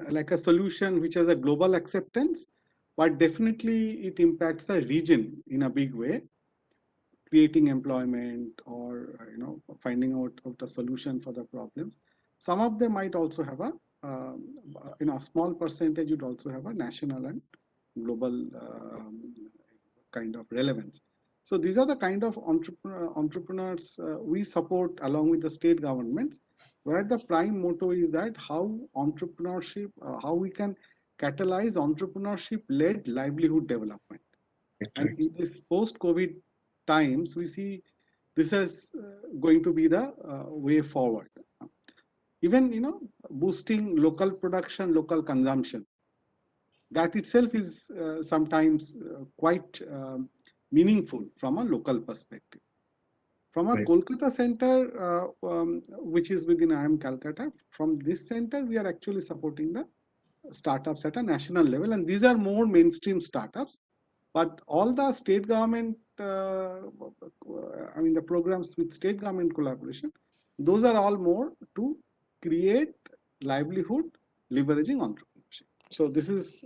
like a solution which has a global acceptance, but definitely it impacts the region in a big way, creating employment or finding out of the solution for the problems. Some of them might also have a a small percentage would also have a national and global kind of relevance. So these are the kind of entrepreneurs we support along with the state governments, where the prime motto is that how entrepreneurship, how we can catalyze entrepreneurship-led livelihood development. And in this post-COVID times, we see this as going to be the way forward. Even boosting local production, local consumption. That itself is sometimes quite meaningful from a local perspective. From our Kolkata center, which is within IIM Calcutta, from this center, we are actually supporting the startups at a national level. And these are more mainstream startups. But all the state government, the programs with state government collaboration, those are all more to create livelihood leveraging entrepreneurship. So this is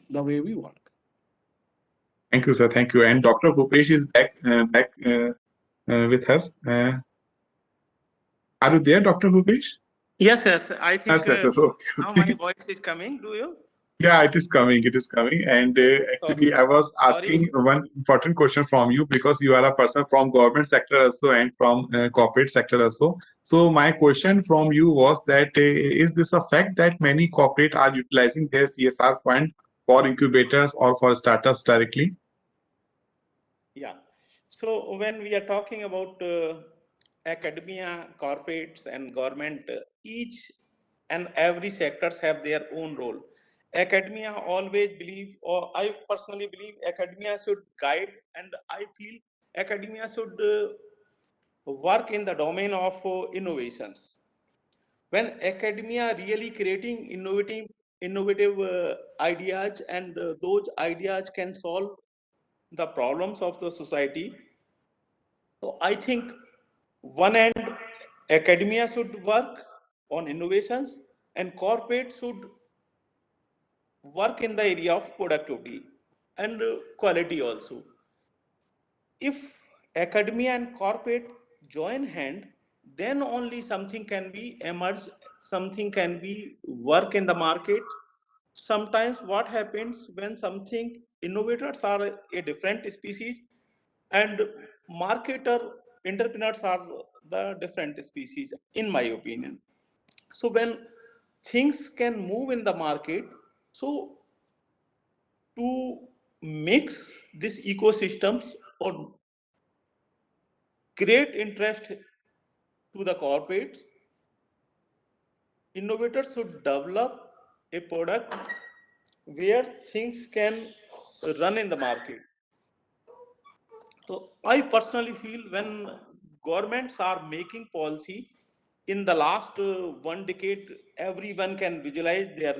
the way we work. Thank you, sir. Thank you. And Dr. Bhupesh is back with us. Are you there, Dr. Bhupesh? Yes. I think Yes. Okay. now my voice is coming. Do you? Yeah, it is coming. It is coming. And actually, I was asking one important question from you, because you are a person from government sector also and from corporate sector also. So my question from you was that is this a fact that many corporate are utilizing their CSR fund for incubators or for startups directly? Yeah. So when we are talking about academia, corporates and government, each and every sectors have their own role. Academia always believe, or I personally believe, academia should guide, and I feel academia should work in the domain of innovations. When academia really creating innovative ideas, and those ideas can solve the problems of the society. So I think one end academia should work on innovations, and corporate should work in the area of productivity and quality also. If academia and corporate join hand, then only something can be emerge, something can be work in the market. Sometimes what happens when something innovators are a different species and marketer entrepreneurs are the different species, in my opinion. So when things can move in the market, so to mix these ecosystems or create interest to the corporates, innovators should develop a product where things can run in the market. So I personally feel when governments are making policy, in the last one decade, everyone can visualize their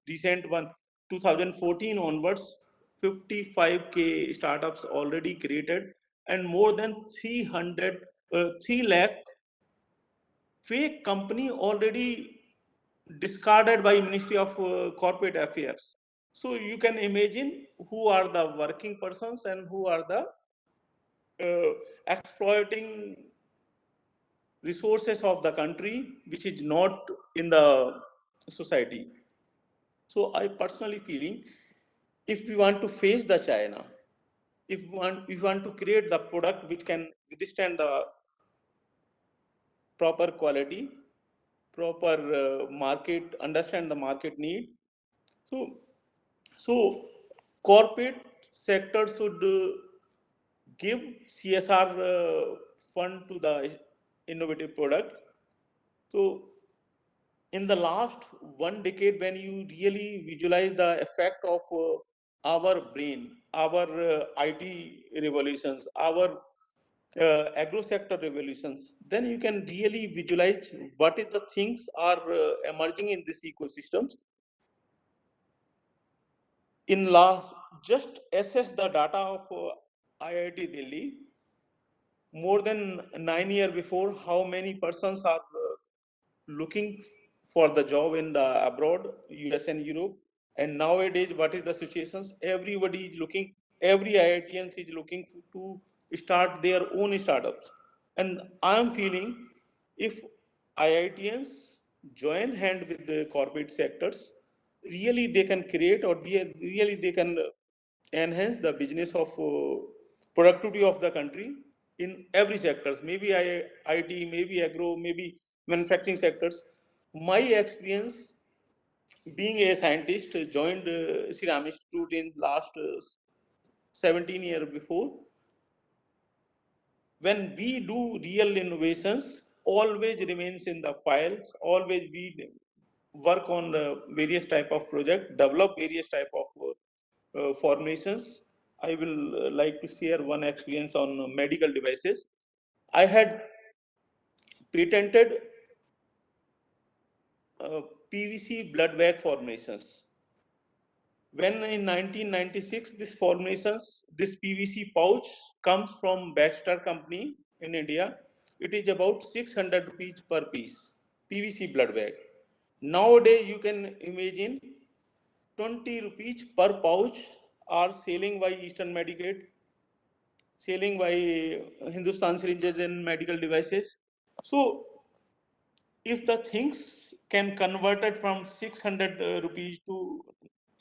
recent one, 2014 onwards, 55K startups already created, and more than 3 lakh fake company already discarded by Ministry of Corporate Affairs. So you can imagine who are the working persons and who are the exploiting resources of the country, which is not in the society. So I personally feeling, if we want to face the China, if we want to create the product which can withstand the proper quality, proper market, understand the market need. So corporate sector should give CSR fund to the innovative product. So in the last one decade, when you really visualize the effect of our brain, our IT revolutions, our agro sector revolutions, then you can really visualize what is the things are emerging in these ecosystems. In last, just assess the data of IIT Delhi. more than 9 years before, how many persons are looking for the job in the abroad, US and Europe. And nowadays, what is the situations? Everybody is looking, every IITians is looking to start their own startups. And I am feeling if IITians join hand with the corporate sectors, really they can create or really they can enhance the business of productivity of the country in every sectors, maybe IT, maybe agro, maybe manufacturing sectors. My experience being a scientist joined Ceramic Institute in last 17 years before. When we do real innovations, always remains in the files, always we work on various type of project, develop various type of formulations. I will like to share one experience on medical devices. I had patented PVC blood bag formulations. When in 1996, this formulations, this PVC pouch comes from Baxter company in India. It is about 600 rupees per piece, PVC blood bag. Nowadays, you can imagine 20 rupees per pouch are selling by Eastern Medicate, selling by Hindustan Syringes and Medical Devices. So, if the things can convert it from 600 rupees to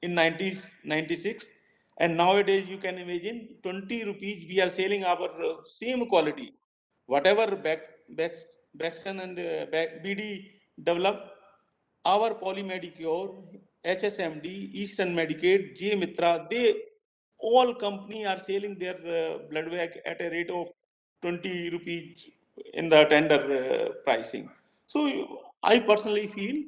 in 1996, and nowadays you can imagine 20 rupees we are selling our same quality, whatever Baxton and BD develop, our Polymedicure, HSMD, Eastern Medicaid, J Mitra, they all company are selling their blood bag at a rate of 20 rupees in the tender pricing. So I personally feel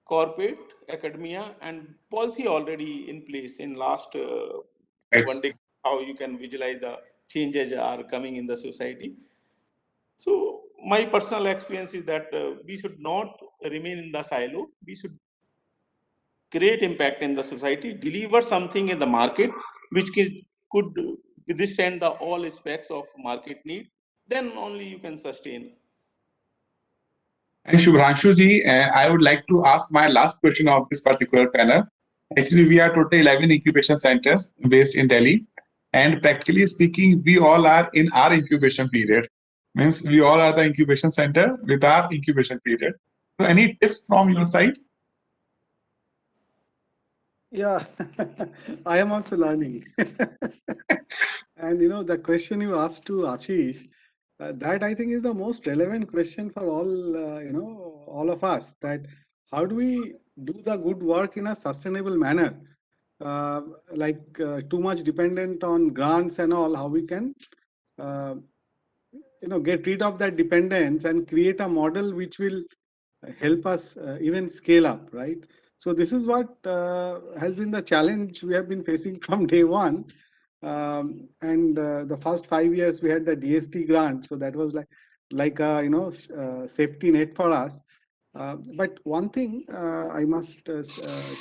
corporate, academia, and policy already in place in last one day. How you can visualize the changes are coming in the society. So my personal experience is that we should not remain in the silo. We should create impact in the society, deliver something in the market which could withstand the all aspects of market need. Then only you can sustain. And Shubhranshu ji, I would like to ask my last question of this particular panel. Actually, we are total 11 incubation centers based in Delhi. And practically speaking, we all are in our incubation period. Means we all are the incubation center with our incubation period. So any tips from your side? Yeah, I am also learning. And the question you asked to Ashish, that I think is the most relevant question for all, all of us. That how do we do the good work in a sustainable manner? Too much dependent on grants and all. How we can, get rid of that dependence and create a model which will help us even scale up, right? So this is what has been the challenge we have been facing from day one. And the first 5 years we had the DST grant, so that was like a safety net for us. But one thing I must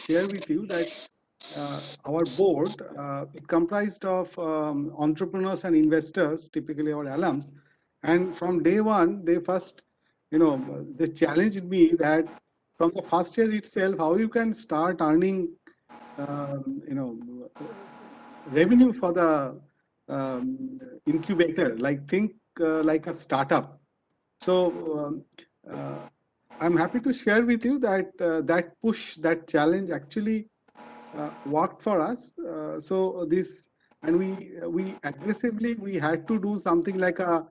share with you that our board, it comprised of entrepreneurs and investors, typically our alums, and from day one they first they challenged me that from the first year itself, how you can start earning, revenue for the incubator, think like a startup. So I'm happy to share with you that that push, that challenge actually worked for us. So this, and we aggressively we had to do something like a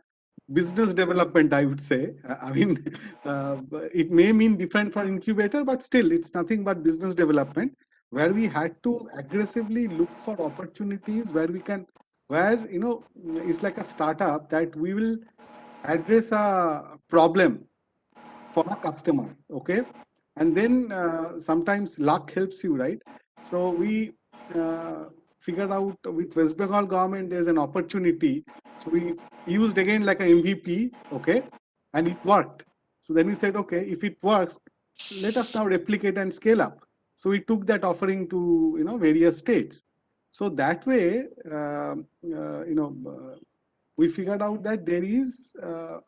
business development, I would say. I mean, it may mean different for incubator, but still it's nothing but business development, where we had to aggressively look for opportunities where we can, where it's like a startup that we will address a problem for a customer, okay? And then sometimes luck helps you, right? So we figured out with West Bengal government there's an opportunity. So we used again like a MVP, okay? And it worked. So then we said, okay, if it works, let us now replicate and scale up. So we took that offering to various states. So that way, we figured out that there is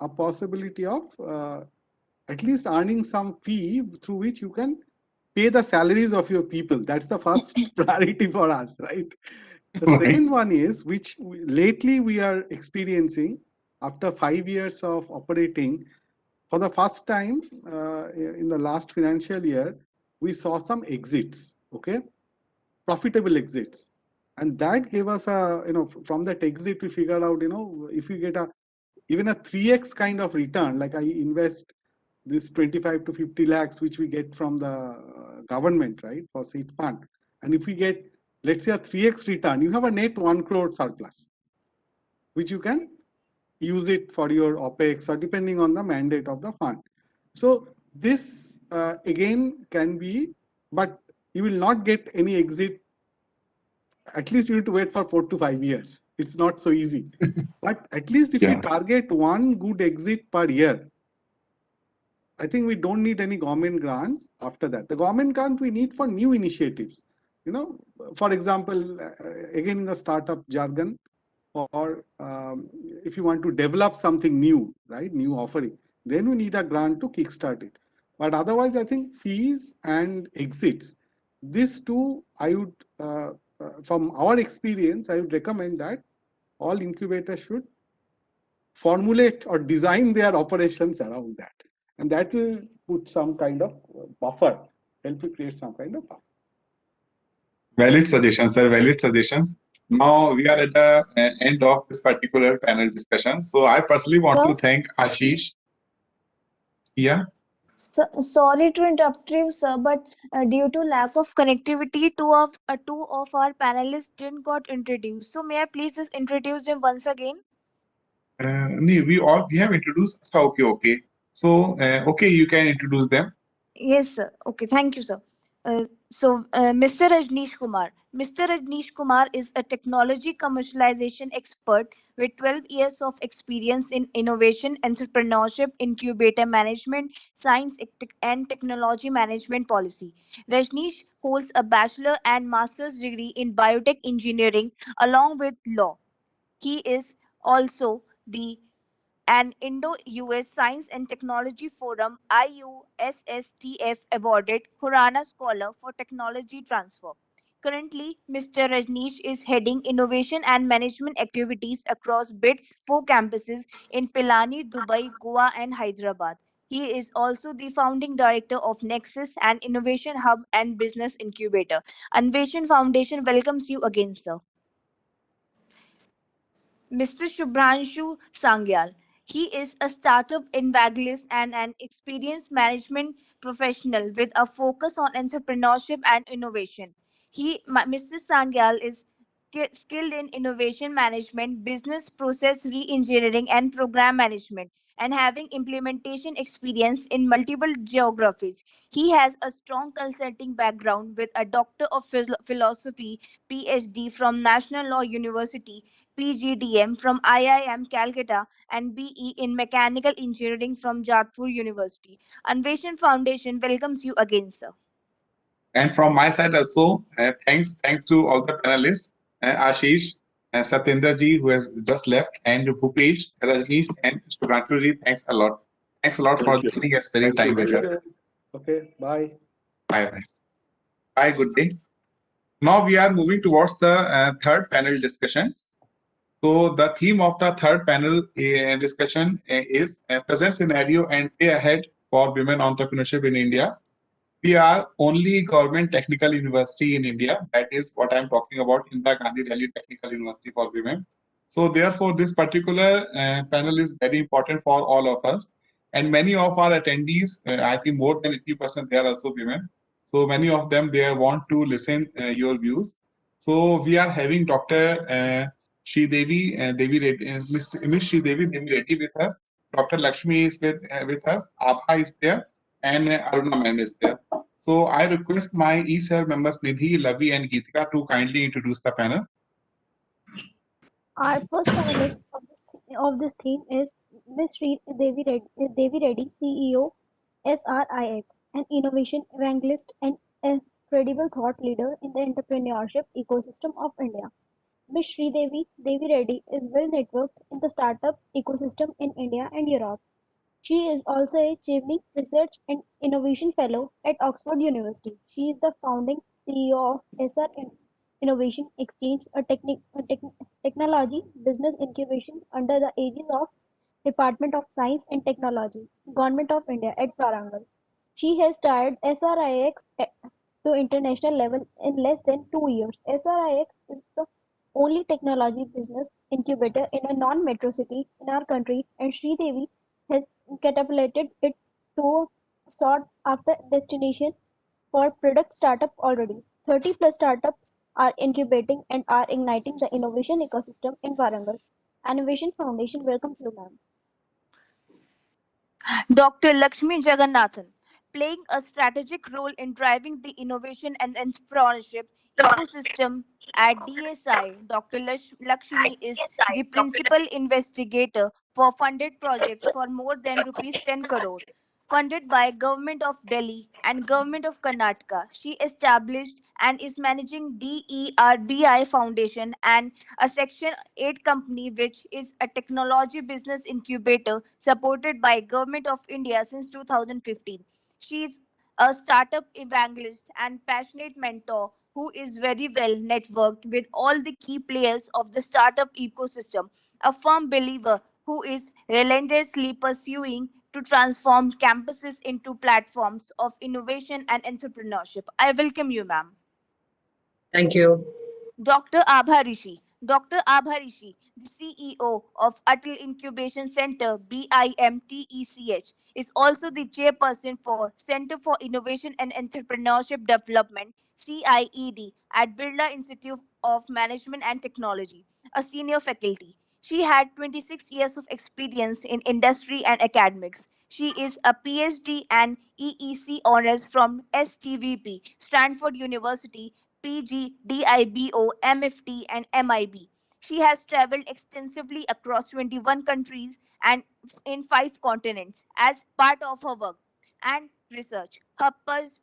a possibility of at least earning some fee through which you can pay the salaries of your people. That's the first priority for us, right? The second one is, which lately we are experiencing after 5 years of operating. For the first time in the last financial year, we saw some exits, okay, profitable exits, and that gave us a, from that exit we figured out, if we get a even a 3x kind of return, like I invest this 25 to 50 lakhs which we get from the government, right, for seed fund, and if we get, let's say, a 3x return, you have a net 1 crore surplus which you can use it for your OPEX or depending on the mandate of the fund. So this again can be, but you will not get any exit. At least you need to wait for 4 to 5 years. It's not so easy. But at least if you target one good exit per year, I think we don't need any government grant after that. The government grant we need for new initiatives. For example, again in the startup jargon, or if you want to develop something new, right, new offering, then we need a grant to kickstart it. But otherwise, I think fees and exits, these two, I would, from our experience, I would recommend that all incubators should formulate or design their operations around that. And that will put some kind of buffer, help you create some kind of buffer. Valid suggestions, sir. Valid suggestions. Now we are at the end of this particular panel discussion. So I personally want to thank Ashish. Yeah. Sorry to interrupt you, sir, but due to lack of connectivity, two of our panelists didn't got introduced. So may I please just introduce them once again? We have introduced. So okay. So okay, you can introduce them. Yes, sir. Okay, thank you, sir. Mr. Rajneesh Kumar. Mr. Rajneesh Kumar is a technology commercialization expert with 12 years of experience in innovation, entrepreneurship, incubator management, science and technology management policy. Rajneesh holds a bachelor and master's degree in biotech engineering along with law. He is also the an Indo-US Science and Technology Forum IUSSTF awarded Khurana Scholar for Technology Transfer. Currently, Mr. Rajneesh is heading innovation and management activities across BIT's 4 campuses in Pilani, Dubai, Goa, and Hyderabad. He is also the founding director of Nexus, an innovation hub and business incubator. Anveshan Foundation welcomes you again, sir. Mr. Shubhranshu Sangyal. He is a startup evangelist and an experienced management professional with a focus on entrepreneurship and innovation. Mr. Sangyal is skilled in innovation management, business process re-engineering, and program management, and having implementation experience in multiple geographies. He has a strong consulting background with a Doctor of Philosophy, PhD from National Law University, PGDM from IIM Calcutta, and BE in Mechanical Engineering from Jodhpur University. Anveshan Foundation welcomes you again, sir. And from my side also, thanks to all the panelists, Ashish, Satyendra ji, who has just left, and Bhupesh, Rajneesh, and Shubhranshu ji. Thanks a lot. Thanks a lot for joining and spending time with us. Okay, bye. Bye. Bye, good day. Now we are moving towards the third panel discussion. So the theme of the third panel discussion is present scenario and way ahead for women entrepreneurship in India. We are only government technical university in India. That is what I'm talking about, Indira Gandhi Delhi Technical University for Women. So therefore, this particular panel is very important for all of us. And many of our attendees, I think more than 80%, they are also women. So many of them, they want to listen your views. So we are having Dr. Sridevi Devi Reddy, Ms. Sridevi Devi Reddy with us. Dr. Lakshmi is with us. Abha is there, and Aruna ma'am is there. So I request my ECEL members Nidhi, Lavi, and Geetika to kindly introduce the panel. Our first panelist of this theme is Ms. Devi Reddy, CEO, SRIX, an innovation evangelist and a credible thought leader in the entrepreneurship ecosystem of India. Ms. Devi Reddy is well networked in the startup ecosystem in India and Europe. She is also a Chivney Research and Innovation Fellow at Oxford University. She is the founding CEO of Innovation Exchange, a technology business incubation under the aegis of Department of Science and Technology, Government of India at Warangal. She has started SRIX to international level in less than 2 years. SRIX is the only technology business incubator in a non-metro city in our country, and Devi has catapulted it to a sought after destination for product startup already. 30 plus startups are incubating and are igniting the innovation ecosystem in Warangal. Anveshan Foundation welcomes you, ma'am. Dr. Lakshmi Jagannathan, playing a strategic role in driving the innovation and entrepreneurship ecosystem at DSI. Dr. Lakshmi is the principal investigator for funded projects for more than rupees 10 crore. Funded by Government of Delhi and Government of Karnataka, she established and is managing DERBI Foundation and a Section 8 company which is a technology business incubator supported by Government of India since 2015. She is a startup evangelist and passionate mentor who is very well networked with all the key players of the startup ecosystem, a firm believer who is relentlessly pursuing to transform campuses into platforms of innovation and entrepreneurship. I welcome you, ma'am. Thank you. Dr. Abha Rishi. Dr. Abha Rishi, the CEO of Atal Incubation Center, BIMTECH, is also the chairperson for Center for Innovation and Entrepreneurship Development, CIED, at Birla Institute of Management and Technology, a senior faculty. She had 26 years of experience in industry and academics. She is a PhD and EEC honors from STVP, Stanford University, PG, DIBO, MFT, and MIB. She has traveled extensively across 21 countries and in 5 continents as part of her work and research. Her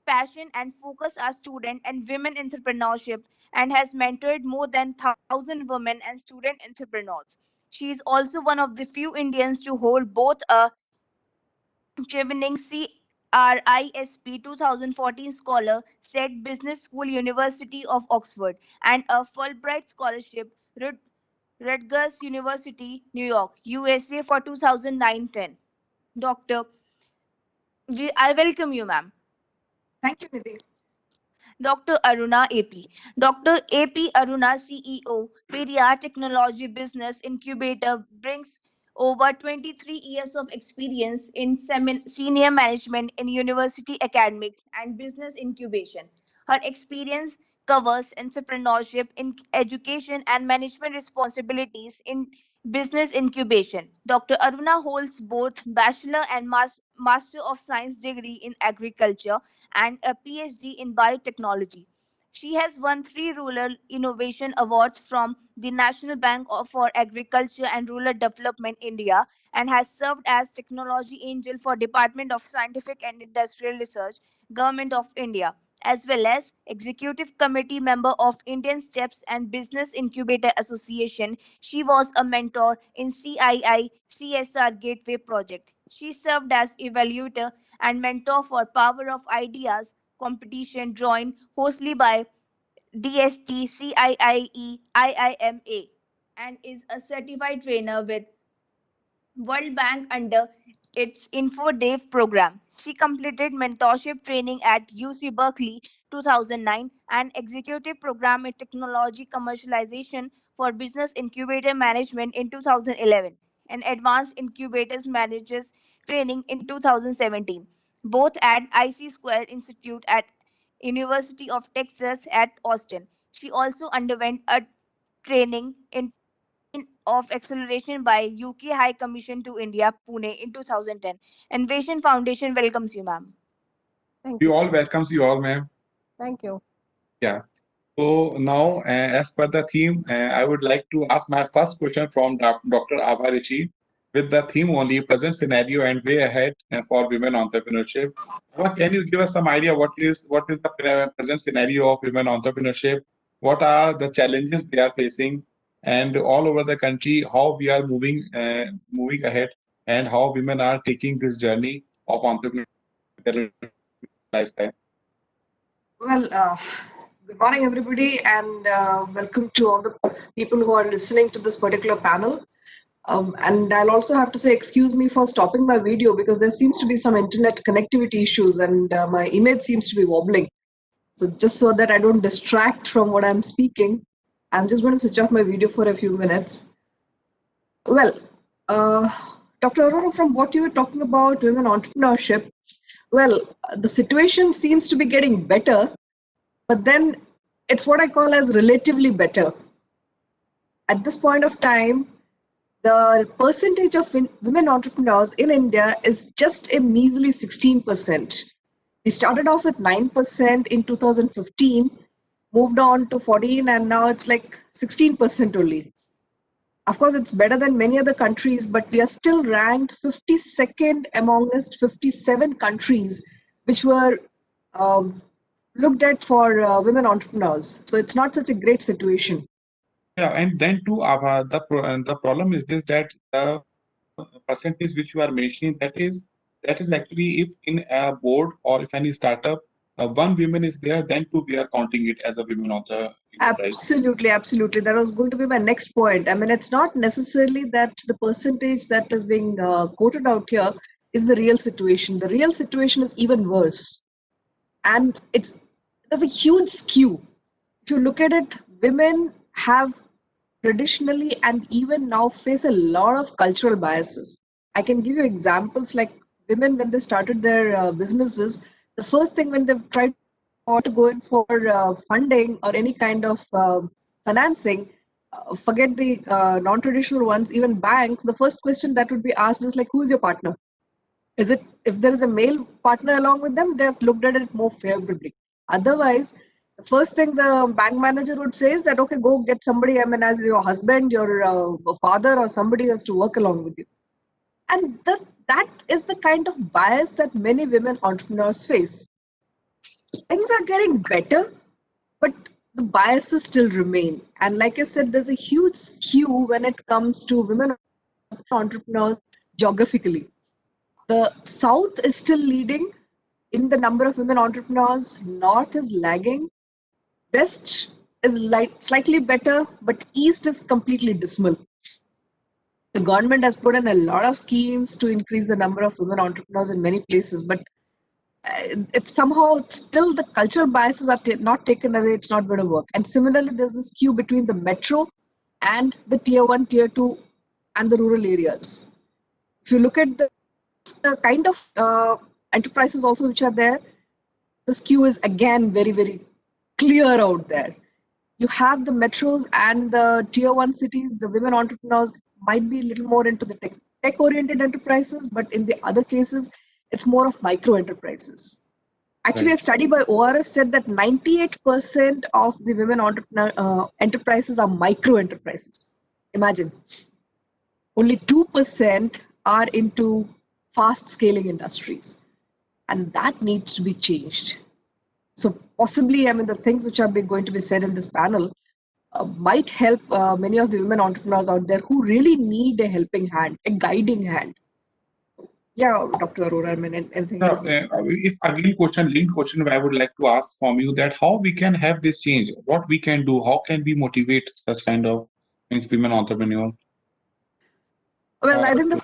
passion and focus are student and women entrepreneurship and has mentored more than 1,000 women and student entrepreneurs. She is also one of the few Indians to hold both a Chevening CRISP 2014 Scholar, Said Business School, University of Oxford, and a Fulbright Scholarship, Rutgers University, New York, USA for 2009-10. Doctor, I welcome you, ma'am. Thank you, Nidhi. Dr. Aruna AP. Dr. AP Aruna, CEO, Peria Technology Business Incubator, brings over 23 years of experience in senior management in university academics and business incubation. Her experience covers entrepreneurship in education and management responsibilities in business incubation. Dr. Aruna holds both Bachelor and Master of Science degree in agriculture and a PhD in biotechnology. She has won 3 Rural Innovation Awards from the National Bank for Agriculture and Rural Development India and has served as Technology Angel for Department of Scientific and Industrial Research, Government of India, as well as Executive Committee member of Indian Steps and Business Incubator Association. She was a mentor in CII CSR Gateway project. She served as evaluator and mentor for Power of Ideas competition joined hostly by DST, CIIE, IIMA, and is a certified trainer with World Bank under its InfoDev program. She completed mentorship training at UC Berkeley 2009 and executive program in technology commercialization for business incubator management in 2011 and advanced incubators managers training in 2017, both at IC Square Institute at University of Texas at Austin. She also underwent a training in of acceleration by UK High Commission to India, Pune in 2010. Innovation Foundation welcomes you, ma'am. We all welcomes you all, ma'am. Thank you. Yeah. So now, as per the theme, I would like to ask my first question from Dr. Abha Rishi with the theme only present scenario and way ahead for women entrepreneurship. Can you give us some idea what is the present scenario of women entrepreneurship? What are the challenges they are facing? and all over the country, how we are moving ahead, and how women are taking this journey of entrepreneurial lifestyle. Well, good morning, everybody, and welcome to all the people who are listening to this particular panel. And I'll also have to say, excuse me for stopping my video because there seems to be some internet connectivity issues and my image seems to be wobbling. So just so that I don't distract from what I'm speaking, I'm just going to switch off my video for a few minutes. Well, Dr. Arora, from what you were talking about women entrepreneurship, well, the situation seems to be getting better, but then it's what I call as relatively better. At this point of time, the percentage of women entrepreneurs in India is just a measly 16%. We started off with 9% in 2015, moved on to 14, and now it's like 16% only. Of course, it's better than many other countries, but we are still ranked 52nd amongst 57 countries which were looked at for women entrepreneurs. So it's not such a great situation. Yeah, and then too, the problem is this, that the percentage which you are mentioning, that is actually if in a board or if any startup, one woman is there, then too we are counting it as a women on the enterprise. Absolutely, absolutely. That was going to be my next point. I mean, it's not necessarily that the percentage that is being quoted out here is the real situation. The real situation is even worse, and there's a huge skew. If you look at it, women have traditionally and even now face a lot of cultural biases. I can give you examples like women when they started their businesses, the first thing when they've tried to go in for funding or any kind of financing, forget the non-traditional ones, even banks, the first question that would be asked is like, who's your partner? Is it, if there is a male partner along with them, they're looked at it more favorably. Otherwise, the first thing the bank manager would say is that, okay, go get somebody, I mean, as your husband, your father, or somebody has to work along with you. And that is the kind of bias that many women entrepreneurs face. Things are getting better, but the biases still remain. And like I said, there's a huge skew when it comes to women entrepreneurs geographically. The South is still leading in the number of women entrepreneurs. North is lagging. West is slightly better, but East is completely dismal. The government has put in a lot of schemes to increase the number of women entrepreneurs in many places, but it's somehow still the cultural biases are not taken away. It's not going to work. And similarly, there's this skew between the metro and the tier 1, tier 2, and the rural areas. If you look at the kind of enterprises also which are there, the skew is again very, very clear out there. You have the metros and the tier 1 cities, the women entrepreneurs might be a little more into the tech-oriented enterprises, but in the other cases, it's more of micro enterprises. Actually, Right. a study by ORF said that 98% of the women entrepreneur enterprises are micro enterprises. Imagine. Only 2% are into fast scaling industries, and that needs to be changed. So possibly, I mean, the things which are going to be said in this panel might help many of the women entrepreneurs out there who really need a helping hand, a guiding hand. Yeah, Dr. Arora, I mean, anything else? If again linked question, I would like to ask from you that how we can have this change, what we can do, how can we motivate such kind of women entrepreneur? Well, I think the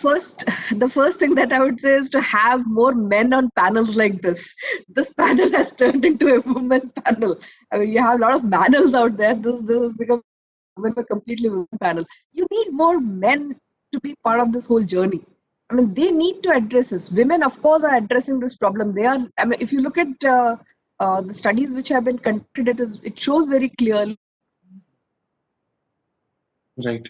first thing that I would say is to have more men on panels like this. This panel has turned into a women panel. I mean, you have a lot of panels out there. This has become a completely women panel. You need more men to be part of this whole journey. I mean, they need to address this. Women, of course, are addressing this problem. They are. I mean, if you look at the studies which have been conducted, it shows very clearly. Right.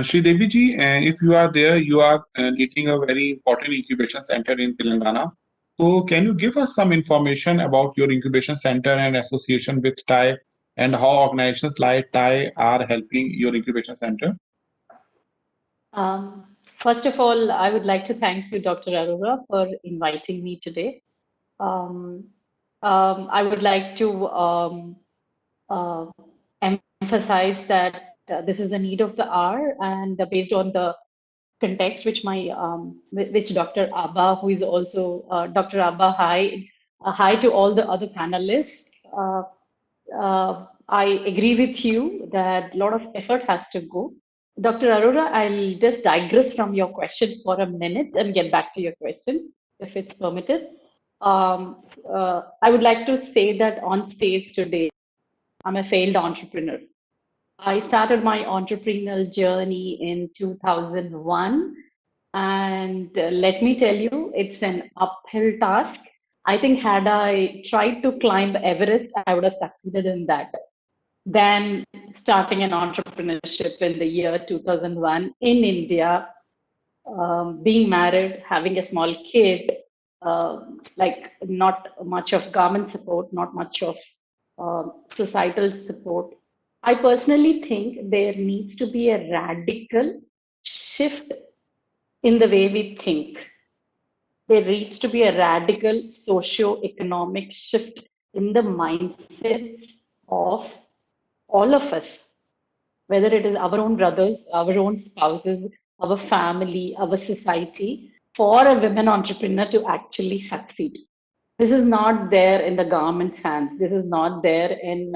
Sri Devi ji, if you are there, you are leading a very important incubation center in Telangana. So can you give us some information about your incubation center and association with TIE, and how organizations like TIE are helping your incubation center? First of all, I would like to thank you, Dr. Arora, for inviting me today. I would like to emphasize that this is the need of the hour, and based on the context which which Dr. Abba, who is also Dr. Abba, hi to all the other panelists. I agree with you that a lot of effort has to go. Dr. Arora, I'll just digress from your question for a minute and get back to your question, if it's permitted. I would like to say that on stage today, I'm a failed entrepreneur. I started my entrepreneurial journey in 2001. And let me tell you, it's an uphill task. I think had I tried to climb Everest, I would have succeeded in that. Then starting an entrepreneurship in the year 2001 in India, being married, having a small kid, like not much of government support, not much of societal support. I personally think there needs to be a radical shift in the way we think. There needs to be a radical socio-economic shift in the mindsets of all of us, whether it is our own brothers, our own spouses, our family, our society, for a women entrepreneur to actually succeed. This is not there in the government's hands. This is not there in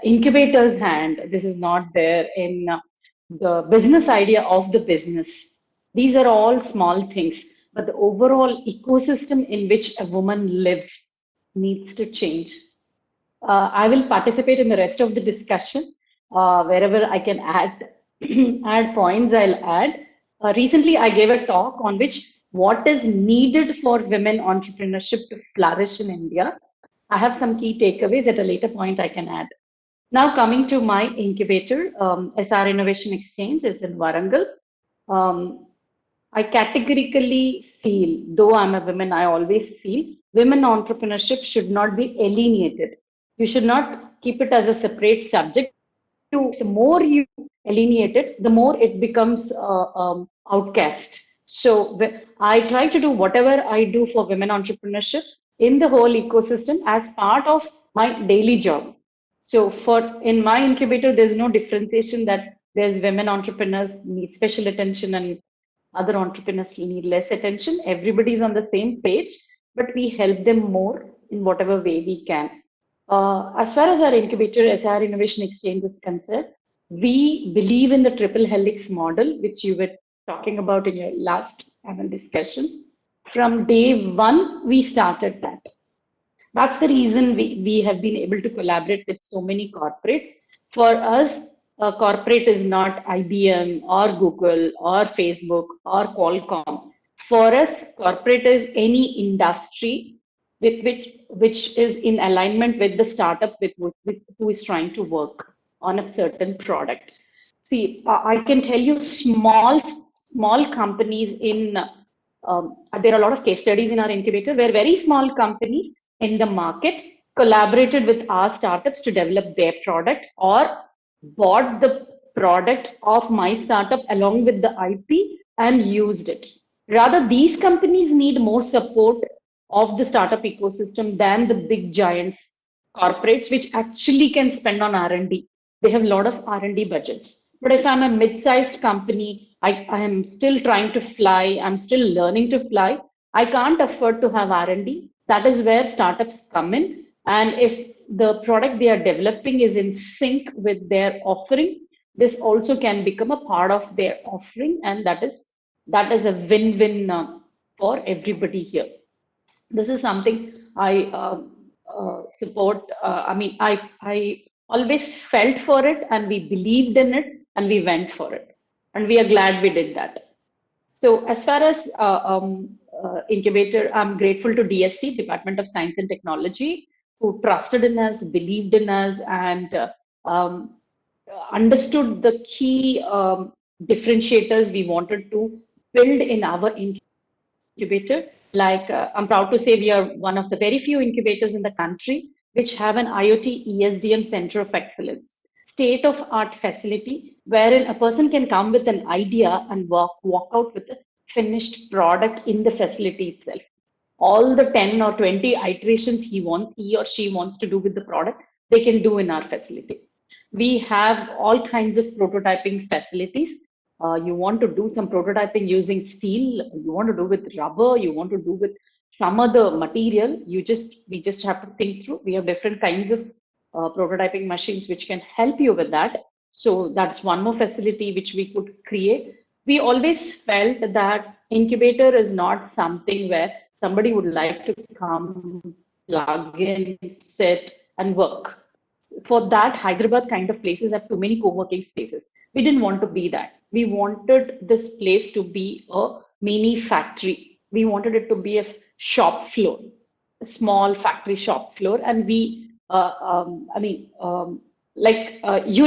incubator's hand. This is not there in the business idea of the business. These are all small things, but the overall ecosystem in which a woman lives needs to change. I will participate in the rest of the discussion. Wherever I can add add points, I'll add. Recently, I gave a talk on what is needed for women entrepreneurship to flourish in India. I have some key takeaways at a later point I can add. Now coming to my incubator, SR Innovation Exchange is in Warangal. I categorically feel, though I'm a woman, I always feel women entrepreneurship should not be alienated. You should not keep it as a separate subject. The more you alienate it, the more it becomes outcast. So I try to do whatever I do for women entrepreneurship in the whole ecosystem as part of my daily job. So in my incubator, there's no differentiation that there's women entrepreneurs need special attention and other entrepreneurs need less attention. Everybody's on the same page, but we help them more in whatever way we can. As far as our incubator, SR Innovation Exchange is concerned, we believe in the triple helix model, which you were talking about in your last panel discussion. From day one, we started that. That's the reason we have been able to collaborate with so many corporates. For us, a corporate is not IBM or Google or Facebook or Qualcomm. For us, corporate is any industry which is in alignment with the startup with who is trying to work on a certain product. See, I can tell you small companies in, there are a lot of case studies in our incubator where very small companies in the market collaborated with our startups to develop their product or bought the product of my startup along with the IP and used it. Rather, these companies need more support of the startup ecosystem than the big giants corporates, which actually can spend on R&D. They have a lot of R&D budgets. But if I'm a mid-sized company, I am still trying to fly, I'm still learning to fly, I can't afford to have R&D. That is where startups come in. And if the product they are developing is in sync with their offering, this also can become a part of their offering. And that is a win-win for everybody here. This is something I support. I mean, I always felt for it and we believed in it and we went for it. And we are glad we did that. So as far as incubator, I'm grateful to DST, Department of Science and Technology, who trusted in us, believed in us, and understood the key differentiators we wanted to build in our incubator. Like I'm proud to say we are one of the very few incubators in the country which have an IoT ESDM Center of Excellence, state-of-art facility wherein a person can come with an idea and walk out with a finished product in the facility itself. All the 10 or 20 iterations he or she wants to do with the product, they can do in our facility. We have all kinds of prototyping facilities. You want to do some prototyping using steel, you want to do with rubber, you want to do with some other material, we just have to think through. We have different kinds of prototyping machines which can help you with that. So that's one more facility which we could create. We always felt that incubator is not something where somebody would like to come, plug in, sit and work. For that, Hyderabad kind of places have too many co-working spaces. We didn't want to be that. We wanted this place to be a mini factory. We wanted it to be a shop floor, a small factory shop floor. And you'll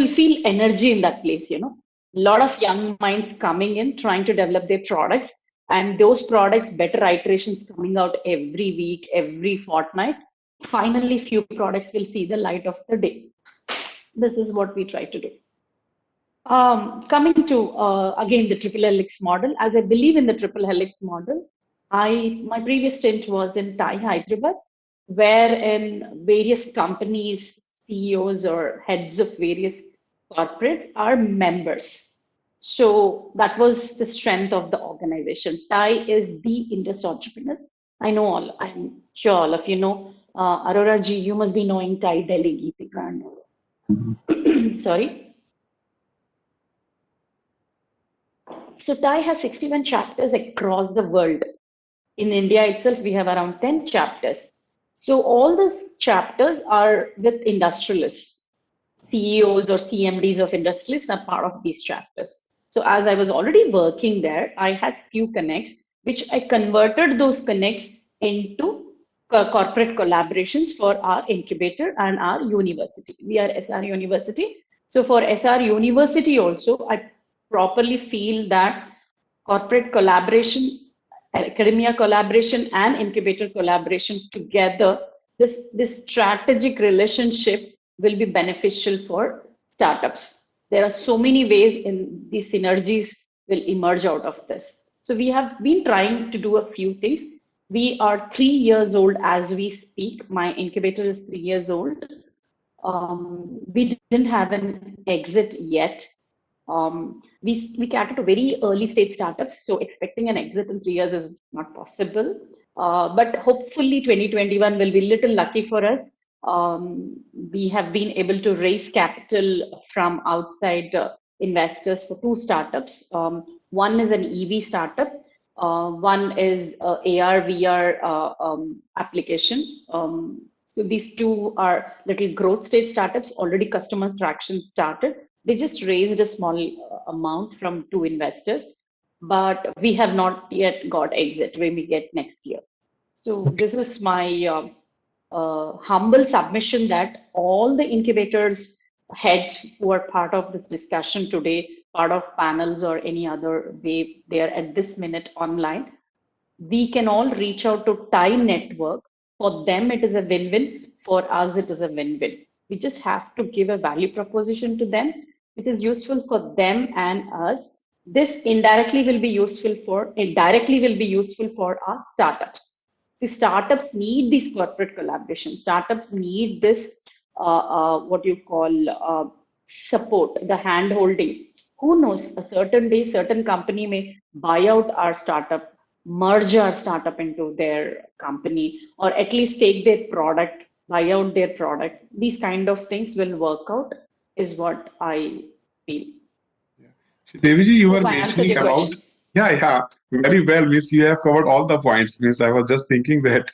feel energy in that place, a lot of young minds coming in, trying to develop their products, and those products, better iterations coming out every week, every fortnight. Finally, few products will see the light of the day. This is what we try to do. Coming to, again, the triple helix model. As I believe in the triple helix model, my previous stint was in TIE Hyderabad, where in various companies, CEOs or heads of various corporates are members. So that was the strength of the organization. TIE is the Indus entrepreneurs. I'm sure all of you know. Aurora ji, you must be knowing TIE Delhi, Geetika. Sorry. So TIE has 61 chapters across the world. In India itself, we have around 10 chapters. So all these chapters are with industrialists. CEOs or CMDs of industrialists are part of these chapters. So as I was already working there, I had few connects, which I converted those connects into corporate collaborations for our incubator and our university. We are SR University. So for SR University also, I properly feel that corporate collaboration, academia collaboration and incubator collaboration together, this strategic relationship will be beneficial for startups. There are so many ways in these synergies will emerge out of this. So we have been trying to do a few things. We are 3 years old as we speak. My incubator is 3 years old. We didn't have an exit yet. We cater to very early stage startups, so expecting an exit in 3 years is not possible. But hopefully 2021 will be a little lucky for us. We have been able to raise capital from outside investors for 2 startups. One is an EV startup. One is AR, VR application. So these 2 are little growth stage startups, already customer traction started. They just raised a small amount from 2 investors, but we have not yet got exit when we get next year. So this is my humble submission that all the incubators heads who are part of this discussion today, part of panels or any other way they are at this minute online, we can all reach out to TIE network. For them, it is a win-win. For us, it is a win-win. We just have to give a value proposition to them, which is useful for them and us. This indirectly will be useful for our startups. See, startups need this corporate collaboration. Startups need this, what you call support, the hand holding. Who knows, a certain day, certain company may buy out our startup, merge our startup into their company, or at least take their product, buy out their product. These kind of things will work out, is what I feel. Deviji, you were Hope I answered mentioning your about, questions. yeah, very well, Miss. You have covered all the points, Miss. I was just thinking that,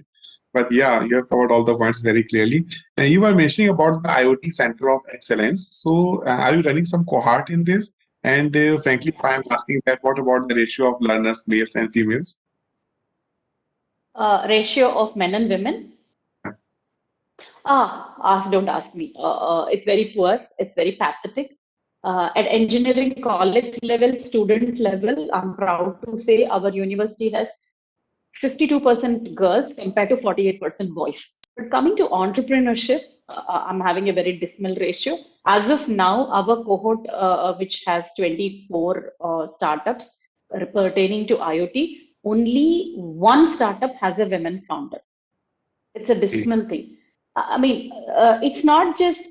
but yeah, you have covered all the points very clearly. And you were mentioning about the IoT Center of Excellence. So, are you running some cohort in this? And frankly, if I am asking that, what about the ratio of learners, males and females? Ratio of men and women? Don't ask me. It's very poor. It's very pathetic. At engineering college level, student level, I'm proud to say our university has 52% girls compared to 48% boys. But coming to entrepreneurship, I'm having a very dismal ratio. As of now, our cohort, which has 24 startups pertaining to IoT, only 1 startup has a women founder. It's a dismal thing. I mean, it's not just,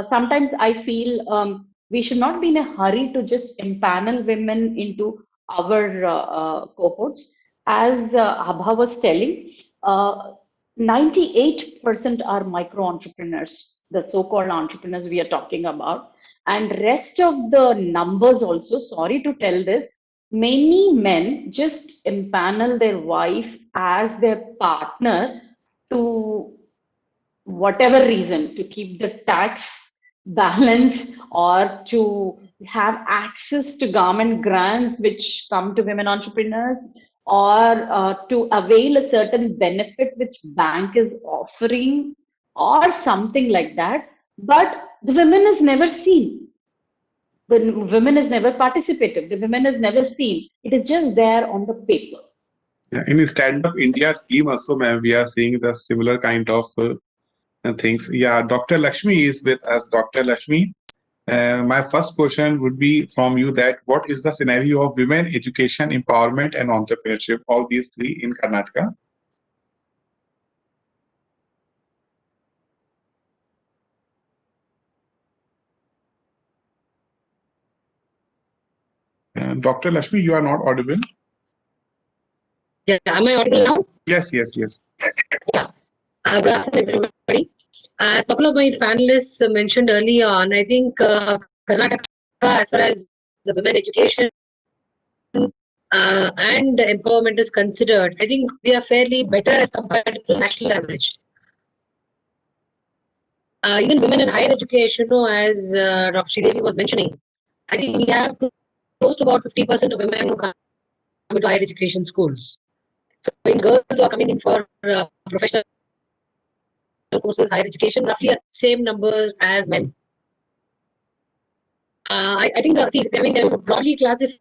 sometimes I feel we should not be in a hurry to just empanel women into our cohorts. As Abha was telling, 98% are micro entrepreneurs, the so-called entrepreneurs we are talking about. And rest of the numbers also, sorry to tell this, many men just empanel their wife as their partner to whatever reason, to keep the tax balance or to have access to government grants which come to women entrepreneurs, or to avail a certain benefit which bank is offering or something like that. But the women is never seen. The women is never participated. The women is never seen. It is just there on the paper. Yeah, in Stand-up India scheme also, ma'am, we are seeing the similar kind of things. Yeah, Dr. Lakshmi is with us. Dr. Lakshmi, my first question would be from you that what is the scenario of women education, empowerment and entrepreneurship, all these three in Karnataka? Dr. Lakshmi, you are not audible. Yeah, am I audible now? Yes, yes, yes. Yeah. Good afternoon, everybody. As a couple of my panelists mentioned earlier on, I think Karnataka, as far as the women education and empowerment is considered, I think we are fairly better as compared to the national average. Even women in higher education, as Dr. Sridevi was mentioning, I think we have close to about 50% of women who come into higher education schools. So when girls are coming in for professional courses, higher education, roughly same number as men. I think they would broadly classify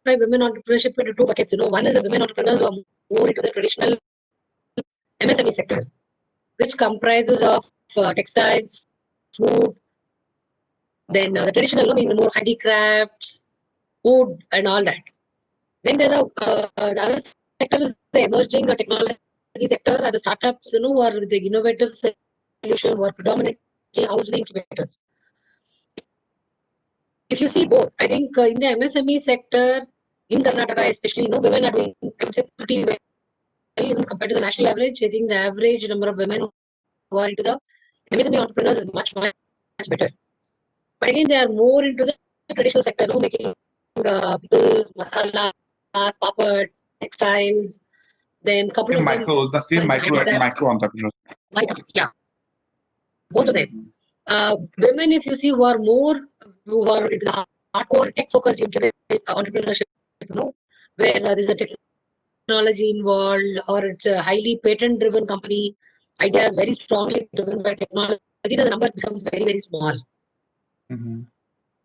women entrepreneurship into two buckets. One is the women entrepreneurs who are more into the traditional MSME sector, which comprises of textiles, food, then the traditional, meaning more handicrafts, wood, and all that. Then there's the other sector is the emerging technology sector, and the startups, who are the innovative solution, who are predominantly housed in incubators. If you see both, I think in the MSME sector in Karnataka, especially, women are doing pretty well even compared to the national average. I think the average number of women who are into the MSME entrepreneurs is much, much better. But again, they are more into the traditional sector, making pickles, masalas, papad, textiles, then couple of The same micro entrepreneurs. Yeah, most of them. Women, if you see, who are into the hardcore tech-focused entrepreneurship, where there's a technology involved, or it's a highly patent-driven company, ideas very strongly driven by technology, the number becomes very, very small.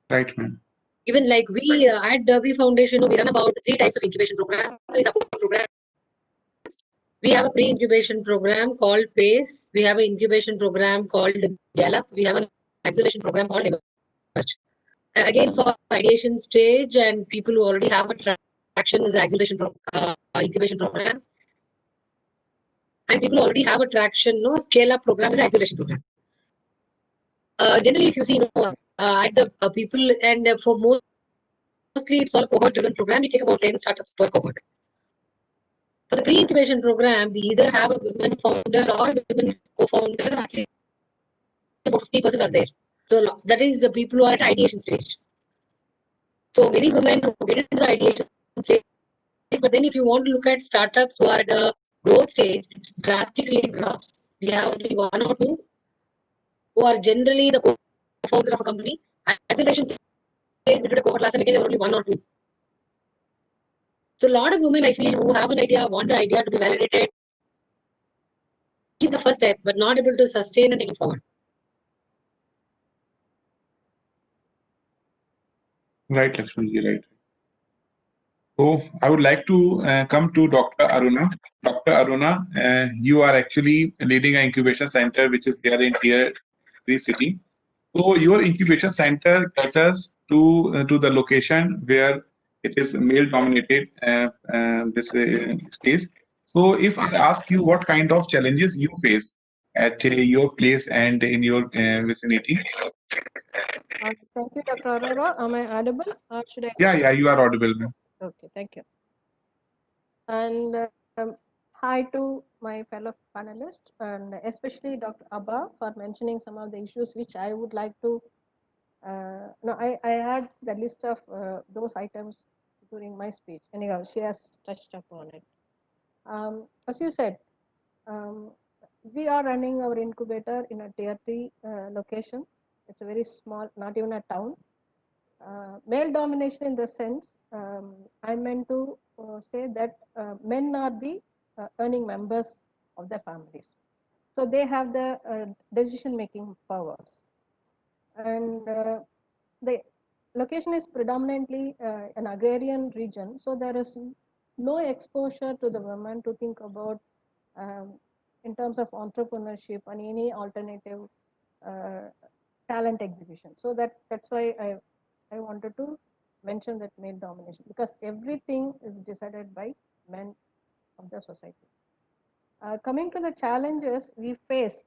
Right, ma'am. Even like we at IGDTUW Foundation, we run about 3 types of incubation programs. We support programs. We have a pre-incubation program called PACE. We have an incubation program called Gallup. We have an acceleration program called Emerge. Again, for ideation stage and people who already have a traction is an acceleration incubation program. And people who already have a traction, scale-up program is an acceleration program. Generally, if you see, at the people, and for mostly it's all cohort-driven program, we take about 10 startups per cohort. For the pre-incubation program, we either have a women founder or a women co-founder, at least about 50% are there. So that is the people who are at ideation stage. So many women who get into the ideation stage, but then if you want to look at startups who are at the growth stage, drastically drops. We have only 1 or 2 who are generally the co-founder of a company. Acceleration stage, we did a cohort last time, again, there were only 1 or 2. So a lot of women, I feel, who have an idea, want the idea to be validated, keep the first step, but not able to sustain and take it forward. Right, Lakshmi, right. So I would like to come to Dr. Aruna. Dr. Aruna, you are actually leading an incubation center which is there in Tier 3 city. So your incubation center caters to the location where it is male dominated this space. So if I ask you what kind of challenges you face at your place and in your vicinity? Thank you, Dr. Aurora. Am I audible or should I? Yeah, you are audible, ma'am. Okay, thank you. And hi to my fellow panelists, and especially Dr. Abba for mentioning some of the issues which I would like to. No, I had the list of those items during my speech. Anyhow, she has touched upon it. As you said, we are running our incubator in a tier 3 location. It's a very small, not even a town. Male domination in the sense, I meant to say that men are the earning members of the families. So they have the decision-making powers. And the location is predominantly an agrarian region. So there is no exposure to the women to think about in terms of entrepreneurship and any alternative talent exhibition. So that's why I wanted to mention that male domination, because everything is decided by men of the society. Coming to the challenges we face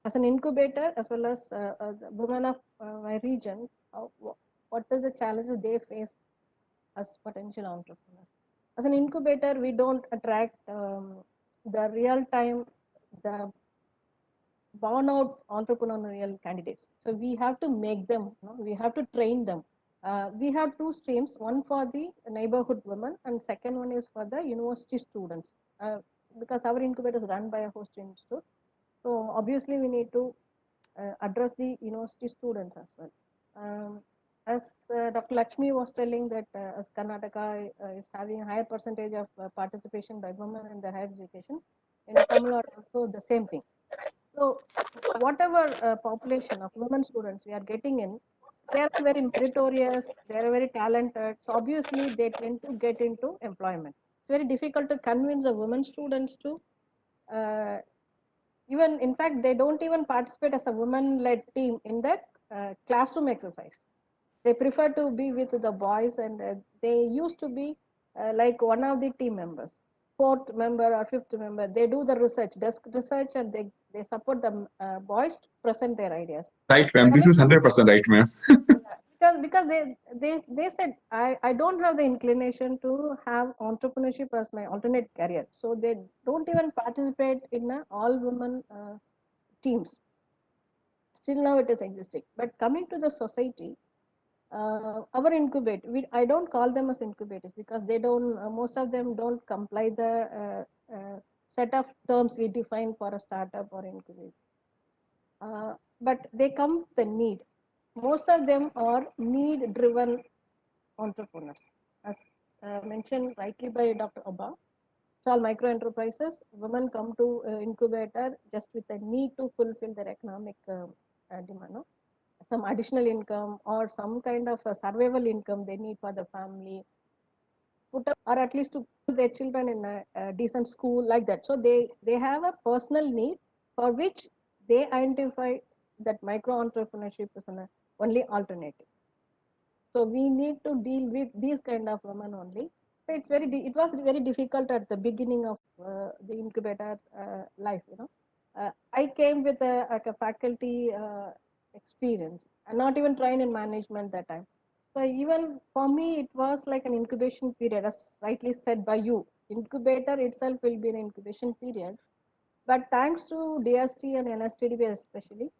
as an incubator, as well as the women of my region, what are the challenges they face as potential entrepreneurs? As an incubator, we don't attract the real-time, the born-out entrepreneurial candidates. So we have to make them, we have to train them. We have two streams, one for the neighborhood women and second one is for the university students, because our incubator is run by a host institute. So obviously we need to address the university students as well. As Dr. Lakshmi was telling that as Karnataka is having a higher percentage of participation by women in the higher education, in Tamil Nadu also the same thing. So whatever population of women students we are getting in, they are very meritorious, they are very talented. So obviously they tend to get into employment. It's very difficult to convince the women students to even, in fact, they don't even participate as a women-led team in the classroom exercise. They prefer to be with the boys, and they used to be like one of the team members, fourth member or fifth member. They do the research, desk research, and they support the boys to present their ideas. Right, ma'am. This is 100% right, ma'am. because they said I don't have the inclination to have entrepreneurship as my alternate career, so they don't even participate in all women teams. Still now it is existing, but coming to the society, our incubator, I don't call them as incubators because they don't, most of them don't comply the set of terms we define for a startup or incubator. But they come with the need. Most of them are need-driven entrepreneurs, as mentioned rightly by Dr. Abba. It's all micro enterprises. Women come to incubator just with a need to fulfill their economic demand. No? Some additional income or some kind of a survival income they need for the family, put up, or at least to put their children in a decent school, like that. So they have a personal need for which they identify that micro entrepreneurship is an only alternative. So we need to deal with these kind of women only. So it was very difficult at the beginning of the incubator life. I came with a faculty experience and not even trained in management that time. So even for me, it was like an incubation period, as rightly said by you. Incubator itself will be an incubation period. But thanks to DST and NSTDB especially,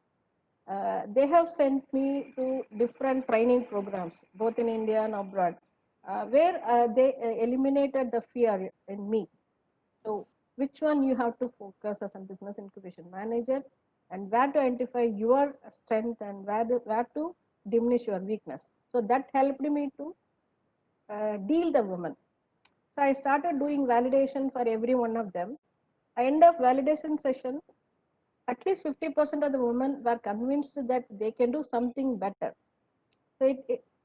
they have sent me to different training programs, both in India and abroad, where they eliminated the fear in me. So which one you have to focus as a business incubation manager, and where to identify your strength and where to diminish your weakness. So that helped me to deal the women. So I started doing validation for every one of them. End of validation session, at least 50% of the women were convinced that they can do something better.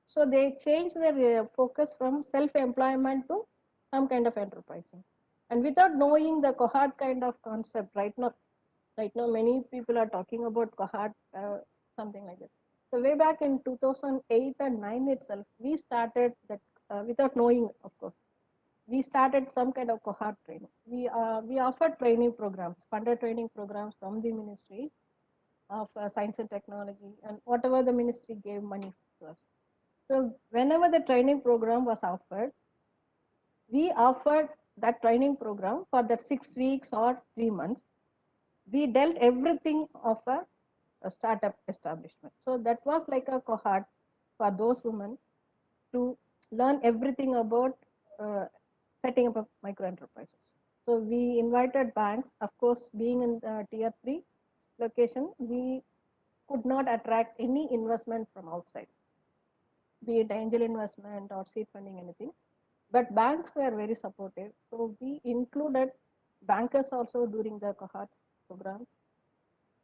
So they changed their focus from self-employment to some kind of enterprising. And without knowing the cohort kind of concept, right now many people are talking about cohort, something like that. So way back in 2008 and 9 itself, we started that without knowing, of course. we started some kind of cohort training. We offered training programs, funded training programs from the Ministry of Science and Technology, and whatever the ministry gave money to us. So whenever the training program was offered, we offered that training program for that 6 weeks or 3 months. We dealt everything of a startup establishment. So that was like a cohort for those women to learn everything about setting up micro enterprises. So we invited banks. Of course, being in tier 3 location, we could not attract any investment from outside, be it angel investment or seed funding, anything. But banks were very supportive. So we included bankers also during the cohort program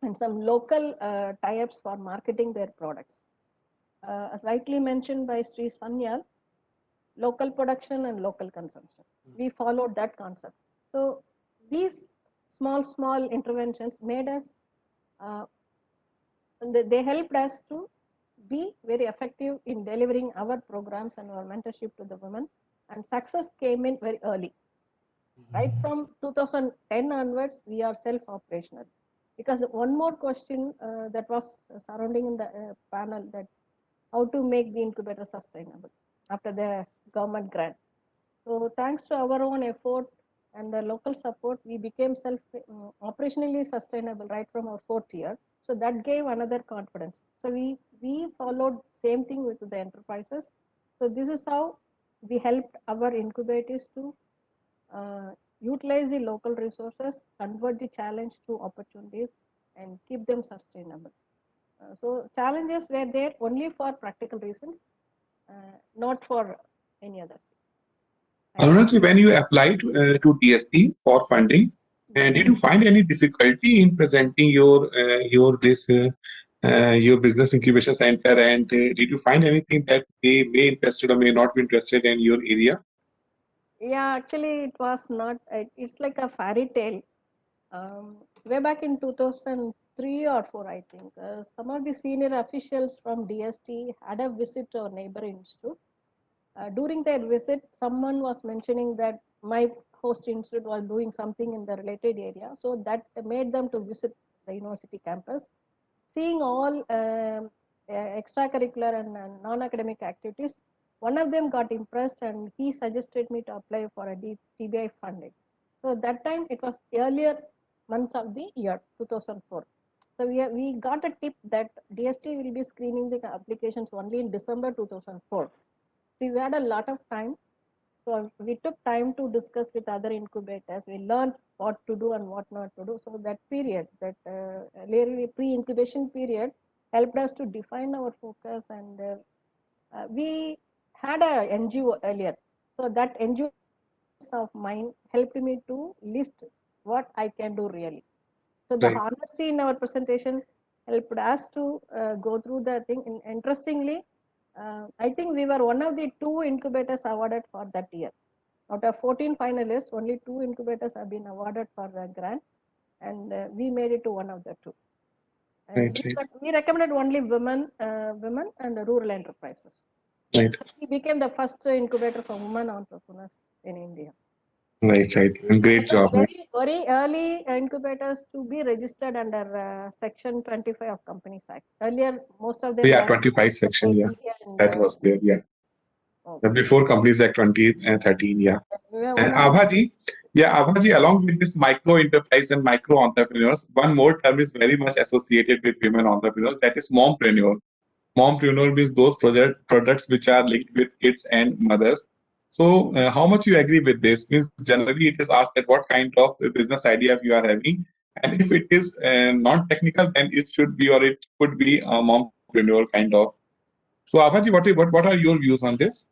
and some local tie-ups for marketing their products. As rightly mentioned by Sri Sanyal, local production and local consumption. We followed that concept. So these small interventions made us, they helped us to be very effective in delivering our programs and our mentorship to the women, and success came in very early. Right from 2010 onwards, we are self-operational. Because the one more question that was surrounding in the panel, that how to make the incubator sustainable after the government grant. So thanks to our own effort and the local support, we became operationally sustainable right from our 4th year. So that gave another confidence. So we followed same thing with the enterprises. So this is how we helped our incubators to utilize the local resources, convert the challenge to opportunities, and keep them sustainable. So challenges were there only for practical reasons, not for any other. Arunaji, when you applied to DST for funding, did you find any difficulty in presenting your business incubation center, and did you find anything that they may interested or may not be interested in your area? Yeah, actually it was not, it's like a fairy tale. Way back in 2003 or 4, I think, some of the senior officials from DST had a visit to our neighboring institute. During their visit, someone was mentioning that my host institute was doing something in the related area. So that made them to visit the university campus. Seeing all extracurricular and non-academic activities, one of them got impressed and he suggested me to apply for a TBI funding. So that time it was earlier months of the year 2004. So we got a tip that DST will be screening the applications only in December 2004. So we had a lot of time. So we took time to discuss with other incubators. We learned what to do and what not to do. So that period, that pre-incubation period, helped us to define our focus, and we had a NGO earlier. So that NGO of mine helped me to list what I can do really. So the honesty in our presentation helped us to go through the thing. And interestingly, I think we were one of the 2 incubators awarded for that year. Out of 14 finalists, only 2 incubators have been awarded for the grant, and we made it to one of the 2. And we recommended only women and rural enterprises. Right. We became the first incubator for women entrepreneurs in India. Right. Great job. Very early incubators to be registered under Section 25 of Companies Act. Earlier, most of them. Yeah, 25 section. Yeah, that was there. Yeah. Before Companies Act 2013, yeah. Abhaji, along with this micro enterprise and micro entrepreneurs, one more term is very much associated with women entrepreneurs, that is mompreneur. Mompreneur means those products which are linked with kids and mothers. So how much you agree with this? Means generally it is asked that what kind of business idea you are having, and if it is non-technical, then it should be, or it could be a mompreneur kind of. So Abhaji, what are your views on this?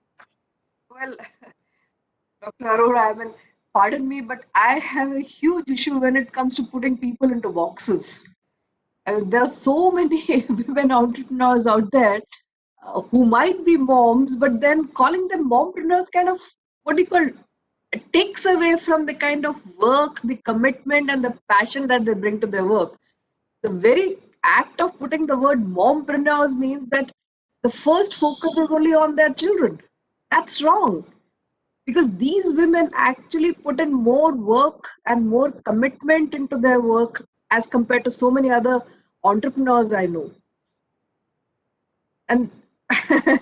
Well, Dr. Arora, I mean, pardon me, but I have a huge issue when it comes to putting people into boxes. I mean, there are so many women entrepreneurs out there who might be moms, but then calling them mompreneurs kind of, what do you call, it takes away from the kind of work, the commitment, and the passion that they bring to their work. The very act of putting the word mompreneurs means that the first focus is only on their children. That's wrong. because these women actually put in more work and more commitment into their work as compared to so many other entrepreneurs I know. And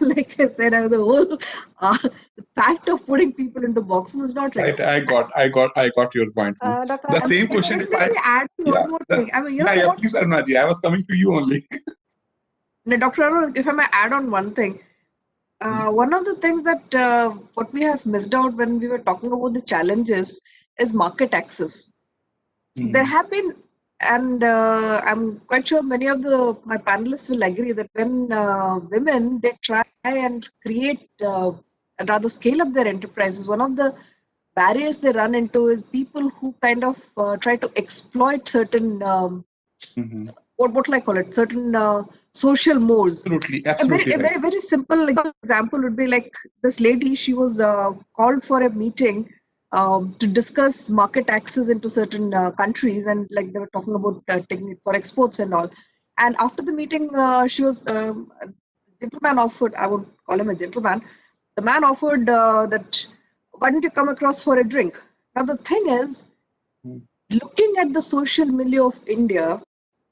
like I said, the whole the fact of putting people into boxes is not right. I got your point. Dr. The same question. Let me add one more thing. I mean, you know what? Please, Arunaji, I was coming to you only. Now, Dr. Arun, if I may add on one thing, one of the things that what we have missed out when we were talking about the challenges is market access. There have been, and I'm quite sure many of my panelists will agree that when women they try and create, rather scale up their enterprises, one of the barriers they run into is people who kind of try to exploit certain what will I call it? Certain social mores. Absolutely, A very simple example would be like this lady. She was called for a meeting to discuss market access into certain countries, and like they were talking about technique for exports and all. And after the meeting, she was a gentleman offered. I would call him a gentleman. The man offered that, why don't you come across for a drink? Now the thing is, looking at the social milieu of India,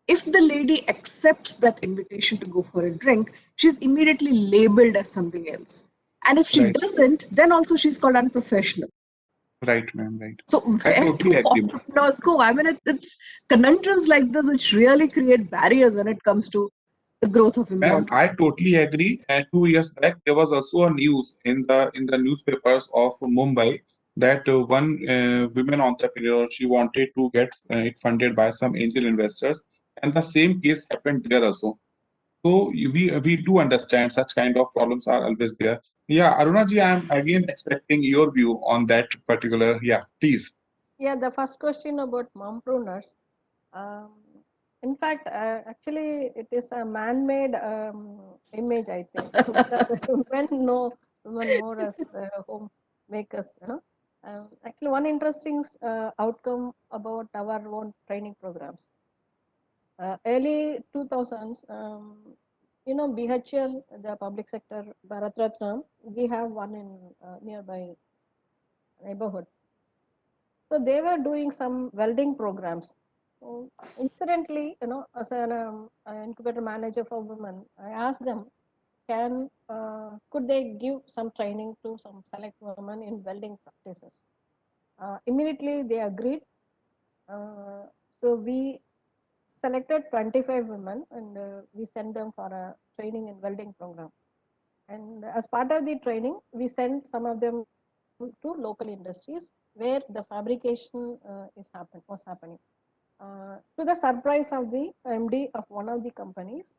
if the lady accepts that invitation to go for a drink, she's immediately labeled as something else. And if she doesn't, then also she's called unprofessional. Right, ma'am, right. So I totally agree. entrepreneurs go. I mean, it's conundrums like this which really create barriers when it comes to the growth of women. Ma'am, I totally agree. 2 years back, there was also a news in the newspapers of Mumbai that one women entrepreneur, she wanted to get it funded by some angel investors, and the same case happened there also. So we do understand such kind of problems are always there. Yeah, Arunaji, I am again expecting your view on that particular. Yeah, please. Yeah, the first question about mompreneurs. Um, in fact, actually, it is a man-made image, I think, because women know women more as homemakers. You know, actually, one interesting outcome about our own training programs. Early 2000s, you know, BHL, the public sector Bharat Ratnam, we have one in nearby neighborhood. So they were doing some welding programs. So incidentally, you know, as an incubator manager for women, I asked them, could they give some training to some select women in welding practices? Immediately they agreed. So we selected 25 women and we sent them for a training in welding program. And as part of the training, we sent some of them to local industries where the fabrication was happening. To the surprise of the MD of one of the companies,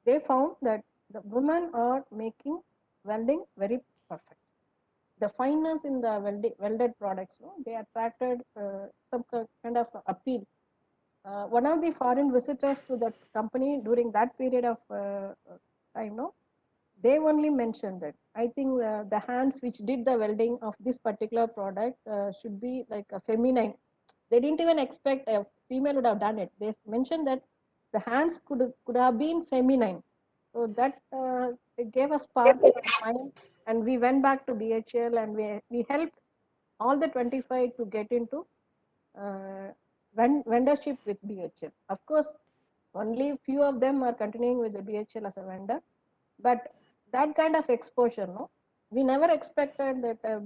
they found that the women are making welding very perfect. The fineness in the welded products, no, they attracted some kind of appeal. One of the foreign visitors to that company during that period of time, no, they only mentioned that. I think the hands which did the welding of this particular product should be like a feminine. They didn't even expect a female would have done it. They mentioned that the hands could have been feminine. So that it gave a spark in our mind, and we went back to BHL and we helped all the 25 to get into vendorship with BHL. Of course, only few of them are continuing with the BHL as a vendor, but that kind of exposure, no, we never expected that a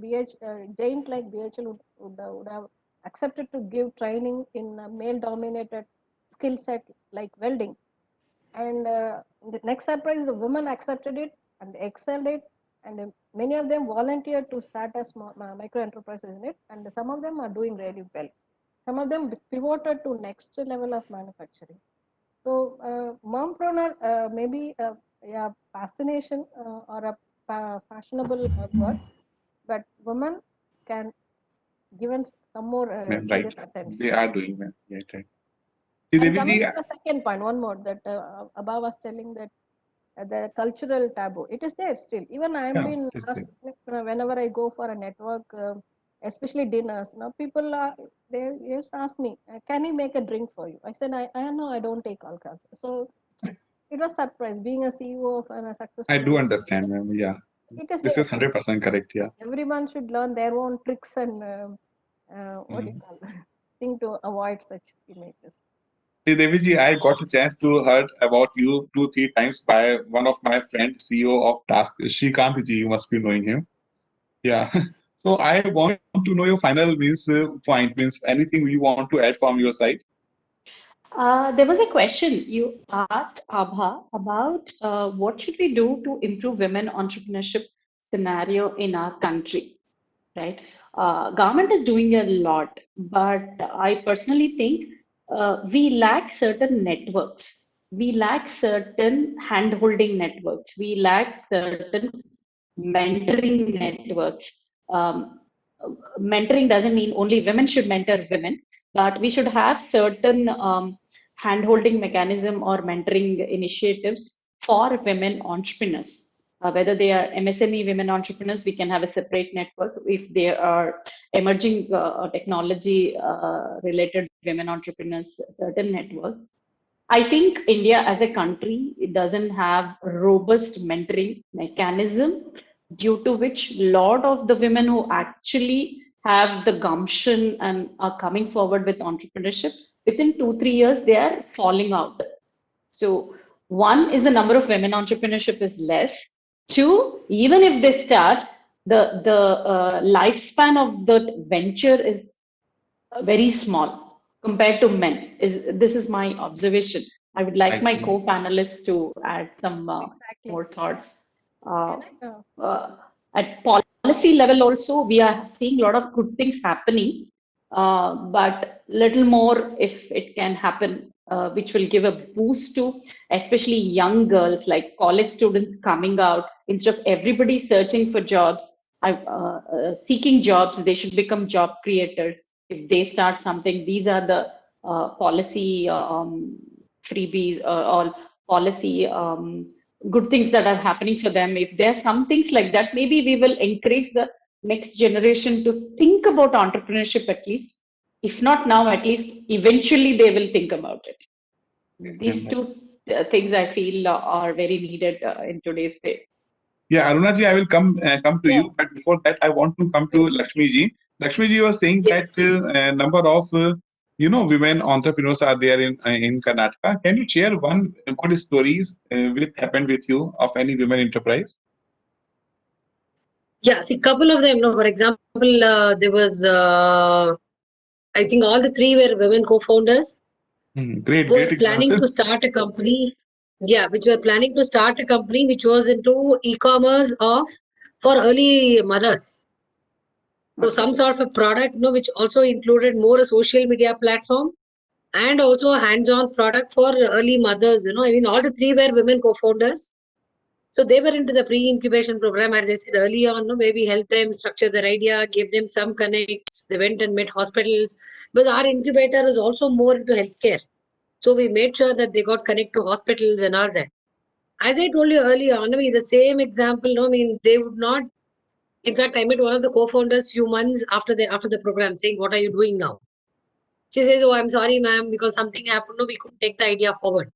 giant like BHL would have accepted to give training in a male-dominated skill set like welding. And the next surprise, the women accepted it and excelled it, and many of them volunteered to start as micro enterprises in it, and some of them are doing really well. Some of them pivoted to next level of manufacturing. So mompreneur maybe yeah, fascination or a fashionable word, but women can given some more Ma'am, right. serious attention. They are doing, ma'am. Yeah, right. And coming to the second point, one more that Abha was telling that the cultural taboo, it is there still. Even I am been asked whenever I go for a network, especially dinners. Now people they used to ask me, can you make a drink for you? I said, I know I don't take alcohol. So it was surprise being a CEO of a successful. I do understand, ma'am. Yeah. It is This there. is 100% correct. Yeah. Everyone should learn their own tricks and what do you call thing to avoid such images. Deviji, I got a chance to heard about you 2-3 times by one of my friends, CEO of Task, Shrikant ji. You must be knowing him. Yeah. So I want to know your final point, means anything you want to add from your side. There was a question you asked, Abha, about what should we do to improve women entrepreneurship scenario in our country, right? Government is doing a lot, but I personally think we lack certain networks. We lack certain hand-holding networks. We lack certain mentoring networks. Mentoring doesn't mean only women should mentor women, but we should have certain hand-holding mechanism or mentoring initiatives for women entrepreneurs. Whether they are MSME women entrepreneurs, we can have a separate network. If they are emerging technology related women entrepreneurs, certain networks. I think India as a country doesn't have robust mentoring mechanism, due to which a lot of the women who actually have the gumption and are coming forward with entrepreneurship, within 2-3 years, they are falling out. So one is the number of women entrepreneurship is less. Two, even if they start, the lifespan of the venture is very small compared to men. This is my observation. I would like my co-panelists to add some more thoughts. At policy level also, we are seeing a lot of good things happening, but little more if it can happen, which will give a boost to especially young girls, like college students coming out. Instead of everybody searching for jobs, seeking jobs, they should become job creators. If they start something, these are the policy freebies or policy good things that are happening for them. If there are some things like that, maybe we will encourage the next generation to think about entrepreneurship at least. If not now, at least eventually they will think about it. These two things I feel are very needed in today's day. Yeah, Arunaji, I will come to you, but before that, I want to come to Lakshmi ji. Lakshmi ji was saying that a number of women entrepreneurs are there in Karnataka. Can you share one good stories which happened with you of any women enterprise? Yeah, see, couple of them. For example, there was I think all the three were women co-founders. Great, who were great planning example. to start a company. Yeah, which were planning to start a company which was into e-commerce for early mothers. So some sort of a product, which also included more a social media platform and also a hands-on product for early mothers. I mean, all the three were women co-founders. So they were into the pre-incubation program, as I said earlier on, where we helped them structure their idea, gave them some connects. They went and met hospitals. But our incubator is also more into healthcare. So we made sure that they got connected to hospitals and all that. As I told you earlier on, I mean, the same example, I mean, they would not. In fact, I met one of the co-founders few months after the program saying, "What are you doing now?" She says, "Oh, I'm sorry, ma'am, because something happened. No, we couldn't take the idea forward."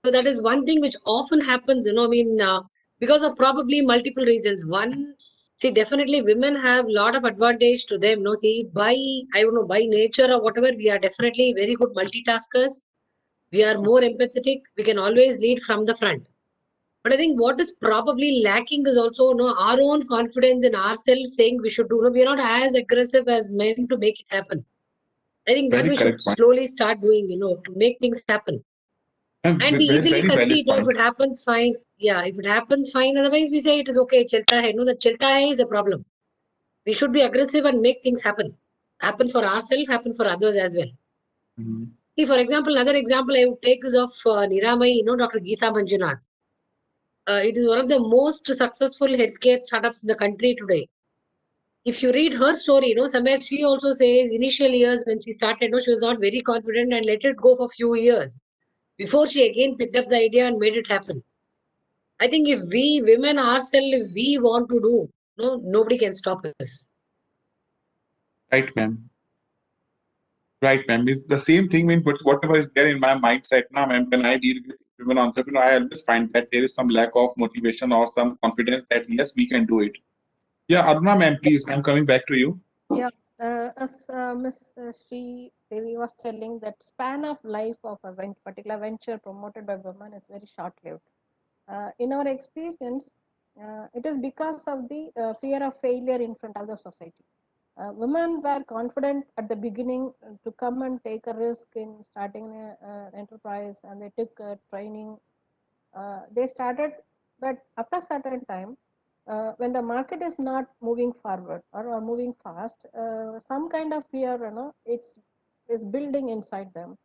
So that is one thing which often happens, I mean, because of probably multiple reasons. One, see, definitely women have a lot of advantage to them. See, by nature or whatever, we are definitely very good multitaskers. We are more empathetic. We can always lead from the front. But I think what is probably lacking is also our own confidence in ourselves, saying we should do. We are not as aggressive as men to make it happen. I think that we should slowly start doing, to make things happen. And we easily concede, if it happens, fine. Yeah, if it happens, fine. Otherwise, we say it is okay. Chelta hai. That chelta hai is a problem. We should be aggressive and make things happen. Happen for ourselves, happen for others as well. See, for example, another example I would take is of Niramai, Dr. Geeta Manjunath. It is one of the most successful healthcare startups in the country today. If you read her story, somewhere she also says initial years when she started, she was not very confident and let it go for a few years before she again picked up the idea and made it happen. I think if we women ourselves, if we want to do, nobody can stop us. Right, ma'am. Right, ma'am. It's the same thing. Mean whatever is there in my mindset now, ma'am. When I deal with women entrepreneur, I always find that there is some lack of motivation or some confidence that yes, we can do it. Yeah, Aruna, ma'am, please. I'm coming back to you. Yeah, as Ms. Sri Devi was telling, that span of life of a particular venture promoted by women is very short-lived. In our experience, it is because of the fear of failure in front of the society. Women were confident at the beginning to come and take a risk in starting an enterprise, and they took training. They started, but after a certain time, when the market is not moving forward or moving fast, some kind of fear, it's is building inside them,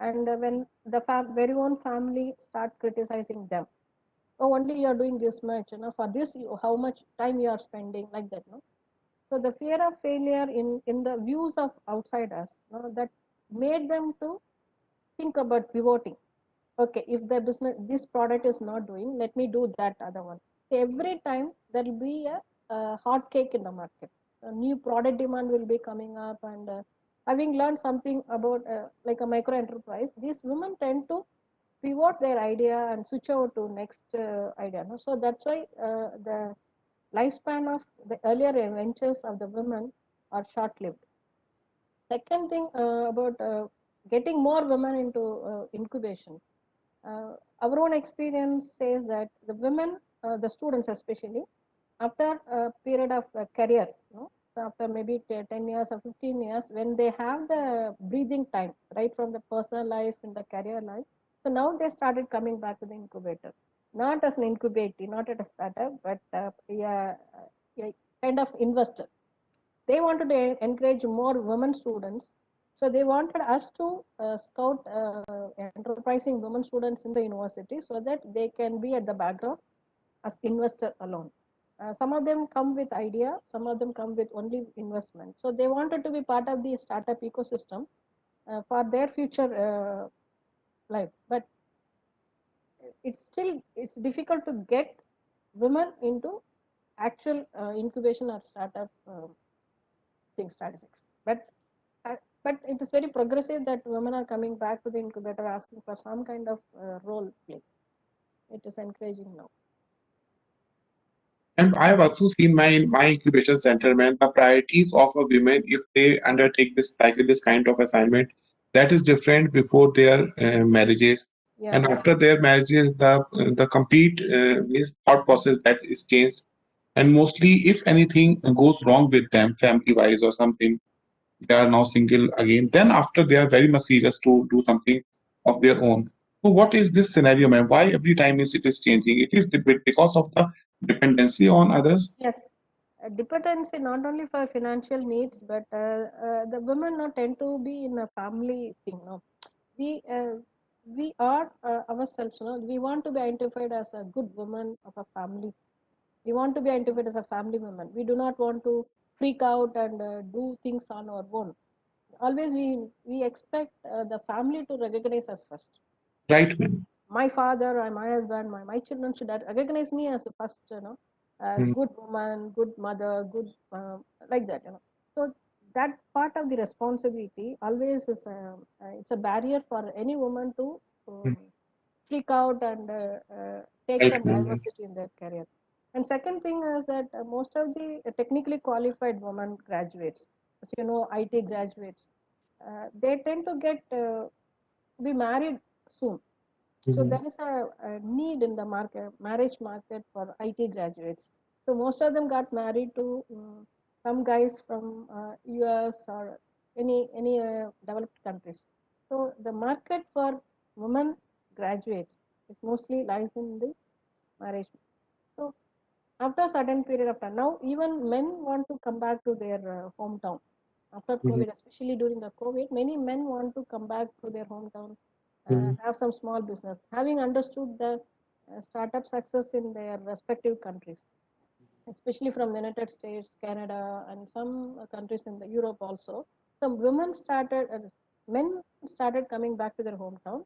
and when the very own family start criticizing them, oh, only you are doing this much, for this, how much time you are spending, like that, no. So the fear of failure in the views of outsiders, that made them to think about pivoting. Okay, if the business, this product is not doing, let me do that other one. So every time there will be a hot cake in the market. A new product demand will be coming up, and having learned something about like a micro enterprise, these women tend to pivot their idea and switch over to next idea. No? So that's why the lifespan of the earlier ventures of the women are short-lived. Second thing about getting more women into incubation. Our own experience says that the women, the students especially, after a period of career, so after maybe 10 years or 15 years, when they have the breathing time, right from the personal life and the career life, so now they started coming back to the incubator, not as an incubator, not at a startup, but yeah, kind of investor. They wanted to encourage more women students. So they wanted us to scout enterprising women students in the university so that they can be at the background as investor alone. Some of them come with idea, some of them come with only investment. So they wanted to be part of the startup ecosystem for their future life. But it's difficult to get women into actual incubation or startup statistics. But it is very progressive that women are coming back to the incubator asking for some kind of role play. It is encouraging now. And I have also seen my incubation center, man, the priorities of a women if they undertake this kind of assignment, that is different before their marriages. Yeah. And after their marriages, the complete is thought process that is changed. And mostly, if anything goes wrong with them, family wise or something, they are now single again. Then after they are very much serious to do something of their own. So what is this scenario, ma'am? Why every time it is changing? It is because of the dependency on others. Yes, dependency not only for financial needs, but the women now tend to be in a family thing. No, we are ourselves. We want to be identified as a good woman of a family. We want to be identified as a family woman. We do not want to freak out and do things on our own. Always we expect the family to recognize us first. Right, ma'am. My father or my husband, my children should recognize me as a first, good woman, good mother, good like that. So that part of the responsibility always is it's a barrier for any woman to freak out and take Right, some ma'am. diversity in their career. And second thing is that most of the technically qualified women graduates, as you know, IT graduates, they tend to get be married soon. So there is a need in the marriage market for IT graduates. So most of them got married to some guys from US or any developed countries. So the market for women graduates is mostly lies in the marriage. So after a certain period of time, now even men want to come back to their hometown after COVID, especially during the COVID. Many men want to come back to their hometown, have some small business, having understood the startup success in their respective countries, especially from the United States, Canada, and some countries in the Europe also. Some men started coming back to their hometown.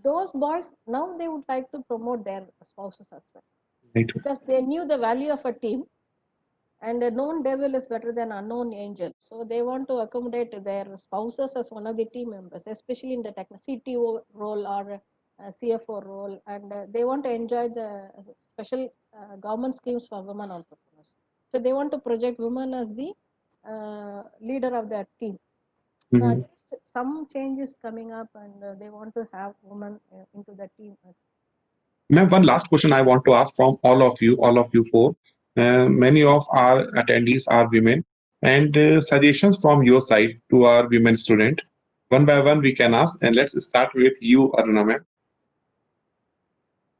Those boys now they would like to promote their spouses as well, Right. because they knew the value of a team. And a known devil is better than unknown angel. So they want to accommodate their spouses as one of the team members, especially in the CTO role or CFO role, and they want to enjoy the special government schemes for women entrepreneurs. So they want to project women as the leader of that team. So at least some changes coming up, and they want to have women into the team. Ma'am, one last question I want to ask from all of you four. Many of our attendees are women, and suggestions from your side to our women student. One by one, we can ask, and let's start with you, Aruna ma'am.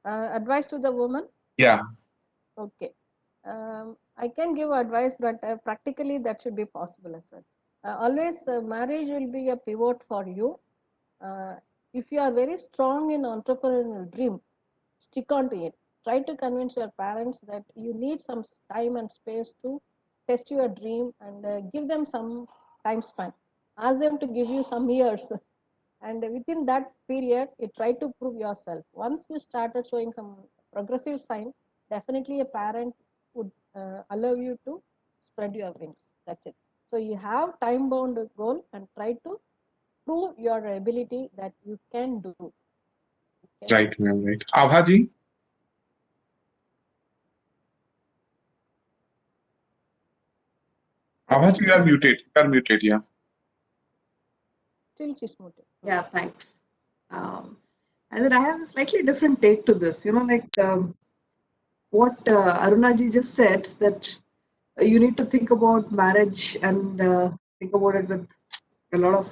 Advice to the woman? Yeah. Okay. I can give advice, but practically that should be possible as well. Always marriage will be a pivot for you. If you are very strong in entrepreneurial dream, stick on to it. Try to convince your parents that you need some time and space to test your dream, and give them some time span. Ask them to give you some years. And within that period, you try to prove yourself. Once you started showing some progressive sign, definitely a parent would allow you to spread your wings. That's it. So you have time-bound goal and try to prove your ability that you can do. Right, ma'am. Right. Abhaji. Abhaji, you are muted. You are muted. Yeah. Still she's muted. Yeah, thanks. And then I have a slightly different take to this. You know, like what Arunaji just said, that you need to think about marriage and think about it with a lot of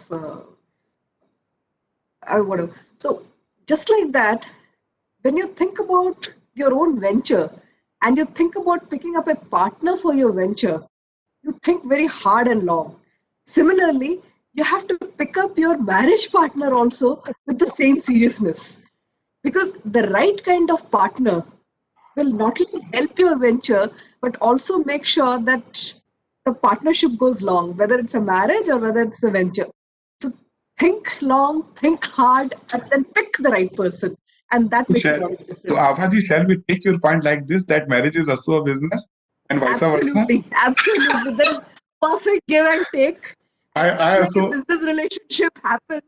whatever. So just like that, when you think about your own venture and you think about picking up a partner for your venture, you think very hard and long. Similarly, you have to pick up your marriage partner also with the same seriousness, because the right kind of partner will not only help your venture but also make sure that the partnership goes long, whether it's a marriage or whether it's a venture. So think long, think hard, and then pick the right person, and that makes a lot of difference. So Abhaji, shall we take your point like this, that marriage is also a business and vice versa? Absolutely, absolutely. There is perfect give and take. I Just like also a business relationship happens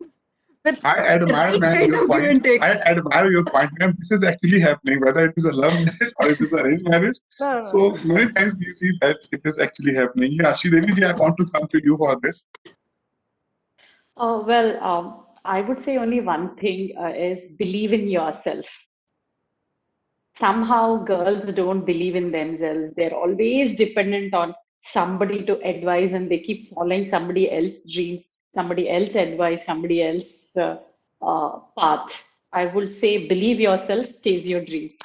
with I the admire, right ma'am, kind your of give point. and take. I admire your point, ma'am. This is actually happening, whether it is a love marriage or it is arranged marriage. No. So many times we see that it is actually happening. Yeah, Sridevi ji, I want to come to you for this. I would say only one thing is believe in yourself. Somehow girls don't believe in themselves. They're always dependent on somebody to advise, and they keep following somebody else's dreams, somebody else's advice, somebody else's path. I would say believe yourself, chase your dreams.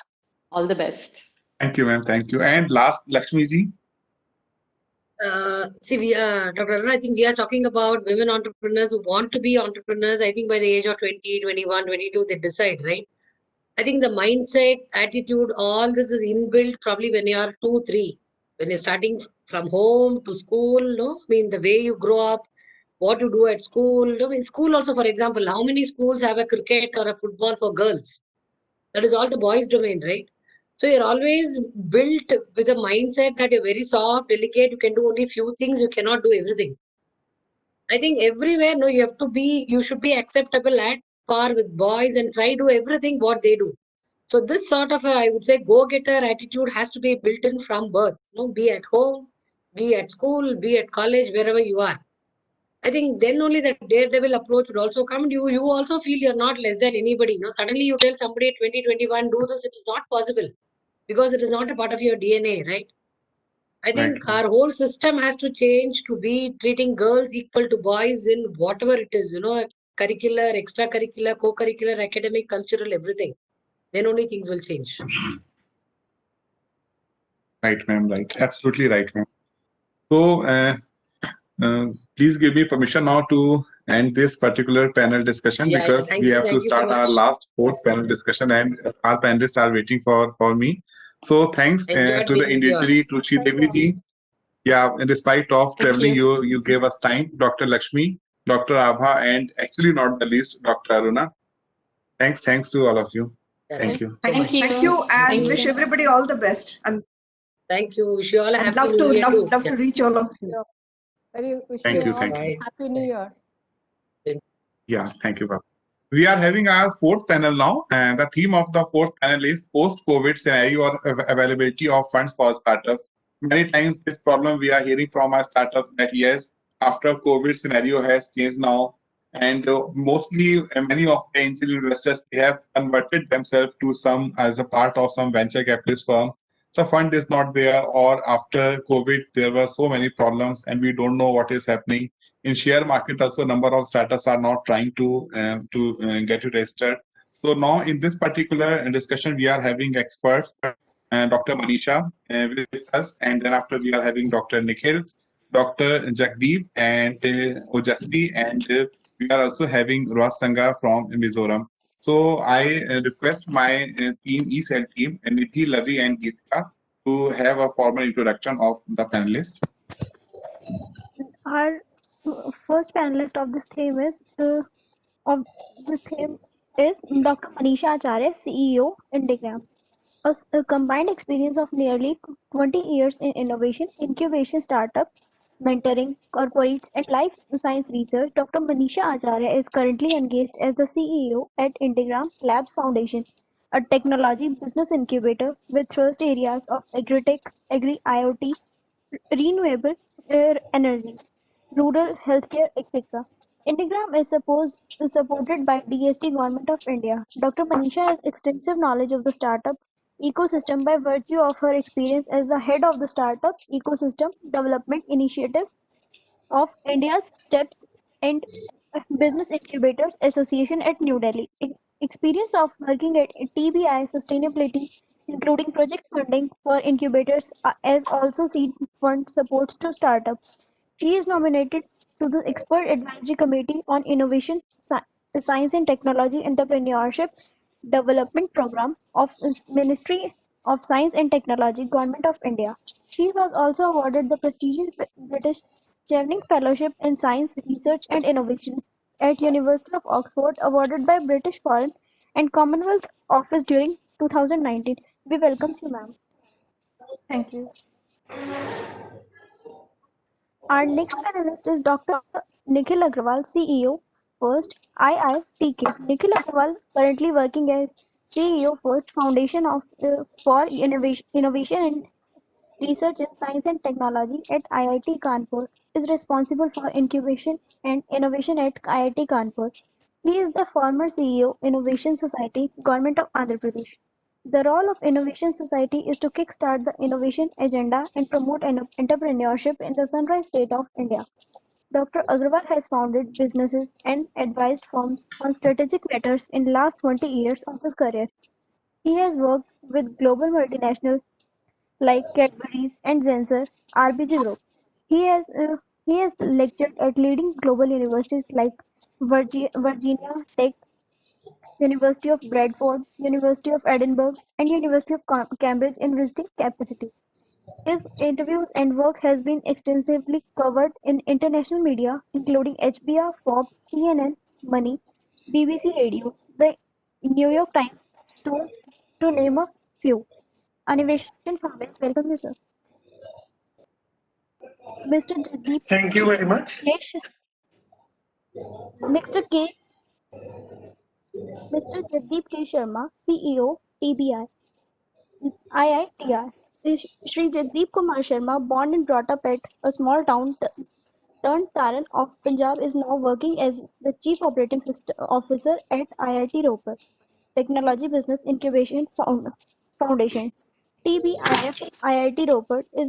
All the best. Thank you, ma'am. Thank you. And last, Lakshmi ji. Dr. Aruna, I think we are talking about women entrepreneurs who want to be entrepreneurs. I think by the age of 20, 21, 22, they decide, right? I think the mindset, attitude, all this is inbuilt probably when you are 2, 3. When you're starting from home to school, no? I mean, the way you grow up, what you do at school. I mean, school also, for example, how many schools have a cricket or a football for girls? That is all the boys' domain, right? So you're always built with a mindset that you're very soft, delicate, you can do only few things, you cannot do everything. I think everywhere, no, you should be acceptable at par with boys and try do everything what they do. So this sort of I would say go-getter attitude has to be built in from birth. No, be at home, be at school, be at college, wherever you are. I think then only that daredevil approach would also come. You also feel you're not less than anybody. Suddenly you tell somebody at 20, 21, do this. It is not possible because it is not a part of your DNA, right? I think our whole system has to change to be treating girls equal to boys in whatever it is, curricular, extracurricular, co-curricular, academic, cultural, everything. Then only things will change. Right, ma'am. Right. Absolutely right, ma'am. So, please give me permission now to end this particular panel discussion, because we have to start our last 4th panel discussion, and our panelists are waiting for me. So thanks to the Indira, to Sridevi ji. Yeah, in despite of traveling, you gave us time, Dr. Lakshmi, Dr. Abha, and actually not the least, Dr. Aruna. Thanks to all of you. Thank you. Thank you, and wish everybody all the best. And Thank you. Wish you all a And happy love new to year too. love to reach all of you. Very wish Thank you you. all Thank you. happy new year. Yeah, thank you, Bob. We are having our fourth panel now, and the theme of the fourth panel is post-COVID scenario or availability of funds for startups. Many times, this problem we are hearing from our startups that yes, after COVID scenario has changed now, and mostly many of the angel investors they have converted themselves to some as a part of some venture capitalist firm. So fund is not there, or after COVID there were so many problems, and we don't know what is happening in share market. Also, number of startups are not trying to get it registered. So now in this particular discussion, we are having experts, Dr. Manisha with us, and then after we are having Dr. Nikhil, Dr. Jagdeep, and Ojasvi, and we are also having Ross Sangha from Mizoram. So I request my team, ECEL team, Nithi, Lavi, and Geeta, to have a formal introduction of the panelists. Our first panelist of this theme is Dr. Manisha Acharya, CEO, Indigram. A combined experience of nearly 20 years in innovation, incubation, startup, mentoring, corporates, and life science research. Dr. Manisha Acharya is currently engaged as the CEO at Integram Labs Foundation, a technology business incubator with thrust areas of agri-tech, agri-IoT, renewable energy, rural healthcare, etc. Integram is supported by DST Government of India. Dr. Manisha has extensive knowledge of the startup ecosystem by virtue of her experience as the head of the Startup Ecosystem Development Initiative of India's STEPS and Business Incubators Association at New Delhi. Experience of working at TBI Sustainability, including project funding for incubators as also seed fund supports to startups. She is nominated to the Expert Advisory Committee on Innovation, Science and Technology Entrepreneurship Development Program of Ministry of Science and Technology, Government of India. She was also awarded the prestigious British Chevening Fellowship in Science, Research and Innovation at University of Oxford, awarded by British Foreign and Commonwealth Office during 2019. We welcome you, ma'am. Thank you. Our next panelist is Dr. Nikhil Agrawal, CEO, First IITK. Nikhil Agrawal currently working as CEO, First Foundation for Innovation and Research in Science and Technology at IIT Kanpur, is responsible for incubation and innovation at IIT Kanpur. He is the former CEO, Innovation Society, Government of Andhra Pradesh. The role of Innovation Society is to kickstart the innovation agenda and promote entrepreneurship in the Sunrise State of India. Dr. Agrawal has founded businesses and advised firms on strategic matters in the last 20 years of his career. He has worked with global multinationals like Cadbury's and Zensar, RBG Group. He has uh, he has lectured at leading global universities like Virginia Tech, University of Bradford, University of Edinburgh, and University of Cambridge in visiting capacity. His interviews and work has been extensively covered in international media, including HBR, Forbes, CNN, Money, BBC Radio, the New York Times, to, to name a few. Animation Foundation, welcome you, sir. Mr. Jagdeep Thank you very much. K. Mr. K. Mr. Jagdeep K. Sharma, CEO, TBI, IITR. Shri Jagdeep Kumar Sharma, born and brought up at a small town, Tarn Taran of Punjab, is now working as the Chief Operating Officer at IIT Ropar Technology Business Incubation Foundation. TBIF IIT Ropar is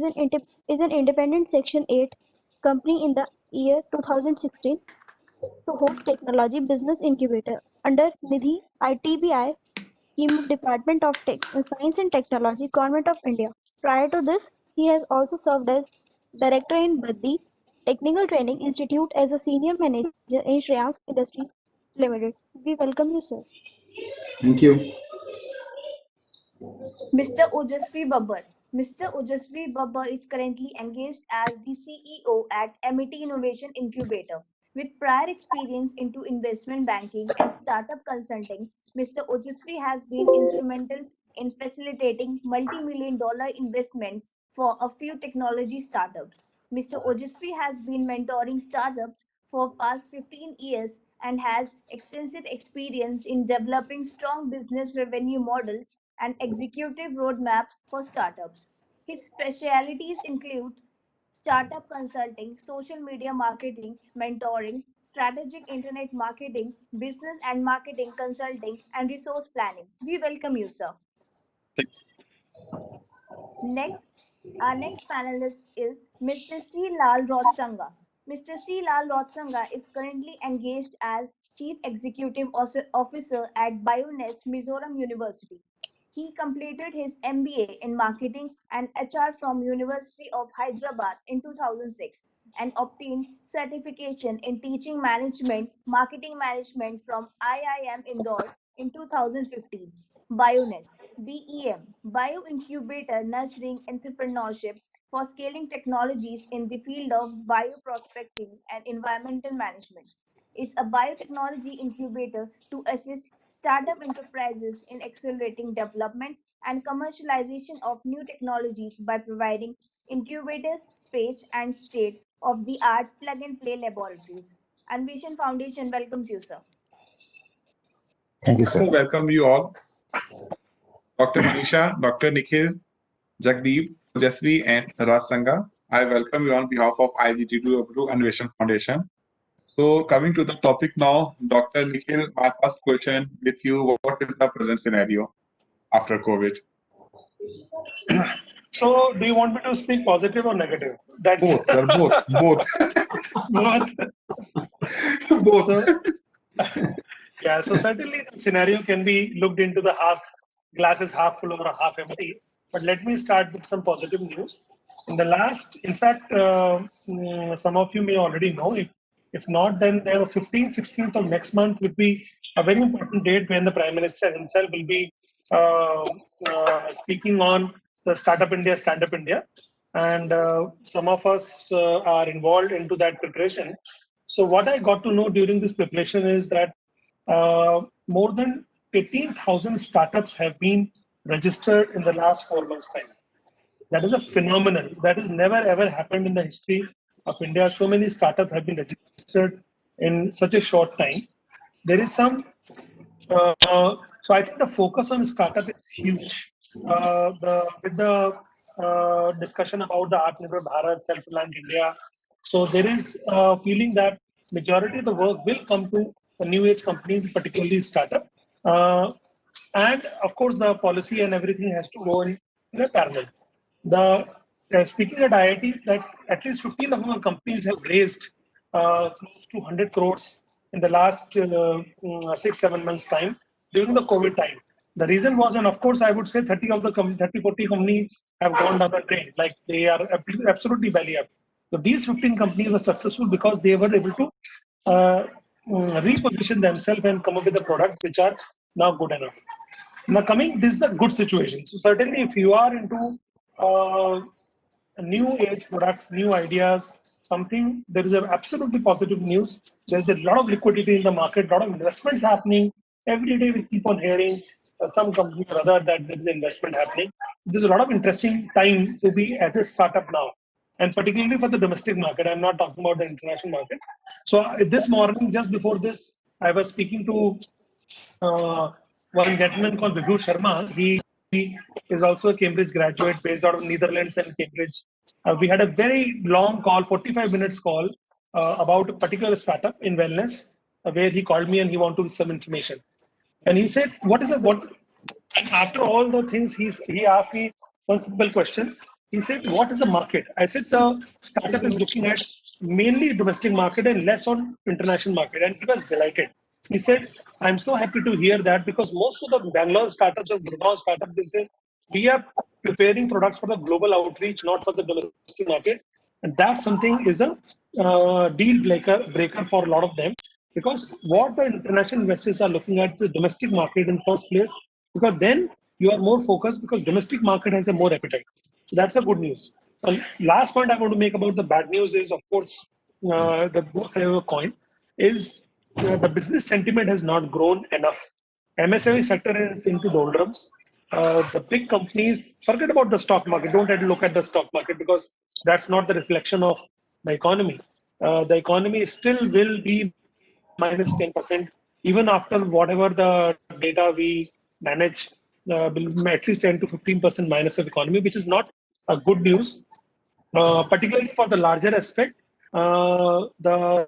an independent Section 8 company in the year 2016 to host technology business incubator under Nidhi ITBI scheme Department of Science and Technology, Government of India. Prior to this, he has also served as director in Baddi Technical Training Institute as a senior manager in Shreyans Industries Limited. We welcome you, sir. Thank you. Mr. Ojasvi Babbar. Mr. Ojasvi Babbar is currently engaged as the CEO at MIT Innovation Incubator. With prior experience into investment banking and startup consulting, Mr. Ojasvi has been instrumental in facilitating multi-million-dollar investments for a few technology startups. Mr. Ojasvi has been mentoring startups for past 15 years and has extensive experience in developing strong business revenue models and executive roadmaps for startups. His specialities include startup consulting, social media marketing, mentoring, strategic internet marketing, business and marketing consulting, and resource planning. We welcome you, sir. Next, our next panelist is Mr. C. Lal Rotsanga. Mr. C. Lal Rotsanga is currently engaged as Chief Executive Officer at BioNets Mizoram University. He completed his MBA in Marketing and HR from University of Hyderabad in 2006 and obtained certification in Teaching Management, Marketing Management from IIM Indore in 2015. BioNest, BEM, Bio Incubator Nurturing Entrepreneurship for Scaling Technologies in the field of bioprospecting and environmental management, is a biotechnology incubator to assist startup enterprises in accelerating development and commercialization of new technologies by providing incubators, space, and state of the art plug and play laboratories. Anveshan Foundation welcomes you, sir. Thank you, sir. Welcome you all. Dr. Manisha, Dr. Nikhil, Jagdeep, Jasvi, and Raj Sangha. I welcome you on behalf of IGDTUW Anveshan Foundation. So coming to the topic now, Dr. Nikhil, my first question with you, what is the present scenario after COVID? So do you want me to speak positive or negative? That's both, sir, both. Both. Both. So, yeah, so certainly the scenario can be looked into the glass is half full or half empty. But let me start with some positive news. In the last, in fact, some of you may already know. If not, then the 15th, 16th of next month would be a very important date when the Prime Minister himself will be speaking on the Startup India, Stand Up India. And some of us are involved into that preparation. So what I got to know during this preparation is that more than 18,000 startups have been registered in the last 4 months' time. That is a phenomenon. That has never ever happened in the history of India. So many startups have been registered in such a short time. There is some, so I think the focus on startup is huge. With the discussion about the Atmanirbhar Bharat, Self-Reliant India, so there is a feeling that majority of the work will come to the new age companies, particularly startup. And of course, the policy and everything has to go in a parallel. Speaking at IIT, that at least 15 of our companies have raised close to 100 crores in the last 6-7 months time during the COVID time. The reason was, and of course, I would say 30 of the 30-40 companies have gone down the drain, like they are absolutely belly up. So these 15 companies were successful because they were able to reposition themselves and come up with the products which are now good enough. Now this is a good situation. So certainly if you are into new age products, new ideas, something, there is absolutely positive news. There's a lot of liquidity in the market, a lot of investments happening. Every day we keep on hearing some company or other that there is investment happening. There's a lot of interesting time to be as a startup now. And particularly for the domestic market, I'm not talking about the international market. So this morning, just before this, I was speaking to one gentleman called Vibhu Sharma. He is also a Cambridge graduate based out of Netherlands and Cambridge. We had a very long call, 45 minutes call about a particular startup in wellness, where he called me and he wanted some information. And he said, and after all the things, he asked me one simple question. He said, what is the market? I said, the startup is looking at mainly domestic market and less on international market. And he was delighted. He said, I'm so happy to hear that because most of the Bangalore startups or Gurgaon startups, they say, we are preparing products for the global outreach, not for the domestic market. And that something is a deal breaker for a lot of them. Because what the international investors are looking at is the domestic market in first place, because then you are more focused because domestic market has a more appetite. So that's a good news. Last point I want to make about the bad news is, of course, the both sides of the coin is the business sentiment has not grown enough. MSME sector is into doldrums. the big companies, forget about the stock market. Don't try to look at the stock market because that's not the reflection of the economy. The economy still will be minus 10%, even after whatever the data we manage, will be at least 10 to 15% minus of economy, which is not a good news, particularly for the larger aspect. The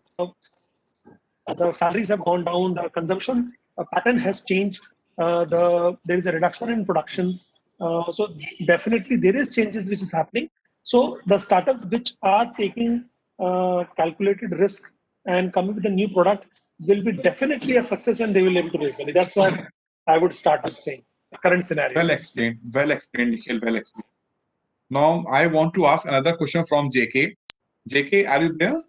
salaries have gone down, the consumption pattern has changed, there is a reduction in production. So definitely there is changes which is happening. So the startups which are taking calculated risk and coming with a new product will be definitely a success and they will be able to raise money. That's what I would start with saying. The current scenario. Well explained, Nikhil, well explained. Now I want to ask another question from JK. JK, are you there?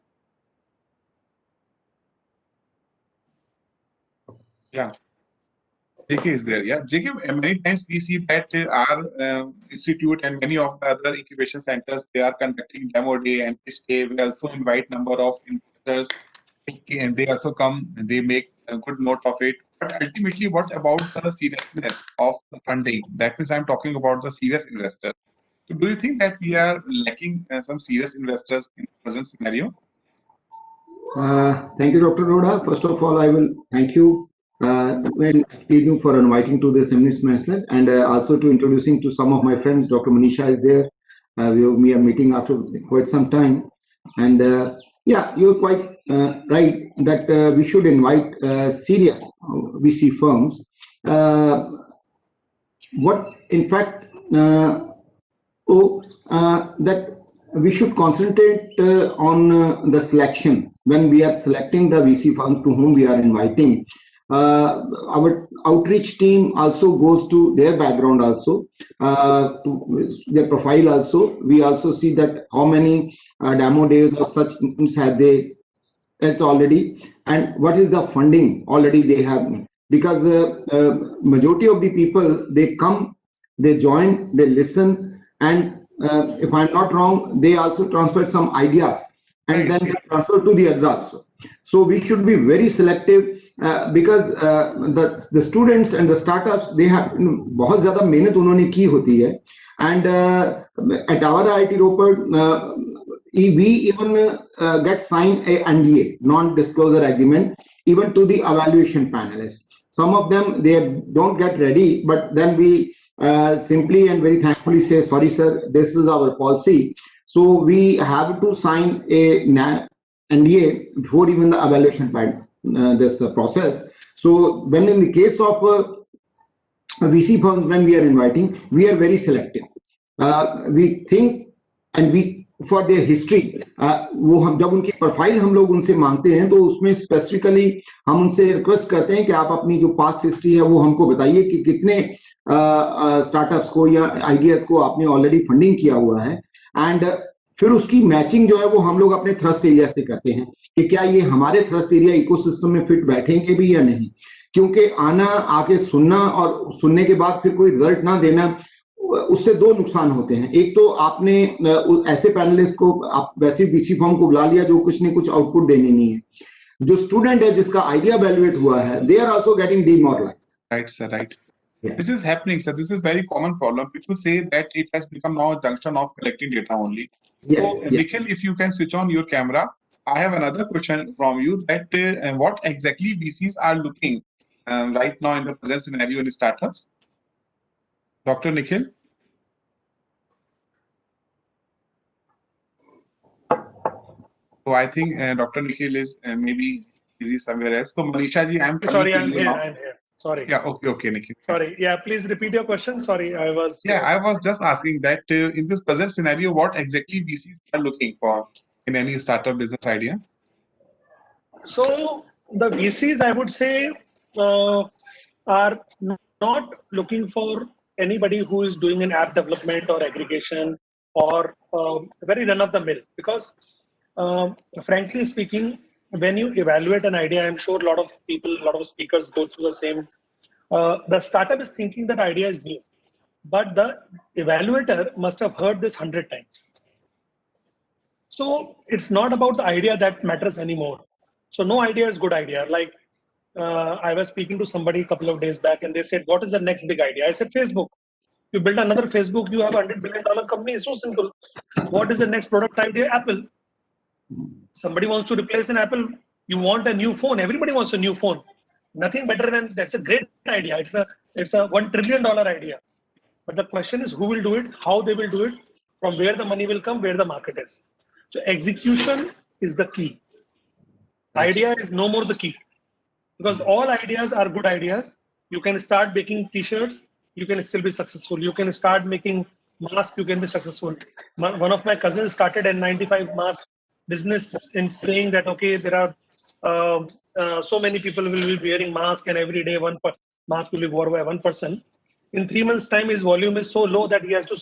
Yeah. JK is there. Yeah, JK, many times we see that our institute and many of the other incubation centers, they are conducting demo day and pitch day. We also invite number of investors, and they also come and they make a good note of it. But ultimately, what about the seriousness of the funding? That means I'm talking about the serious investors. So do you think that we are lacking some serious investors in the present scenario? Thank you, Dr. Roda. First of all, I will thank you for inviting to this seminar and also to introducing to some of my friends. Dr. Manisha is there. We are meeting after quite some time. And yeah, you're quite right that we should invite serious VC firms. What, in fact, that we should concentrate on the selection when we are selecting the VC firm to whom we are inviting. Our outreach team also goes to their background also, to their profile also. We also see that how many demo days or such have they test already, and what is the funding already they have. Because majority of the people, they come, they join, they listen, and if I'm not wrong, they also transfer some ideas and then they transfer to the other also. So we should be very selective because the students and the startups, they have बहुत ज़्यादा मेहनत उन्होंने की होती है, and at our IIT Ropar, we even get signed a NDA, non-disclosure agreement, even to the evaluation panelists. Some of them, they don't get ready, but then we simply and very thankfully say, sorry sir, this is our policy. So we have to sign a NDA before even the evaluation part, this process. So when in the case of VC firms, when we are inviting, we are very selective. We think and we for their history, वो हम जब उनकी profile हम लोग उनसे मांगते हैं तो उसमें स्पेसिफिकली हम उनसे रिक्वेस्ट करते हैं कि आप अपनी जो पास्ट हिस्ट्री है वो हमको बताइए कि कितने स्टार्टअप्स को या आइडियाज को आपने ऑलरेडी फंडिंग किया हुआ है, एंड फिर उसकी मैचिंग जो है वो हम लोग अपने थ्रस्ट एरिया से करते हैं कि क्या ये हमारे थ्रस्ट एरिया इकोसिस्टम में फिट बैठेंगे भी या नहीं. क्योंकि आना, आके सुनना और सुनने के बाद फिर कोई रिजल्ट ना देना, उससे दो नुकसान होते हैं. एक तो आपने ऐसे पैनलिस्ट को, आप वैसे VC फर्म को बुला लिया जो कुछ न कुछ आउटपुट देने नहीं है. जो स्टूडेंट है जिसका आइडिया वैल्यूएट हुआ है, they are also getting demoralized. Right, sir, right. Yeah. This is happening, sir. This is very common problem. People say that it has become now a junction of collecting data only. Yes, so, yes. Nikhil, if you can switch on your camera, I have another question from you that what exactly VCs are looking right now in the present scenario in startups? Dr. Nikhil? So I think Dr. Nikhil is maybe busy somewhere else. So Manisha ji, I'm sorry, I'm here. Sorry. Yeah, okay, Nikhil. Sorry, yeah, please repeat your question. Sorry, I was... Yeah, I was just asking that in this present scenario, what exactly VCs are looking for in any startup business idea? So the VCs, I would say, are not looking for anybody who is doing an app development or aggregation or very run-of-the-mill. Because frankly speaking, when you evaluate an idea, I'm sure a lot of people, a lot of speakers go through the same. The startup is thinking that idea is new, but the evaluator must have heard this 100 times. So it's not about the idea that matters anymore. So no idea is good idea. Like I was speaking to somebody a couple of days back and they said, what is the next big idea? I said, Facebook. You build another Facebook, you have $100 billion company. It's so simple. What is the next product idea? Apple. Somebody wants to replace an Apple. You want a new phone. Everybody wants a new phone. Nothing better than that's a great idea. It's a $1 trillion idea. But the question is who will do it, how they will do it, from where the money will come, where the market is. So execution is the key. Idea is no more the key. Because all ideas are good ideas. You can start making t-shirts, you can still be successful. You can start making masks, you can be successful. One of my cousins started a 95 mask business in saying that, okay, there are so many people will be wearing mask and every day mask will be worn by one person. In 3 months time, his volume is so low that he has to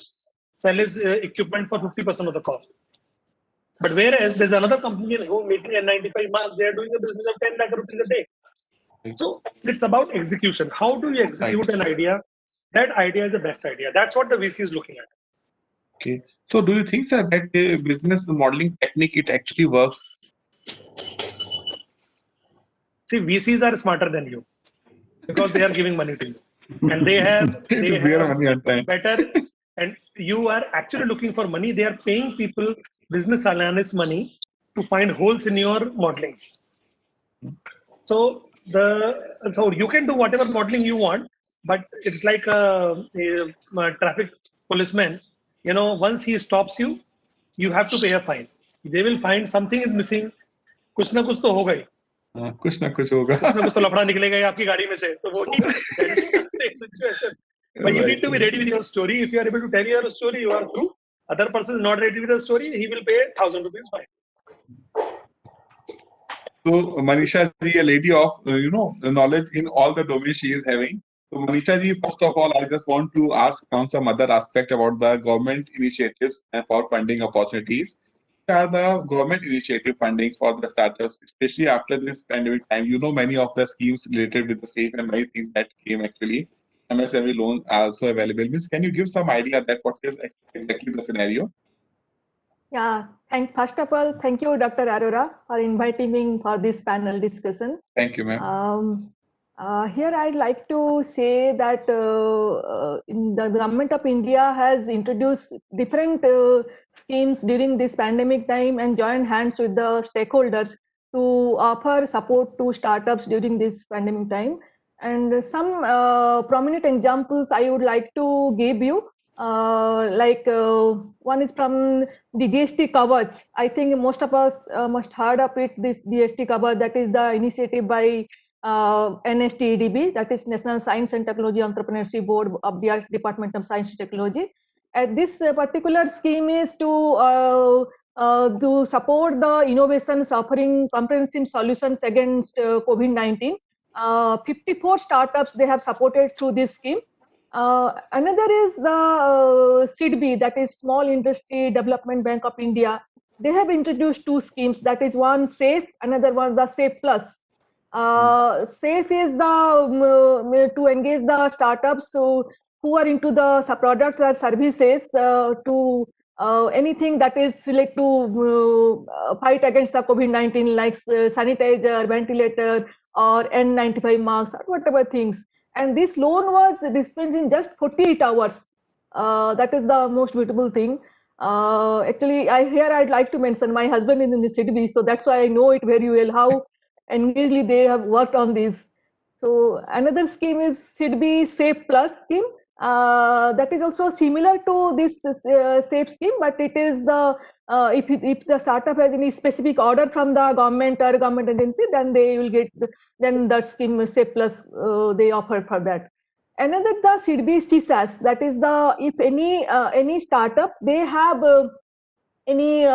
sell his equipment for 50% of the cost. But whereas there's another company who making a 95 masks, they are doing a business of 10 lakh rupees a day. So it's about execution. How do you execute an idea? That idea is the best idea. That's what the VC is looking at. Okay. So do you think, sir, that the business modeling technique, it actually works? See, VCs are smarter than you because they are giving money to you. And they have better, and you are actually looking for money. They are paying people, business analysts money to find holes in your modelings. So you can do whatever modeling you want, but it's like a traffic policeman. You know, once he stops you, you have to pay a fine. They will find something is missing. कुछ ना कुछ तो होगा ही. कुछ ना कुछ होगा. कुछ ना कुछ तो लफड़ा निकलेगा ही आपकी गाड़ी में से. तो वो ही same situation. But you need to be ready with your story. If you are able to tell your story, you are through. Other person is not ready with the story, he will pay 1,000 rupees fine. So Manisha ji, a lady of knowledge in all the domains she is having. So Manisha ji, first of all, I just want to ask on some other aspect about the government initiatives for funding opportunities. What are the government initiative fundings for the startups, especially after this pandemic time? You know, many of the schemes related with the safe and many things that came actually. MSME loans are also available. Means, can you give some idea that what is exactly the scenario? Yeah, first of all, thank you, Dr. Arora, for inviting me for this panel discussion. Thank you, ma'am. Here I'd like to say that the government of India has introduced different schemes during this pandemic time and joined hands with the stakeholders to offer support to startups during this pandemic time. And some prominent examples I would like to give you. One is from the GST Kavach. I think most of us must heard of it, this GST Kavach, that is the initiative by NSTEDB, that is National Science and Technology Entrepreneurship Board of the Department of Science and Technology. This particular scheme is to support the innovations offering comprehensive solutions against COVID-19. 54 startups they have supported through this scheme. Another is the SIDB, that is Small Industry Development Bank of India. They have introduced two schemes, that is one SAFE, another one the SAFE Plus. SAFE is the to engage the startups who are into the products or services to anything that is related to fight against the COVID-19, like sanitizer, ventilator, or N95 masks, or whatever things. And this loan was dispensed in just 48 hours. That is the most beautiful thing. Actually, I'd like to mention my husband is in the city, so that's why I know it very well, how engagedly they have worked on this. So another scheme is SIDB Safe Plus scheme. That is also similar to this SAFE scheme, but it is the if the startup has any specific order from the government or government agency, then they will get then the scheme Safe Plus they offer for that. Another the SIDB CSAS, that is the if any startup they have any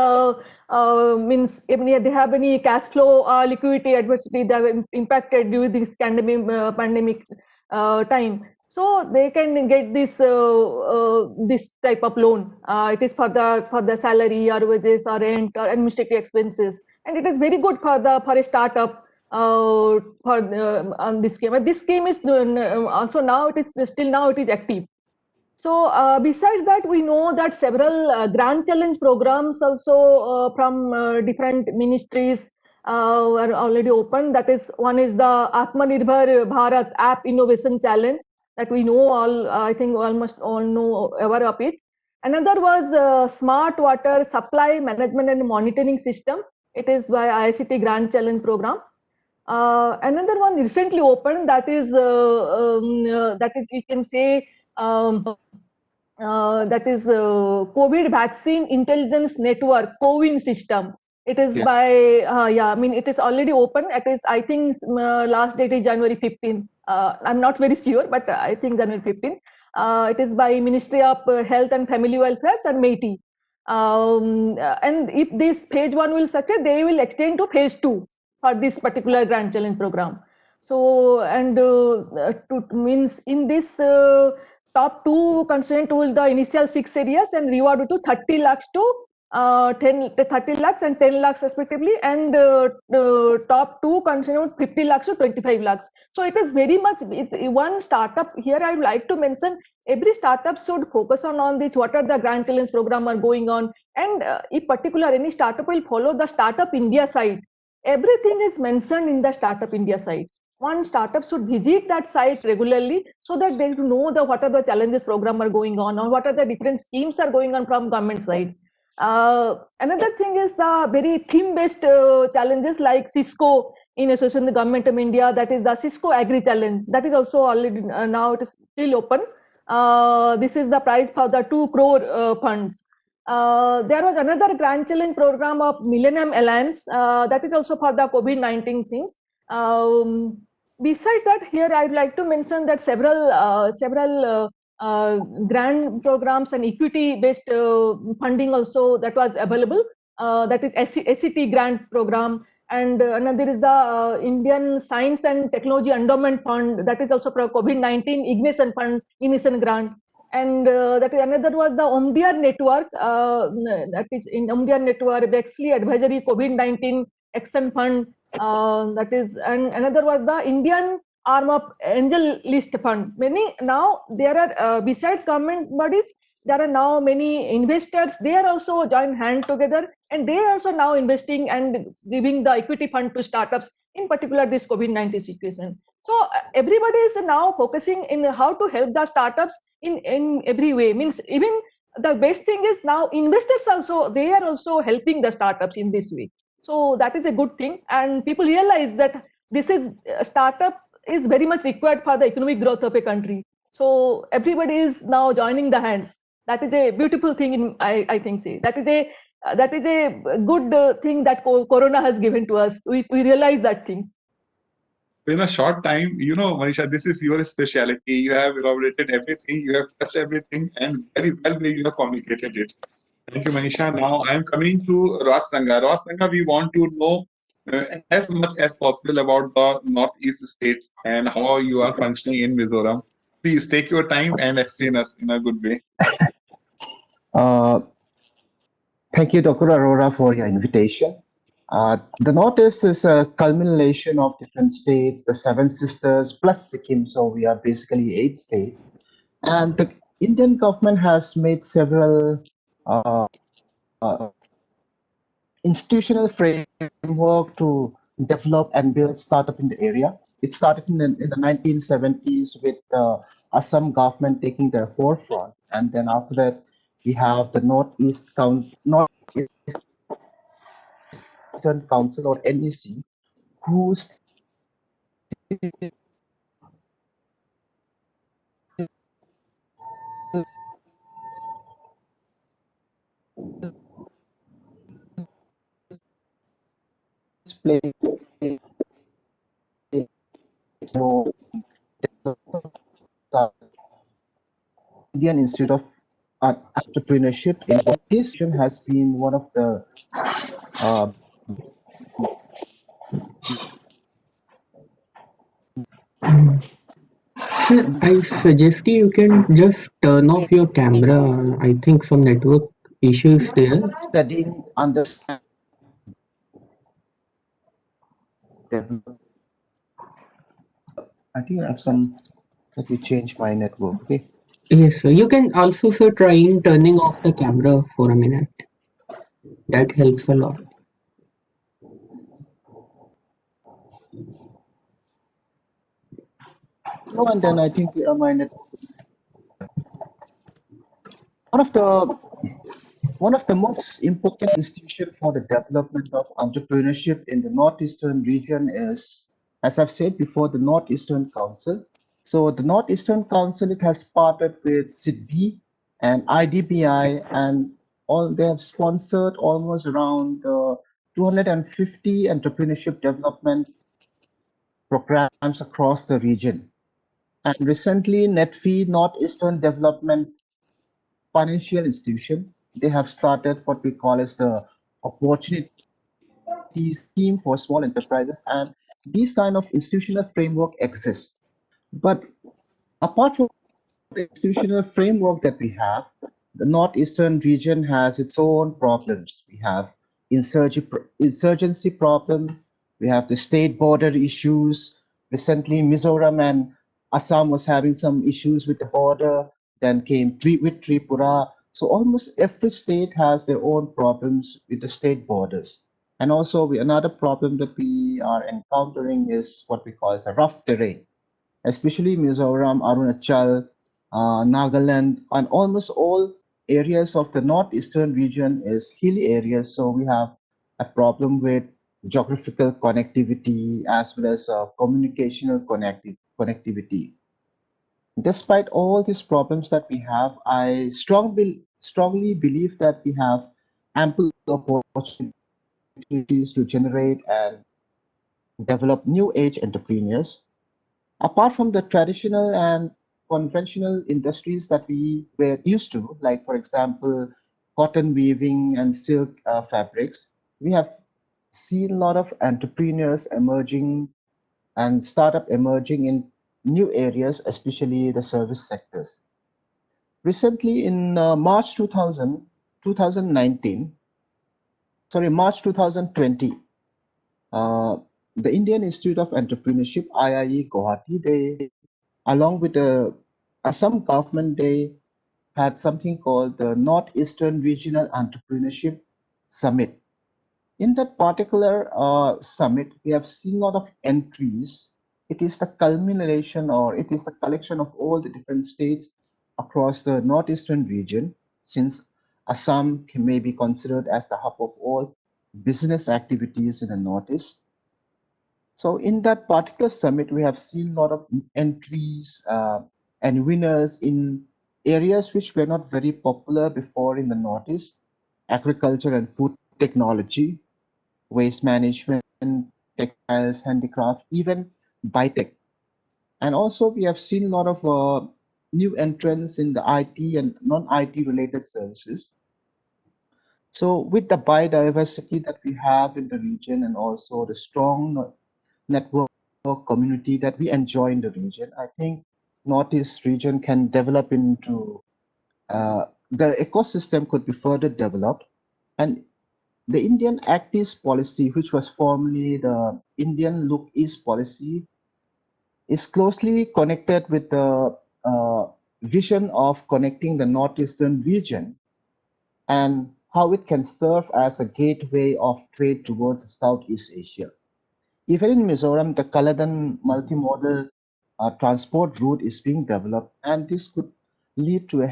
means if they have any cash flow liquidity adversity that have impacted during this pandemic time, so they can get this this type of loan. It is for the salary or wages or rent or administrative expenses, and it is very good for a startup on this scheme. And this scheme is also now it is still now it is active. So besides that, we know that several Grand Challenge programs also from different ministries are already open. That is, one is the Atmanirbhar Bharat App Innovation Challenge. that we know all, I think almost all know aware of it. Another was Smart Water Supply Management and Monitoring System. It is by ICT Grand Challenge Program. Another one recently opened, that is you can say that is COVID Vaccine Intelligence Network, CoWIN system. It is Yes. by yeah, I mean it is already open. It is, I think last date is January 15. I'm not very sure, but I think January 15. It is by Ministry of Health and Family Welfare and MeitY. And if this phase 1 will succeed, they will extend to phase 2 for this particular Grand Challenge program. So, and means in this top 2 constraint tool, the initial 6 areas, and reward to 30 lakhs to 30 lakhs and 10 lakhs respectively, and top 2 constraint 50 lakhs to 25 lakhs. So it is very much one startup here. I would like to mention, every startup should focus on this. What are the Grand Challenge program are going on, and if particular any startup will follow the Startup India site. Everything is mentioned in the Startup India site. One startup should visit that site regularly so that they know what are the challenges program are going on, or what are the different schemes are going on from government side. Another thing is the very theme-based challenges like Cisco in association with the Government of India, that is the Cisco Agri Challenge. That is also already now it is still open. This is the prize for the 2 crore funds. There was another Grand Challenge program of Millennium Alliance, that is also for the COVID-19 things. Besides that, here I would like to mention that several grant programs and equity-based funding also that was available. That is SCT grant program, and another is the Indian Science and Technology Endowment Fund, that is also for COVID-19 Ignition Fund, Ignition grant. And that is another was the Omdiar Network, that is in Omdiar Network, Bexley Advisory COVID-19 Action Fund, that is, and another was the Indian arm of Angel List Fund. Many now there are besides government bodies, there are now many investors. They are also join hand together, and they are also now investing and giving the equity fund to startups, in particular this COVID-19 situation. So everybody is now focusing in how to help the startups in every way. Means even the best thing is now investors also, they are also helping the startups in this way. So that is a good thing, and people realize that this is startup is very much required for the economic growth of a country. So everybody is now joining the hands. That is a beautiful thing. I think that is a good thing that Corona has given to us. We realize that things. In a short time, Manisha, this is your specialty. You have elaborated everything, you have touched everything, and very well you have communicated it. Thank you, Manisha. Now I am coming to Raj Sangha. Raj Sangha, we want to know as much as possible about the Northeast states and how you are functioning in Mizoram. Please take your time and explain us in a good way. Thank you, Dr. Arora, for your invitation. The Northeast is a culmination of different states, the 7 sisters plus Sikkim, so we are basically 8 states. And the Indian government has made several institutional framework to develop and build startup in the area. It started in the 1970s with the Assam government taking the forefront, and then after that we have the Northeastern Council or NEC, who's play Indian Institute of Entrepreneurship in this has been one of the Sir, I suggest you can just turn off your camera. I think some network issue is there. studying under. I think I have some. Let me change my network. Okay. Yes, sir. You can also, sir, trying turning off the camera for a minute. That helps a lot. No, and then I think one of the one of the most important institutions for the development of entrepreneurship in the northeastern region is, as I've said before, the Northeastern Council. So the Northeastern Council, it has partnered with SIDBI and IDBI, and all they have sponsored almost around 250 entrepreneurship development programs across the region. And recently, NETFI, Northeastern Development Financial Institution, they have started what we call as the opportunity scheme for small enterprises, and these kind of institutional framework exists. But apart from the institutional framework that we have, the northeastern region has its own problems. We have insurgency problem, we have the state border issues. Recently, Mizoram and Assam was having some issues with the border, then came with Tripura. So almost every state has their own problems with the state borders. And also another problem that we are encountering is what we call as a rough terrain, especially Mizoram, Arunachal, Nagaland, and almost all areas of the northeastern region is hilly areas. So we have a problem with geographical connectivity as well as communicational connectivity. Despite all these problems that we have, I strongly believe that we have ample opportunities to generate and develop new age entrepreneurs. Apart from the traditional and conventional industries that we were used to, like for example, cotton weaving and silk fabrics, we have seen a lot of entrepreneurs emerging and startup emerging in new areas, especially the service sectors. Recently, in March 2019, March 2020, the Indian Institute of Entrepreneurship, IIE Guwahati, they, along with some government, they had something called the Northeastern Regional Entrepreneurship Summit. In that particular summit, we have seen a lot of entries. It is the culmination, or it is the collection of all the different states across the northeastern region, since Assam may be considered as the hub of all business activities in the northeast. So in that particular summit, we have seen a lot of entries and winners in areas which were not very popular before in the Northeast: agriculture and food technology, waste management, textiles, handicraft, even biotech. And also we have seen a lot of new entrants in the IT and non-IT related services. So with the biodiversity that we have in the region and also the strong network community that we enjoy in the region, I think Northeast region can develop into the ecosystem could be further developed. And the Indian Act East policy, which was formerly the Indian Look East policy, is closely connected with the vision of connecting the northeastern region and how it can serve as a gateway of trade towards Southeast Asia. Even in Mizoram, the Kaladan multimodal transport route is being developed, and this could lead to uh,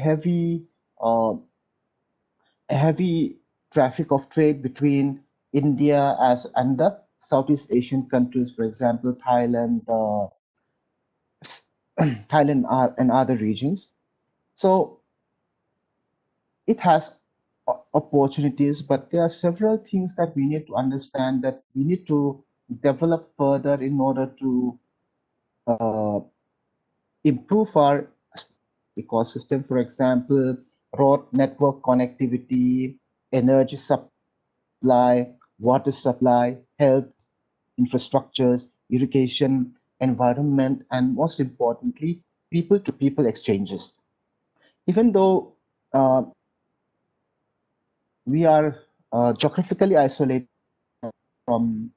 a heavy traffic of trade between India as and the Southeast Asian countries, for example, Thailand, Thailand and other regions. So it has opportunities, but there are several things that we need to understand that we need to develop further in order to improve our ecosystem. For example, road network connectivity, energy supply, water supply, health, infrastructures, irrigation, environment, and most importantly, people-to-people exchanges. Even though we are geographically isolated from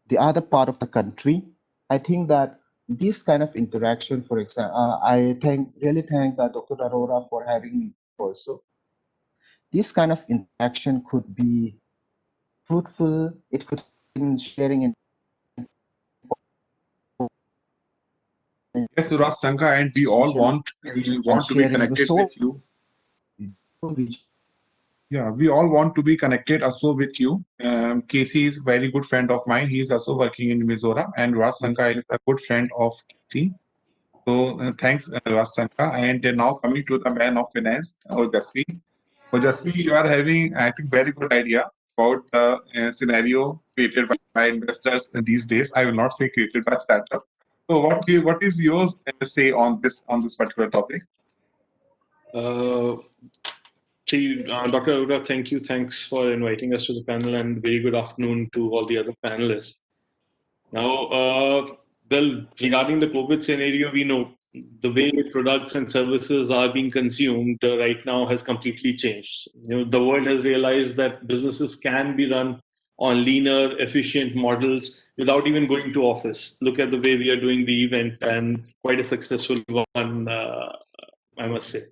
the other part of the country, I think that this kind of interaction, for example, I really thank Dr. Arora for having me also. This kind of interaction could be fruitful. It could be in sharing Yes, Raj Sanka, and we all want to be connected with you. Yeah, we all want to be connected also with you. Casey is a very good friend of mine. He is also working in Mizoram, and Raj Sanka is a good friend of Casey. So thanks, Raj Sanka. And now coming to the man of finance, Ojasvi. Ojasvi, you are having, I think, very good idea about the scenario created by investors these days. I will not say created by startup. So what is yours say on this particular topic? Dr. Arora, thank you. Thanks for inviting us to the panel, and very good afternoon to all the other panelists. Now, well, regarding the COVID scenario, we know the way products and services are being consumed right now has completely changed. The world has realized that businesses can be run on leaner, efficient models without even going to office. Look at the way we are doing the event, and quite a successful one, I must say.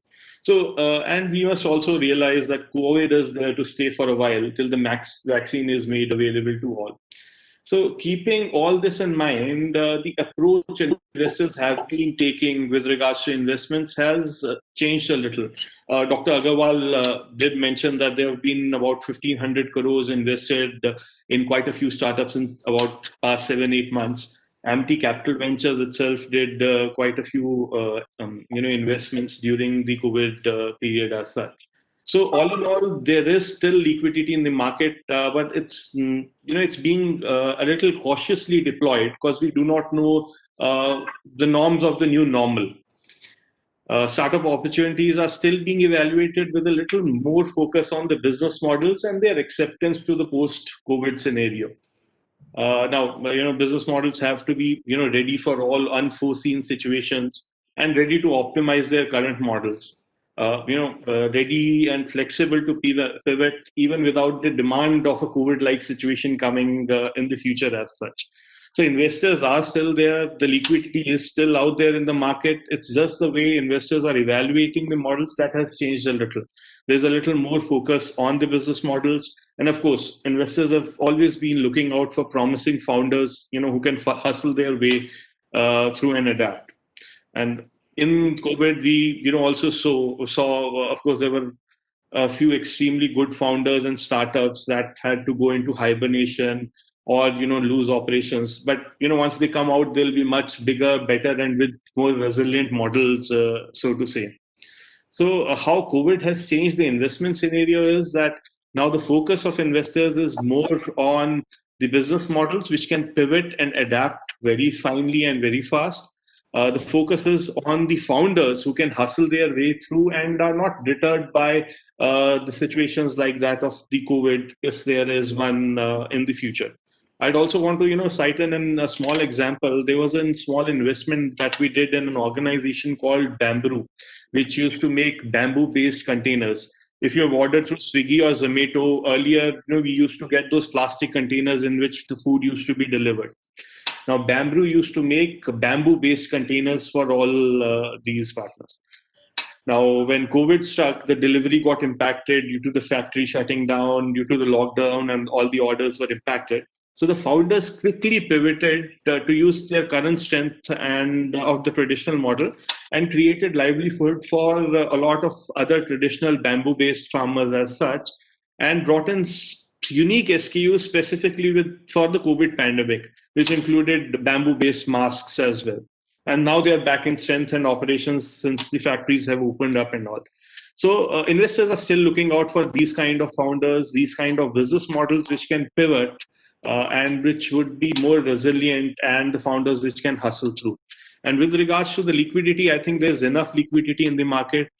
So, and we must also realize that COVID is there to stay for a while till the vaccine is made available to all. So, keeping all this in mind, the approach investors have been taking with regards to investments has changed a little. Dr. Agarwal did mention that there have been about 1,500 crores invested in quite a few startups in about past 7-8 months. Amity Capital Ventures itself did quite a few investments during the COVID period as such. So all in all, there is still liquidity in the market, but it's it's being a little cautiously deployed because we do not know the norms of the new normal. Startup opportunities are still being evaluated with a little more focus on the business models and their acceptance to the post-COVID scenario. Now, business models have to be ready for all unforeseen situations and ready to optimize their current models. Ready and flexible to pivot even without the demand of a COVID-like situation coming in the future as such. So investors are still there. The liquidity is still out there in the market. It's just the way investors are evaluating the models that has changed a little. There's a little more focus on the business models. And of course, investors have always been looking out for promising founders, who can hustle their way through and adapt. And in COVID, we also saw of course, there were a few extremely good founders and startups that had to go into hibernation or lose operations. But once they come out, they'll be much bigger, better, and with more resilient models, so to say. So how COVID has changed the investment scenario is that now the focus of investors is more on the business models, which can pivot and adapt very finely and very fast. The focus is on the founders who can hustle their way through and are not deterred by the situations like that of the COVID, if there is one in the future. I'd also want to, cite in a small example. There was a small investment that we did in an organization called Bamboo, which used to make bamboo-based containers. If you have ordered through Swiggy or Zomato earlier, we used to get those plastic containers in which the food used to be delivered. Now, Bamboo used to make bamboo-based containers for all these partners. Now, when COVID struck, the delivery got impacted due to the factory shutting down, due to the lockdown, and all the orders were impacted. So the founders quickly pivoted to use their current strength and of the traditional model and created livelihood for a lot of other traditional bamboo-based farmers as such, and brought in unique SKUs specifically for the COVID pandemic, which included bamboo-based masks as well. And now they are back in strength and operations since the factories have opened up and all. So investors are still looking out for these kind of founders, these kind of business models which can pivot and which would be more resilient, and the founders which can hustle through. And with regards to the liquidity, I think there's enough liquidity in the market.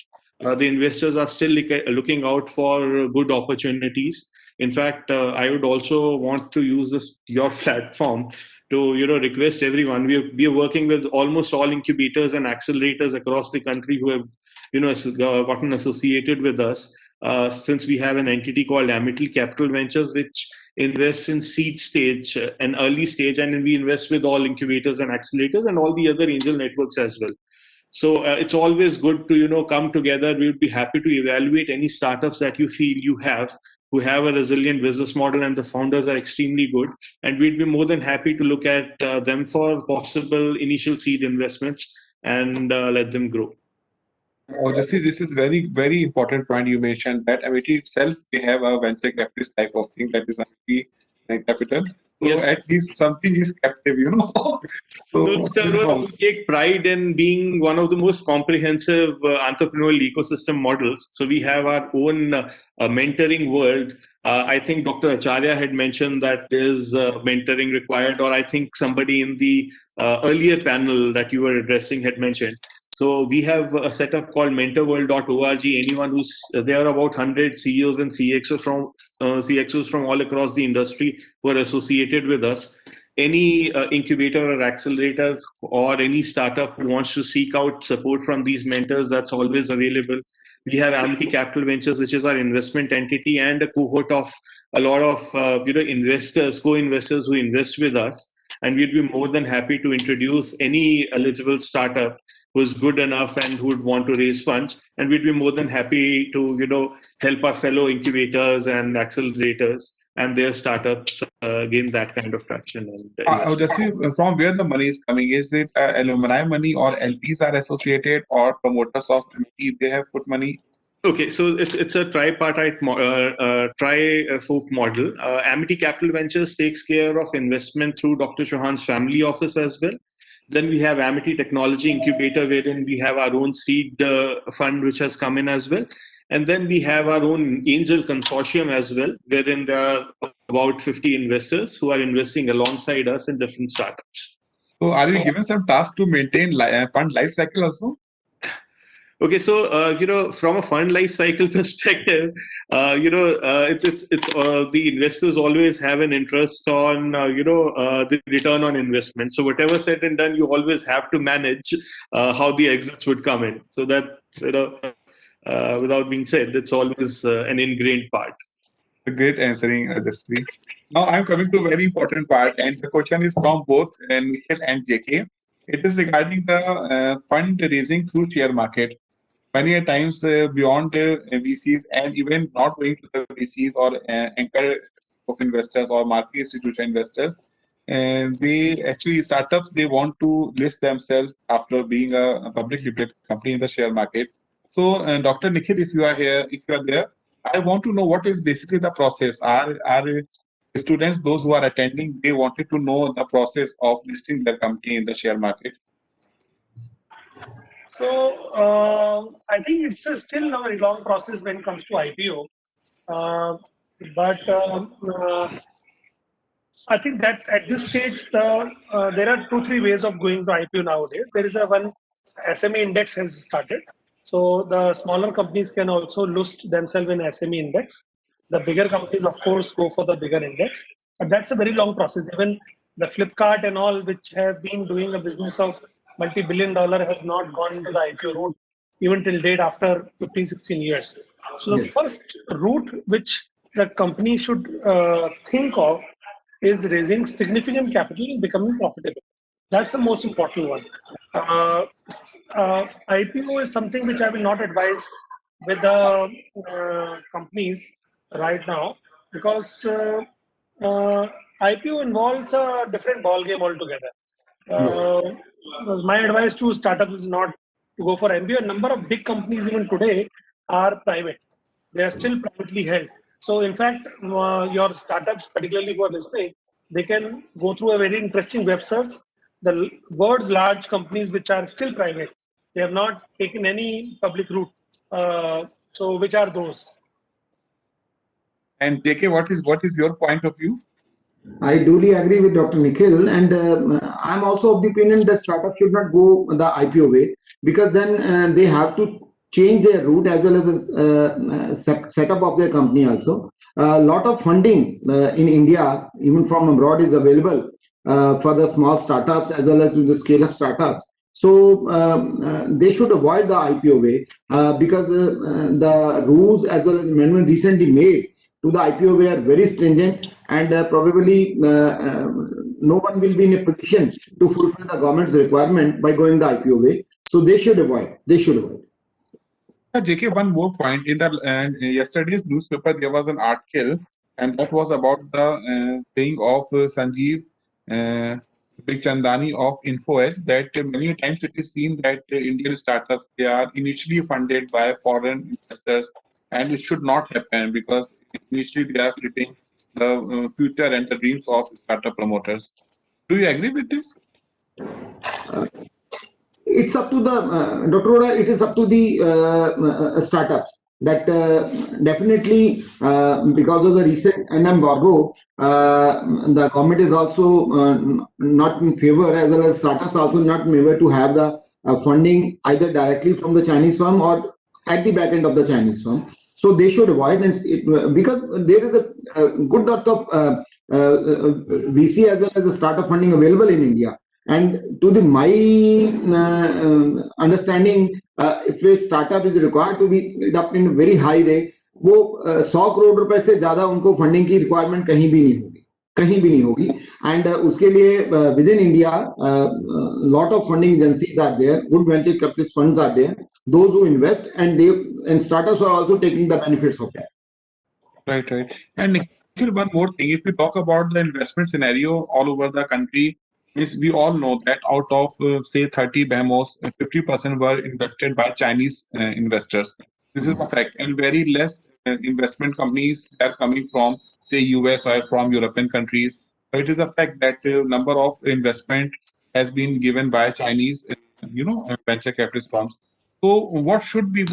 The investors are still looking out for good opportunities. In fact, I would also want to use your platform to request everyone. We are working with almost all incubators and accelerators across the country who have gotten associated with us, since we have an entity called Amity Capital Ventures, which invests in seed stage and early stage, and we invest with all incubators and accelerators and all the other angel networks as well. So it's always good to come together. We would be happy to evaluate any startups that you feel you have who have a resilient business model and the founders are extremely good. And we'd be more than happy to look at them for possible initial seed investments and let them grow. Obviously, this is very important point you mentioned that Amity itself, they have a venture capitalist type of thing that is Amity Capital. So Yes. at least something is captive, you know. So We take pride in being one of the most comprehensive entrepreneurial ecosystem models. So we have our own mentoring world. I think Dr. Acharya had mentioned that there's mentoring required, or I think somebody in the earlier panel that you were addressing had mentioned. So we have a setup called mentorworld.org. Anyone who's there are about 100 CEOs and CXOs from all across the industry who are associated with us. Any incubator or accelerator or any startup who wants to seek out support from these mentors, that's always available. We have Amity Capital Ventures, which is our investment entity, and a cohort of a lot of investors, co-investors who invest with us. And we'd be more than happy to introduce any eligible startup who's good enough and who would want to raise funds. And we'd be more than happy to help our fellow incubators and accelerators and their startups gain that kind of traction. And just from where the money is coming, is it alumni money or LPs are associated or promoters of Amity, they have put money? Okay, so it's a tripartite, tri-folk model. Amity Capital Ventures takes care of investment through Dr. Chauhan's family office as well. Then we have Amity Technology Incubator, wherein we have our own seed fund, which has come in as well. And then we have our own angel consortium as well, wherein there are about 50 investors who are investing alongside us in different startups. So are you given some tasks to maintain fund life cycle also? Okay, so from a fund life cycle perspective, it's the investors always have an interest on the return on investment. So whatever said and done, you always have to manage how the exits would come in. So that without being said, it's always an ingrained part. A great answering, Jasri. Now I'm coming to a very important part, and the question is from both Nikhil and JK. It is regarding the fundraising through share market. Many a times beyond VCs and even not going to the VCs or anchor of investors or market institution investors, and they actually startups, they want to list themselves after being a publicly listed company in the share market. So Dr. Nikhil, if you are here, if you are there, I want to know what is basically the process. Are students, those who are attending, they wanted to know the process of listing their company in the share market? So I think it's still a very long process when it comes to IPO, but I think that at this stage there are 2-3 ways of going to IPO nowadays. There is one SME index has started, so the smaller companies can also list themselves in SME index. The bigger companies, of course, go for the bigger index, but that's a very long process. Even the Flipkart and all, which have been doing a business of multi-billion-dollar, has not gone into the IPO route even till date after 15-16 years. So the first route which the company should think of is raising significant capital and becoming profitable. That's the most important one. IPO is something which I will not advise with the companies right now, because IPO involves a different ball game altogether. My advice to startups is not to go for MBO. A number of big companies even today are private. They are still privately held. So in fact, your startups, particularly who are listening, they can go through a very interesting web search. The world's large companies which are still private, they have not taken any public route. So which are those? And JK, what is your point of view? I duly agree with Dr. Nikhil, and I'm also of the opinion that startups should not go the IPO way, because then they have to change their route as well as the setup of their company also. A lot of funding in India, even from abroad, is available for the small startups as well as to the scale-up startups. So they should avoid the IPO way because the rules as well as amendment recently made to the IPO way are very stringent, and probably no one will be in a position to fulfill the government's requirement by going the IPO way. So they should avoid. JK, one more point. In the yesterday's newspaper, there was an article, and that was about the saying of Sanjeev Bikhchandani of InfoEdge that many times it is seen that Indian startups they are initially funded by foreign investors, and it should not happen because initially they are fitting the future and the dreams of startup promoters. Do you agree with this? It's up to the Dr. Oda, it is up to the startups that definitely because of the recent embargo, the government is also not in favor, as well as startups also not in favor to have the funding either directly from the Chinese firm or at the back end of the Chinese firm. So they should avoid because there is a good lot of VC as well as the startup funding available in India. And to the my understanding, if a startup is required to be up in very high rate, वो 100 करोड़ रुपए से ज्यादा उनको funding की requirement कहीं भी नहीं होगी एंड उसके लिए with in India lot of funding agencies are there, good venture capitalist funds are there, those who invest and startups are also taking the benefits of that. Right. And Nikhil, one more thing. If we talk about the investment scenario all over the country, is we all know that out of say 30 behemoths, 50% were invested by Chinese investors. This is a fact, and very less investment companies are coming from say US or from European countries. So it is a fact that number of investment has been given by Chinese, venture capitalist firms. So what should we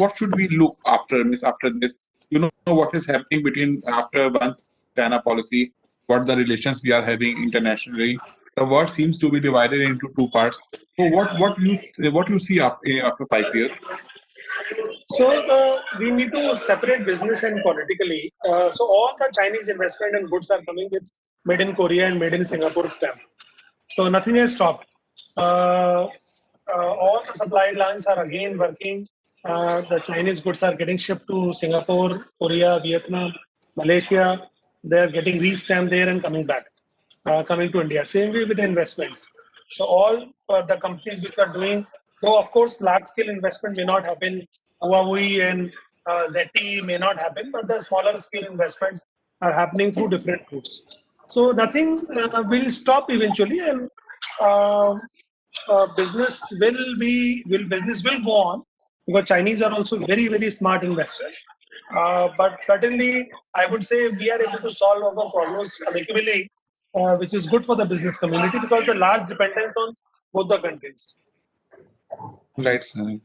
look after, Miss, after this? You know what is happening between after one China policy, what the relations we are having internationally. The world seems to be divided into two parts. So what you see after 5 years? So we need to separate business and politically. So all the Chinese investment and goods are coming with made in Korea and made in Singapore stamp. So nothing has stopped. All the supply lines are again working. The Chinese goods are getting shipped to Singapore, Korea, Vietnam, Malaysia. They are getting re-stamped there and coming back, coming to India. Same way with investments. So all the companies which are doing, though of course large-scale investment may not happen, Huawei and ZTE may not happen, but the smaller scale investments are happening through different routes. So nothing will stop eventually, and business will go on because Chinese are also very smart investors. But certainly, I would say we are able to solve our problems amicably, which is good for the business community because the large dependence on both the countries. Right, sir.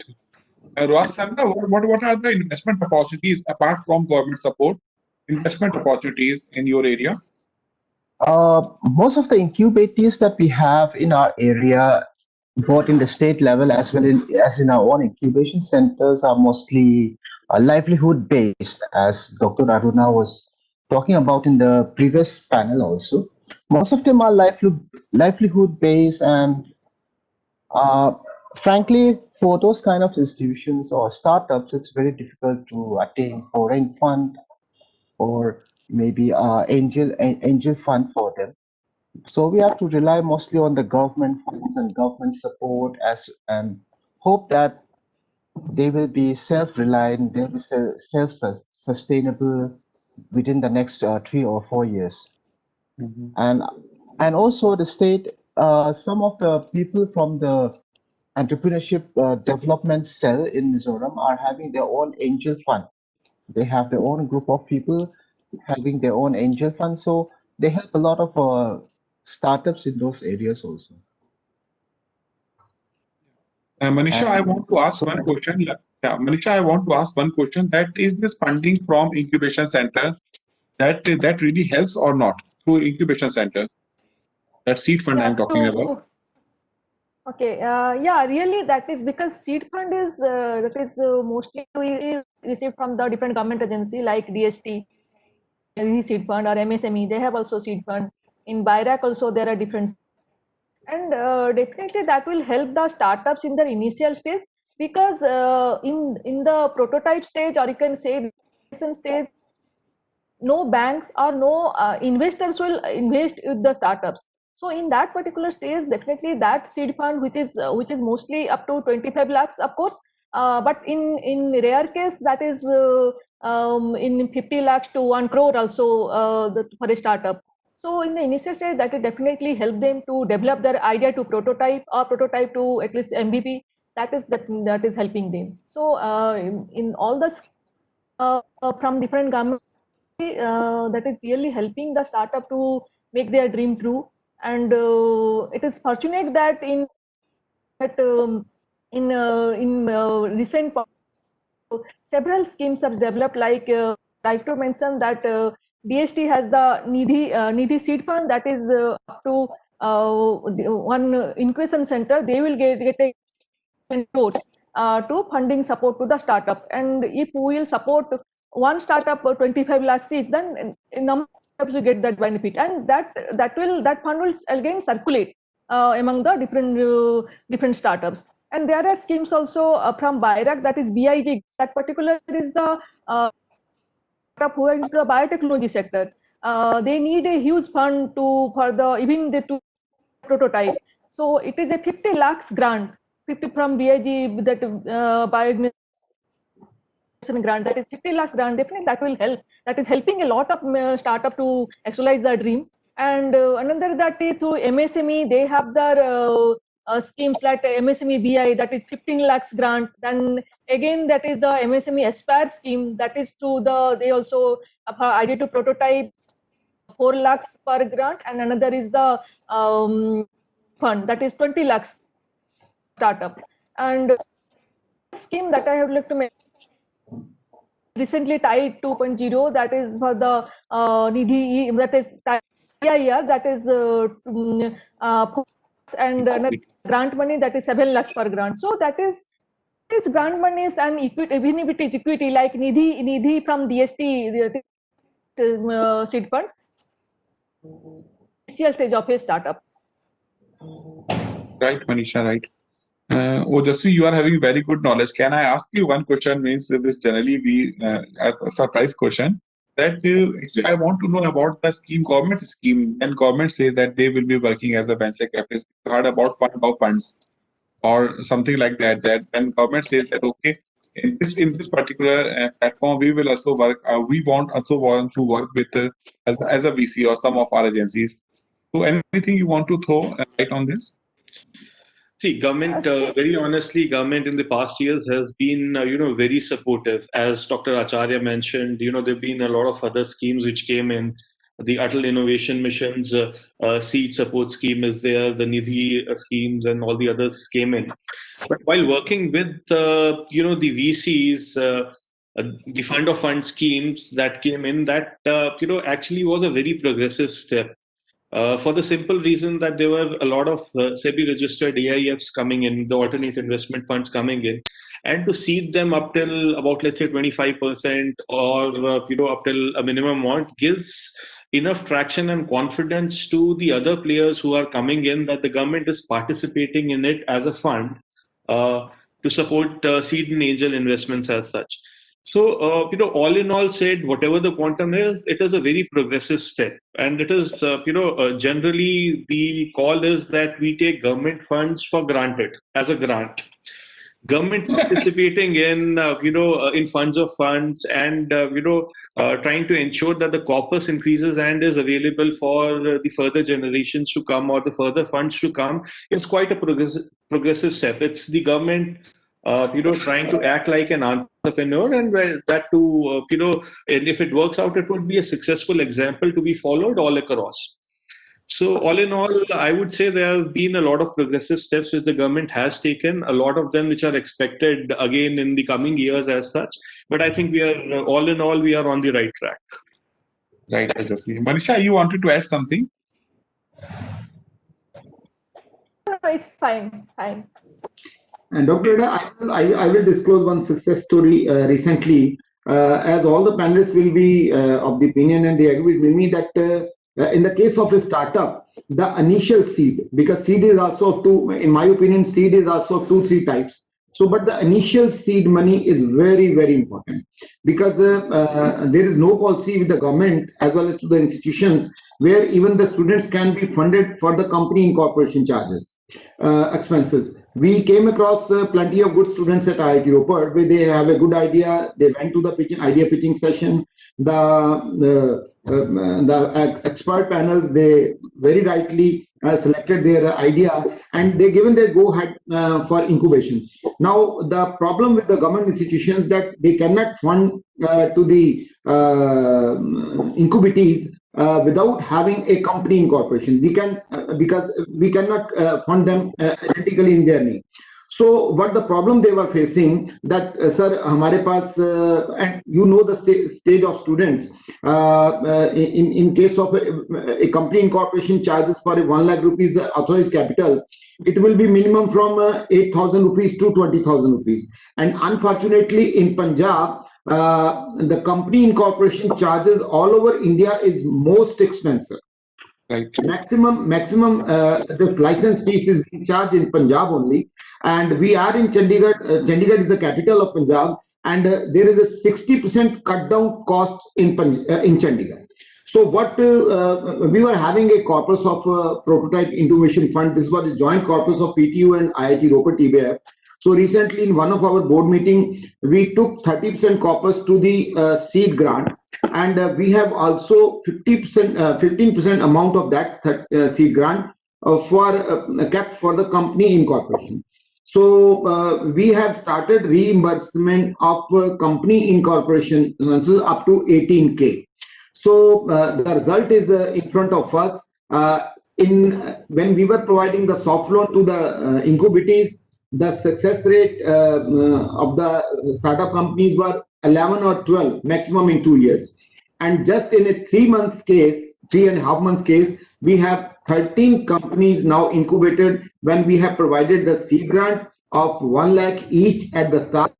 Ross Sanda, what are the investment opportunities apart from government support? Investment opportunities in your area? Most of the incubators that we have in our area, both in the state level as well as in our own incubation centers, are mostly livelihood based, as Dr. Aruna was talking about in the previous panel also. Most of them are livelihood based, and frankly, for those kind of institutions or startups, it's very difficult to attain foreign fund or maybe angel fund for them. So we have to rely mostly on the government funds and government support and hope that they will be self-reliant, they'll be self-sustainable within the next 3 or 4 years. And also the state, some of the people from the entrepreneurship development cell in Mizoram are having their own angel fund. They have their own group of people having their own angel fund, so they help a lot of startups in those areas also. Manisha, I want to ask one question. Manisha, I want to ask one question. That is this funding from incubation center that really helps or not through incubation center? That seed fund I'm talking about. Okay, yeah, really that is because seed fund is mostly we receive from the different government agency like DST, seed fund, or MSME. They have also seed fund. In BIRAC also there are different, and definitely that will help the startups in their initial stage because in the prototype stage, or you can say stage, no banks or no investors will invest with the startups. So in that particular stage, definitely that seed fund, which is mostly up to 25 lakhs, of course, But in rare case, that is in 50 lakhs to 1 crore also for a startup. So in the initial stage, that will definitely help them to develop their idea to prototype, or prototype to at least MVP. That is helping them. So in all the from different governments, that is really helping the startup to make their dream true. And it is fortunate that in recent several schemes have developed. Like like to mention that DST has the Nidhi seed fund, that is up to one incubation center. They will get a crores to funding support to the startup. And if we will support one startup 25 lakhs each, then a number of startups will get that benefit, and that fund will again circulate among the different startups. And there are schemes also from BIRAC, that is BIG. That particular is the startup who are in the biotechnology sector. They need a huge fund for the even the to prototype. So it is a 50 lakhs grant, 50 from BIG, that bioorganisation grant, that is 50 lakhs grant. Definitely that will help. That is helping a lot of startup to actualize their dream. And another, that is through MSME, they have their schemes like MSME BI, that is 15 lakhs grant. Then again, that is the MSME Aspire scheme, that is through they also have idea to prototype, 4 lakhs per grant. And another is the fund, that is 20 lakhs startup. And scheme that I have looked to make recently tied 2.0, that is for the Nidhi, that is EIR, that is and another grant money, that is 7 lakhs per grant. So that is this grant monies and equity, even if it is equity, like Nidhi from DST seed fund, initial stage of a startup. Right, Manisha, right. Ojasvi, you are having very good knowledge. Can I ask you one question? Means this generally we as a surprise question. That actually I want to know about the scheme, government scheme. And government says that they will be working as a venture capitalist. You heard about fund of funds or something like that. That when government says that okay, in this particular platform we will also work. We want to work with as a VC or some of our agencies. So anything you want to throw light on this? See, government, very honestly, government in the past years has been, very supportive. As Dr. Acharya mentioned, there have been a lot of other schemes which came in. The Atal Innovation Mission's seed support scheme is there, the Nidhi schemes and all the others came in. But while working with, the VCs, the fund of fund schemes that came in, that, actually was a very progressive step. For the simple reason that there were a lot of SEBI-registered AIFs coming in, the alternate investment funds coming in, and to seed them up till about, let's say, 25% or up till a minimum amount gives enough traction and confidence to the other players who are coming in that the government is participating in it as a fund to support seed and angel investments as such. So, all in all said, whatever the quantum is, it is a very progressive step. And it is, generally the call is that we take government funds for granted as a grant. Government participating in, in funds of funds and, trying to ensure that the corpus increases and is available for the further generations to come or the further funds to come is quite a progressive step. It's the government trying to act like an entrepreneur, and that too, and if it works out, it would be a successful example to be followed all across. So all in all, I would say there have been a lot of progressive steps which the government has taken, a lot of them which are expected again in the coming years as such. But I think we are, all in all, we are on the right track. Right, Ajasvi. Manisha, you wanted to add something? No, it's fine. And Dr. Ida, I will disclose one success story recently, as all the panelists will be of the opinion and they agree with me that in the case of a startup, the initial seed, because seed is also of two, in my opinion, seed is also of 2-3 types. So, but the initial seed money is very, very important because there is no policy with the government as well as to the institutions where even the students can be funded for the company incorporation charges, expenses. We came across plenty of good students at IIT Ropar where they have a good idea. They went to the idea pitching session. The expert panels, they very rightly selected their idea and they given their go ahead for incubation. Now the problem with the government institutions that they cannot fund to the incubatees without having a company incorporation. We can because we cannot fund them identically in their name. So what the problem they were facing that sir, हमारे पास and you know the stage of students in case of a company incorporation charges for a 1 lakh rupees authorized capital, it will be minimum from 8,000 rupees to 20,000 rupees. And unfortunately in Punjab, the company incorporation charges all over India is most expensive. Right. Maximum this license fees is being charged in Punjab only, and we are in Chandigarh. Chandigarh is the capital of Punjab, and there is a 60% cut down cost in Chandigarh. So what we were having a corpus of prototype innovation fund. This was a joint corpus of PTU and IIT Ropar TBF. So recently in one of our board meeting, we took 30% corpus to the seed grant, and we have also 15% amount of that seed grant kept for the company incorporation. So we have started reimbursement of company incorporation up to 18K. So the result is in front of us. When we were providing the soft loan to the incubatees, the success rate of the startup companies were 11 or 12 maximum in 2 years. And just in a 3 months case, 3.5 months case, we have 13 companies now incubated when we have provided the seed grant of 1 lakh each at the start,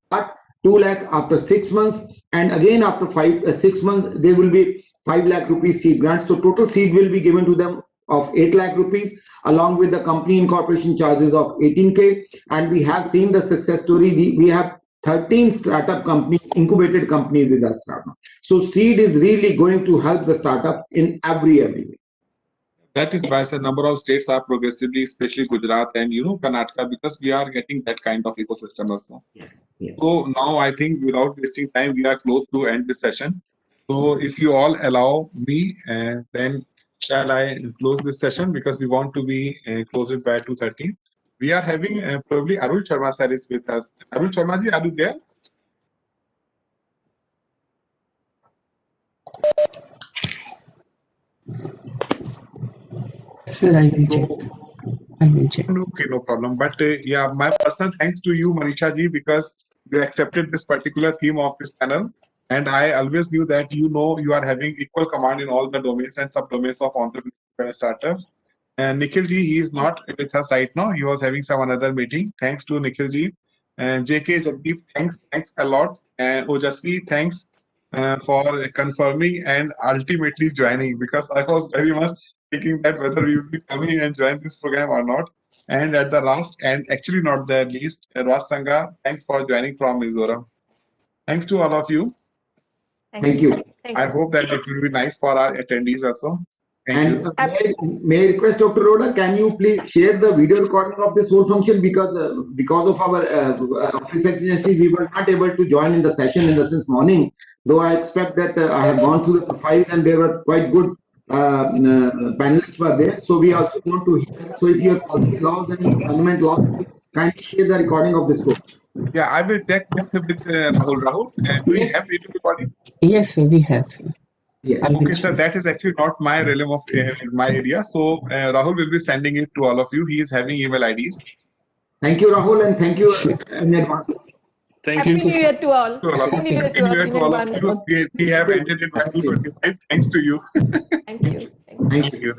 2 lakh after 6 months, and again after 6 months, there will be 5 lakh rupees seed grant. So total seed will be given to them of 8 lakh rupees along with the company incorporation charges of 18K. And we have seen the success story. We have 13 startup companies, incubated companies with us right now. So seed is really going to help the startup in every way. That is why a number of states are progressively, especially Gujarat and Karnataka, because we are getting that kind of ecosystem also. Yes. So now I think without wasting time, we are close to end this session. So if you all allow me, then shall I close this session because we want to be closed by 2:30. We are having probably Arul Sharma sir is with us. Arul Sharma ji, are you there? Sir, I will check. I will check. Okay, no problem. But yeah, my personal thanks to you, Manisha ji, because you accepted this particular theme of this panel. And I always knew that you are having equal command in all the domains and subdomains of entrepreneurship and startups. And Nikhil ji, he is not with us right now. He was having some another meeting. Thanks to Nikhil ji. And JK Jagdeep, thanks a lot. And Ojasvi, thanks for confirming and ultimately joining, because I was very much thinking that whether we will be coming and join this program or not. And at the last, and actually not the least, Ras Sangha, thanks for joining from Mizoram. Thanks to all of you. Thank you. I hope that it will be nice for our attendees also. Thank you. May I request Dr. Roda, can you please share the video recording of this whole function, because of our office exigencies, we were not able to join in the session in the since morning. Though I expect that I have gone through the profiles and they were quite good panelists were there. So we also want to hear. So if you have policy laws and government laws, kindly share the recording of this book. Yeah, I will check with Rahul. Rahul, do you have video recording? Yes, sir, we have. Yes. Okay, sir, that is actually not my realm of my area. So Rahul will be sending it to all of you. He is having email IDs. Thank you, Rahul, and thank you in advance. Thank you. Happy New Year to all. Happy New Year to all of you. We have ended it by 2:25. Thanks to you. Thank you. Thank you.